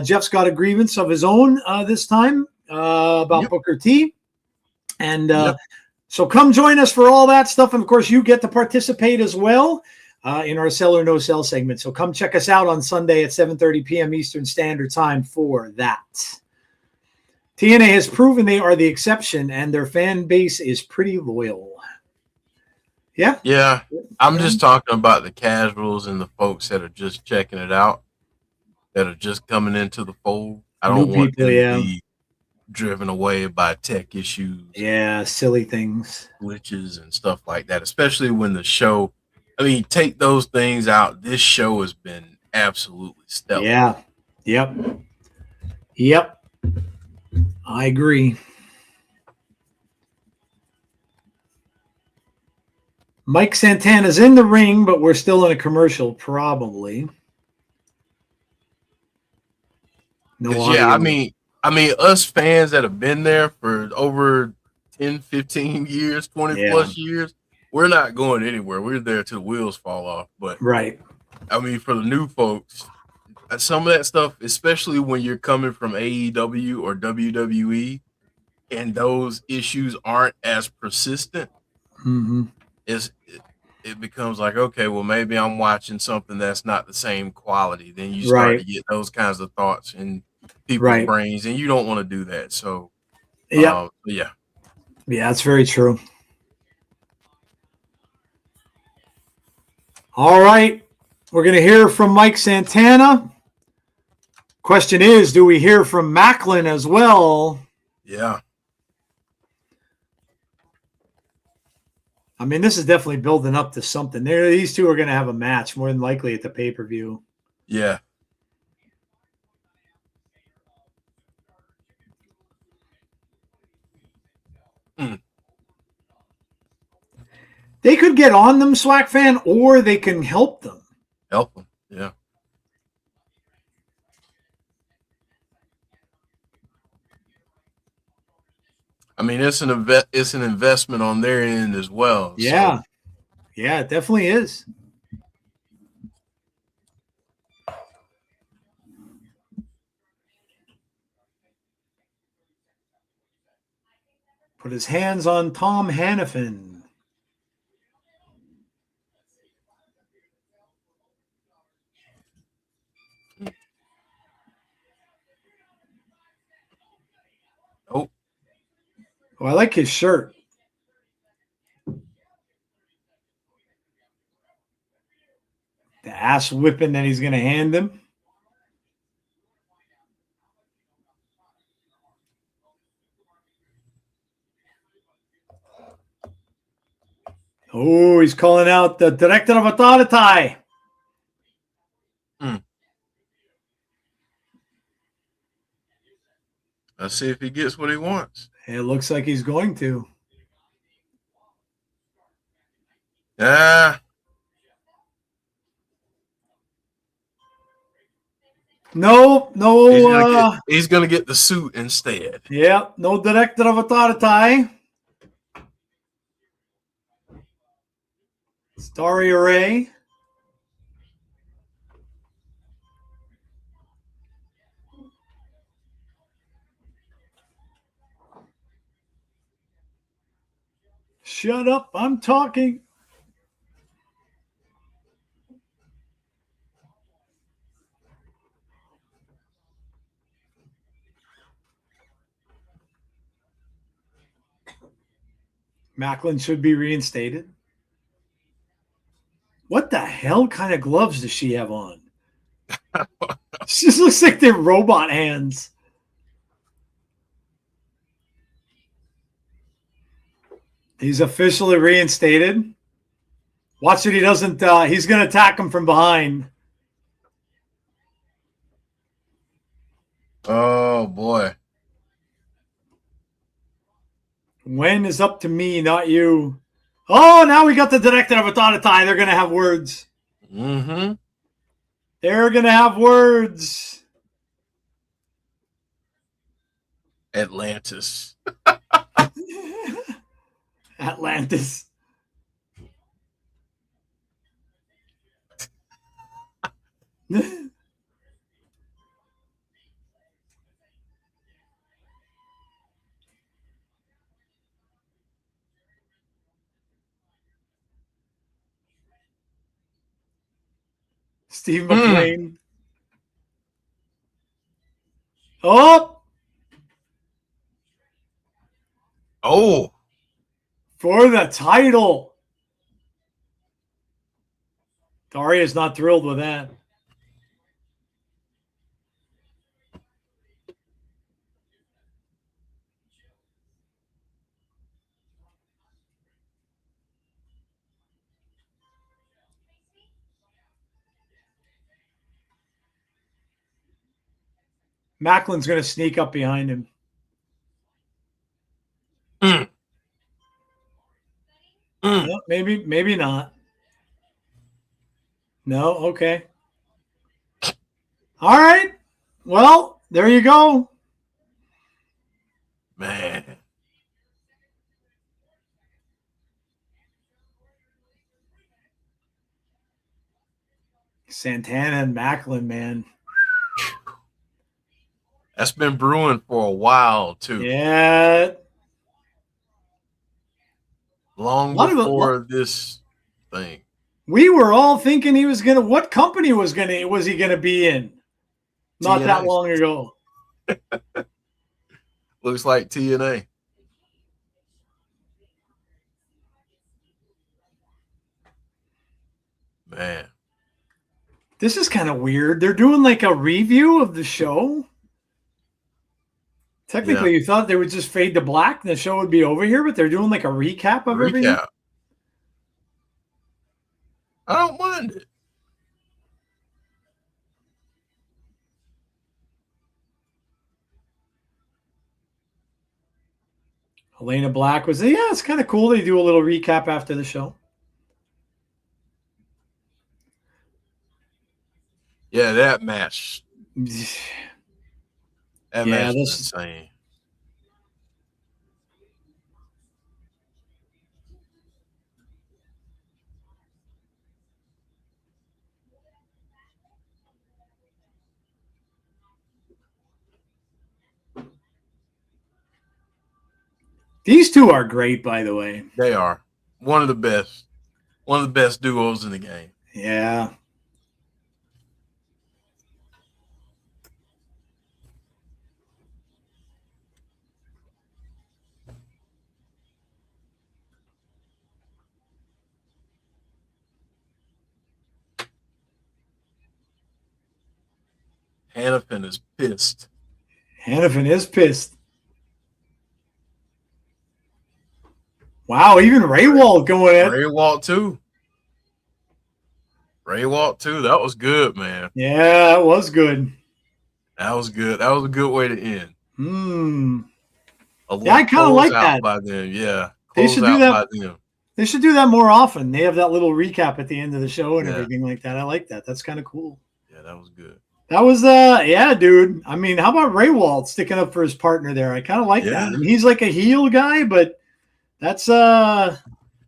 Jeff's got a grievance of his own this time. About Booker T. And so come join us for all that stuff. And, of course, you get to participate as well in our Sell or No Sell segment. So come check us out on Sunday at 7:30 p.m. Eastern Standard Time for that. TNA has proven they are the exception, and their fan base is pretty loyal. Yeah? Yeah. I'm just talking about the casuals and the folks that are just checking it out, that are just coming into the fold. I don't want them to be driven away by tech issues. Yeah, silly things. Glitches and stuff like that, especially when the show, I mean, take those things out. This show has been absolutely stellar. Yeah. Yep. I agree. Mike Santana's in the ring, but we're still in a commercial, probably. No, yeah, I mean, us fans that have been there for over 10, 15 years, 20 plus years, we're not going anywhere. We're there till the wheels fall off. But right. I mean, for the new folks, some of that stuff, especially when you're coming from AEW or WWE, and those issues aren't as persistent, it becomes like, okay, well, maybe I'm watching something that's not the same quality. Then you start to get those kinds of thoughts in people's brains, and you don't want to do that. So, yeah, that's very true. All right, we're going to hear from Mike Santana. Question is, do we hear from Macklin as well? Yeah. I mean, this is definitely building up to something. These two are going to have a match more than likely at the pay-per-view. Yeah. They could get on them, Swag Fan, or they can help them. Help them, yeah. I mean, it's an investment on their end as well. Yeah. So. Yeah, it definitely is. Put his hands on Tom Hannafin. Oh, Oh, I like his shirt. The ass whipping that he's going to hand him. Oh, he's calling out the director of authority. let's see if he gets what he wants. It looks like he's going to. Ah, No. he's gonna get the suit instead. Yeah, no director of authority. Starry Array. Shut up, I'm talking. Macklin should be reinstated. What the hell kind of gloves does she have on? She just looks like they're robot hands. He's officially reinstated. Watch it. He doesn't. He's going to attack him from behind. Oh boy. When is up to me, not you. Oh, now we got the director of authority. They're going to have words. Mm-hmm. They're going to have words. Atlantis. Atlantis. Steve McLean. Oh! Oh! For the title. Daria's not thrilled with that. Macklin's going to sneak up behind him. No, maybe not. No, okay. All right. Well, there you go. Man. Santana and Macklin, man. That's been brewing for a while, too. Yeah. Long before this thing. We were all thinking he was gonna. What company was he gonna be in? Not TNA. that long ago. Looks like TNA. Man. This is kind of weird. They're doing like a review of the show. Technically, you thought they would just fade to black and the show would be over here, but they're doing like a recap of everything. I don't mind it. Elayna Black was, yeah, it's kind of cool. They do a little recap after the show. Yeah, that match. That match is insane. These two are great, by the way. They are one of the best duos in the game. Yeah. Hannafin is pissed. Hannafin is pissed. Wow, even Ray Walt going in. Ray Walt too. That was good, man. Yeah, it was good. That was good. That was a good way to end. Yeah, I kind of like that. By them. Yeah. They should do that. They should do that more often. They have that little recap at the end of the show and everything like that. I like that. That's kind of cool. Yeah, that was good. That was yeah, dude. I mean, how about Ray Walt sticking up for his partner there? I kind of like that. I mean, he's like a heel guy, but that's kind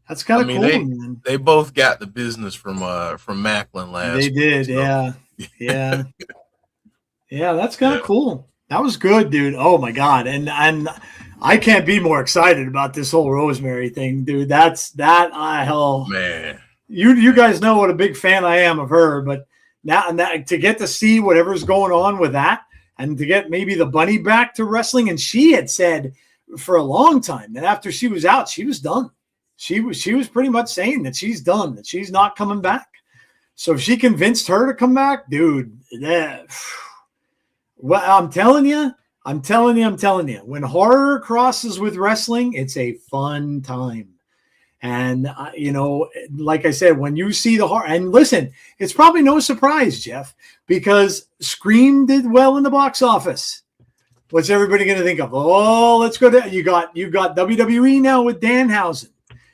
of cool, man. They both got the business from Macklin last. They did, so. Yeah. Yeah, that's kind of cool. That was good, dude. Oh my god, and I can't be more excited about this whole Rosemary thing, dude. Hell, man. You guys know what a big fan I am of her, but now to get to see whatever's going on with that, and to get maybe the bunny back to wrestling, and she had said for a long time that after she was out, she was done. She was pretty much saying that she's done, that she's not coming back. So if she convinced her to come back, dude, well, I'm telling you, when horror crosses with wrestling, it's a fun time. And, like I said, when you see the horror, and listen, it's probably no surprise, Jeff, because Scream did well in the box office. What's everybody going to think of? Oh, let's go to, you got WWE now with Danhausen,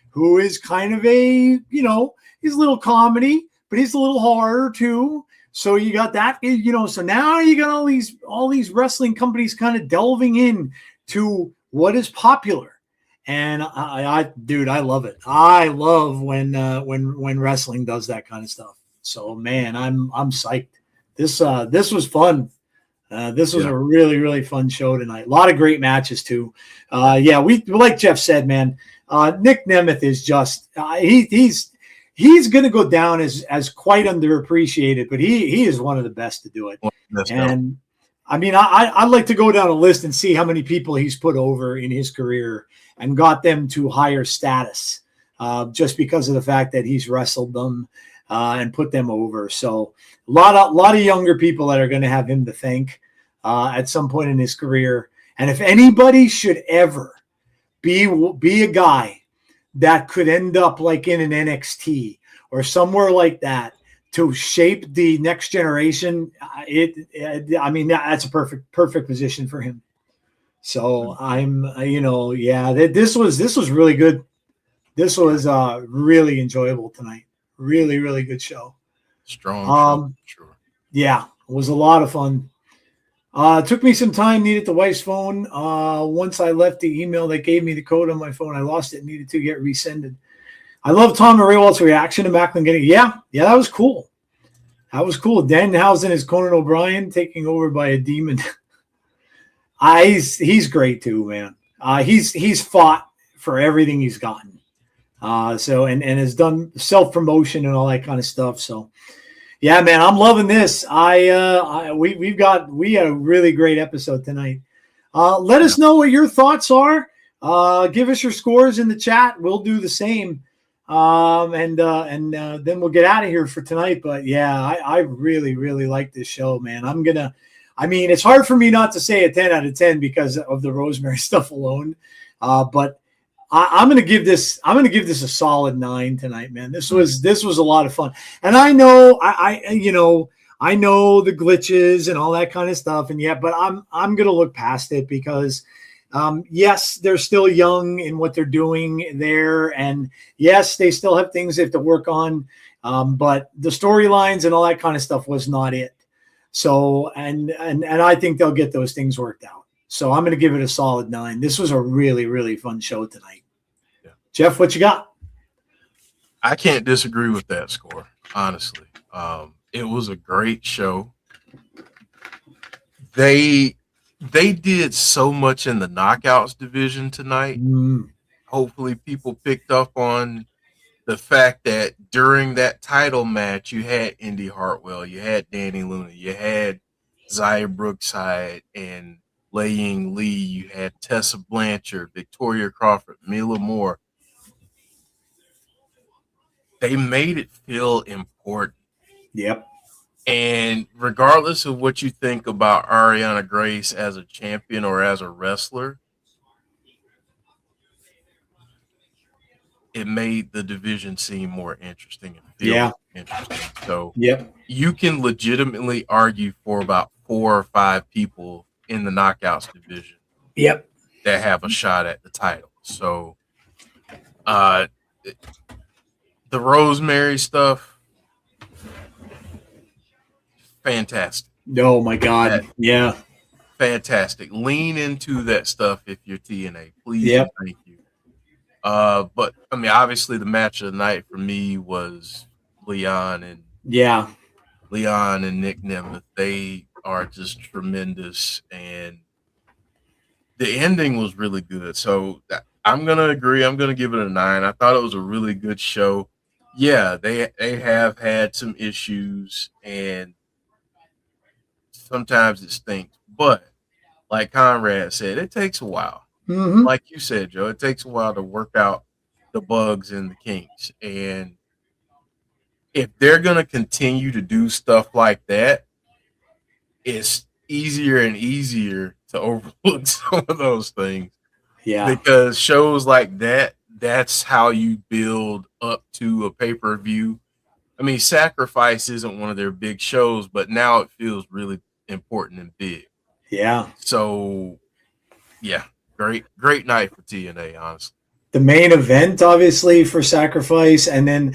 who is kind of he's a little comedy, but he's a little horror too. So you got that, so now you got all these wrestling companies kind of delving in to what is popular. And dude, I love it. I love when wrestling does that kind of stuff. So man, I'm psyched. This was fun. This was a really, really fun show tonight. A lot of great matches too. We like Jeff said, man. Nick Nemeth is just he's going to go down as quite underappreciated, but he is one of the best to do it. And I mean, I'd like to go down a list and see how many people he's put over in his career and got them to higher status just because of the fact that he's wrestled them and put them over. So a lot of younger people that are going to have him to thank at some point in his career. And if anybody should ever be a guy that could end up like in an NXT or somewhere like that to shape the next generation, that's a perfect position for him. So this was really good. This was really enjoyable tonight. Really, really good show. Strong. Sure. Yeah, it was a lot of fun. It took me some time, needed the wife's phone. Once I left the email that gave me the code on my phone, I lost it, needed to get resended. I love Tom and Ray Walt's reaction to Macklin getting, that was cool. That was cool. Danhausen is Conan O'Brien taking over by a demon. He's great too, man. He's fought for everything he's gotten. And has done self-promotion and all that kind of stuff. So yeah, man, I'm loving this. We had a really great episode tonight. Let us know what your thoughts are. Give us your scores in the chat. We'll do the same. And then we'll get out of here for tonight. But yeah, I really, really like this show, man. It's hard for me not to say a 10 out of 10 because of the Rosemary stuff alone. But I'm going to give this a solid 9 tonight, man. This was a lot of fun. And I know, I know the glitches and all that kind of stuff. And but I'm going to look past it because, yes, they're still young in what they're doing there. And yes, they still have things they have to work on. But the storylines and all that kind of stuff was not it. So, and I think they'll get those things worked out. So I'm going to give it a solid 9. This was a really, really fun show tonight. Yeah. Jeff, what you got? I can't disagree with that score, honestly. It was a great show. They they did so much in the knockouts division tonight. Mm, Hopefully people picked up on the fact that during that title match, you had Indy Hartwell, you had Danny Luna, you had Zaya Brookside and Lei Ying Lee, you had Tessa Blanchard, Victoria Crawford, Mila Moore. They made it feel important. yep. And regardless of what you think about Arianna Grace as a champion or as a wrestler, it made the division seem more interesting and feel Yeah. more interesting. So Yep. you can legitimately argue for about 4 or 5 people in the knockouts division Yep. that have a shot at the title. So the Rosemary stuff, fantastic. Oh my God. Yeah. Fantastic. Lean into that stuff if you're TNA. Please Yep. and thank you. But I mean, obviously the match of the night for me was Leon and Yeah. Nick Nemeth. They are just tremendous, and the ending was really good. So I'm gonna agree. I'm gonna give it a 9. I thought it was a really good show. Yeah, they have had some issues, and sometimes it stinks. But like Conrad said, it takes a while. Mm-hmm. Like you said, Joe, it takes a while to work out the bugs and the kinks. And if they're going to continue to do stuff like that, it's easier and easier to overlook some of those things. Yeah. Because shows like that, that's how you build up to a pay-per-view. I mean, Sacrifice isn't one of their big shows, but now it feels really important and big. Yeah. So, yeah, great night for TNA, honestly. The main event, obviously, for Sacrifice, and then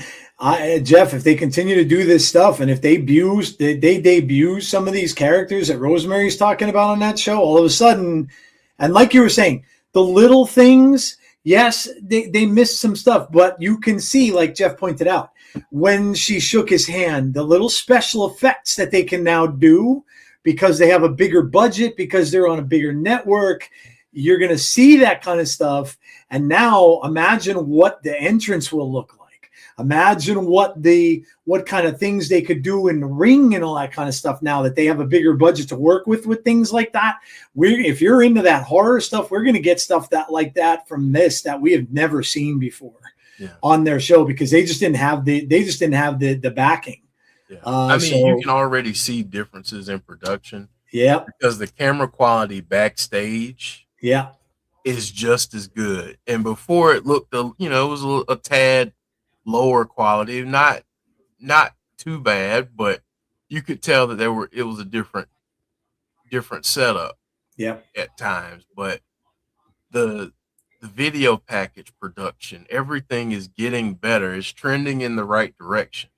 Jeff, if they continue to do this stuff, and if they debut some of these characters that Rosemary's talking about on that show, all of a sudden, and like you were saying, the little things, yes, they missed some stuff, but you can see, like Jeff pointed out, when she shook his hand, the little special effects that they can now do because they have a bigger budget, because they're on a bigger network. You're going to see that kind of stuff. And now imagine what the entrance will look like. Imagine what kind of things they could do in the ring and all that kind of stuff now that they have a bigger budget to work with things like that. If you're into that horror stuff, we're going to get stuff like that from this that we have never seen before on their show, because they just didn't have the backing. Yeah. I mean, you can already see differences in production. Yeah. Because the camera quality backstage is just as good. And before it looked, it was a tad lower quality, not too bad, but you could tell that it was a different setup at times. But the video package production, everything is getting better. It's trending in the right direction.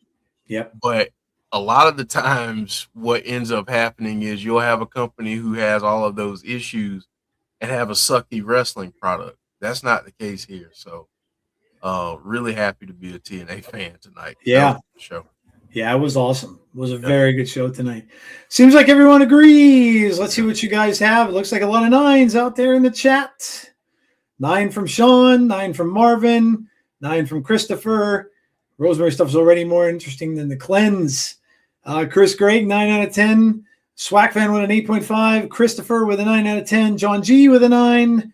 But a lot of the times what ends up happening is you'll have a company who has all of those issues and have a sucky wrestling product. That's not the case here. So really happy to be a TNA fan tonight. Yeah. Show. Yeah, it was awesome. It was a very good show tonight. Seems like everyone agrees. Let's see what you guys have. It looks like a lot of 9s out there in the chat. 9 from Sean, 9 from Marvin, 9 from Christopher. Rosemary stuff is already more interesting than the cleanse. Chris Gregg, 9 out of 10. Swack Fan with an 8.5. Christopher with a 9 out of 10. John G with a 9.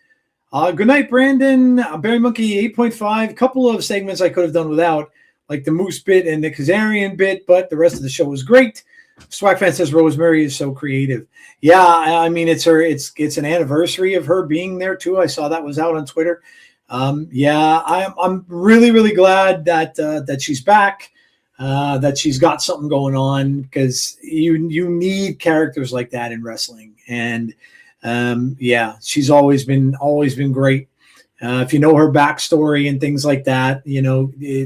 Good night, Brandon. Barry Monkey, 8.5. Couple of segments I could have done without, like the Moose bit and the Kazarian bit, but the rest of the show was great. Swack Fan says Rosemary is so creative. Yeah, I mean, it's an anniversary of her being there too. I saw that was out on Twitter. I'm really, really glad that she's back, that she's got something going on, because you need characters like that in wrestling. And she's always been great. If you know her backstory and things like that,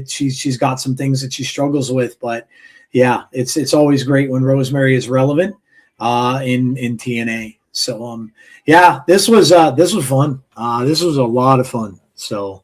she's got some things that she struggles with, but yeah, it's always great when Rosemary is relevant in TNA. So this was fun. This was a lot of fun. So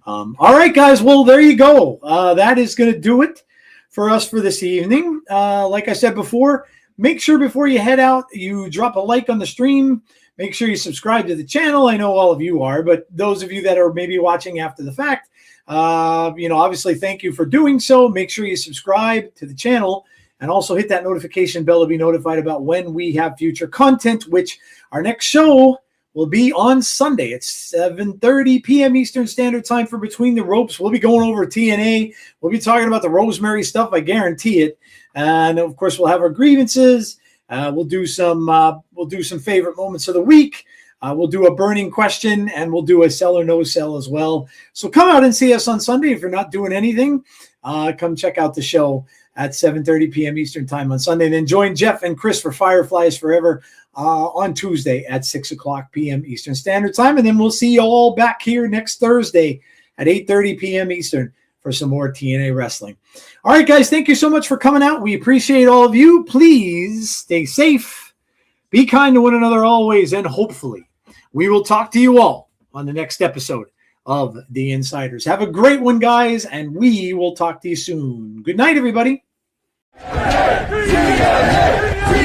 all right, guys, well, there you go. That is going to do it for us for this evening. Like I said before, make sure before you head out, you drop a like on the stream. Make sure you subscribe to the channel. I know all of you are, but those of you that are maybe watching after the fact, obviously thank you for doing so. Make sure you subscribe to the channel and also hit that notification bell to be notified about when we have future content, which our next show will be on Sunday at 7:30 p.m. Eastern Standard Time for Between the Ropes. We'll be going over TNA. We'll be talking about the Rosemary stuff. I guarantee it. And of course, we'll have our grievances. We'll do some favorite moments of the week. We'll do a burning question, and we'll do a sell or no sell as well. So come out and see us on Sunday. If you're not doing anything, come check out the show at 7:30 p.m. Eastern Time on Sunday. And then join Jeff and Chris for Fireflies Forever on Tuesday at 6 o'clock p.m. Eastern Standard Time. And then we'll see you all back here next Thursday at 8:30 p.m. Eastern for some more TNA Wrestling. All right, guys, thank you so much for coming out. We appreciate all of you. Please stay safe, be kind to one another always, and hopefully we will talk to you all on the next episode of The Insiders. Have a great one, guys, and we will talk to you soon. Good night, everybody. TNA!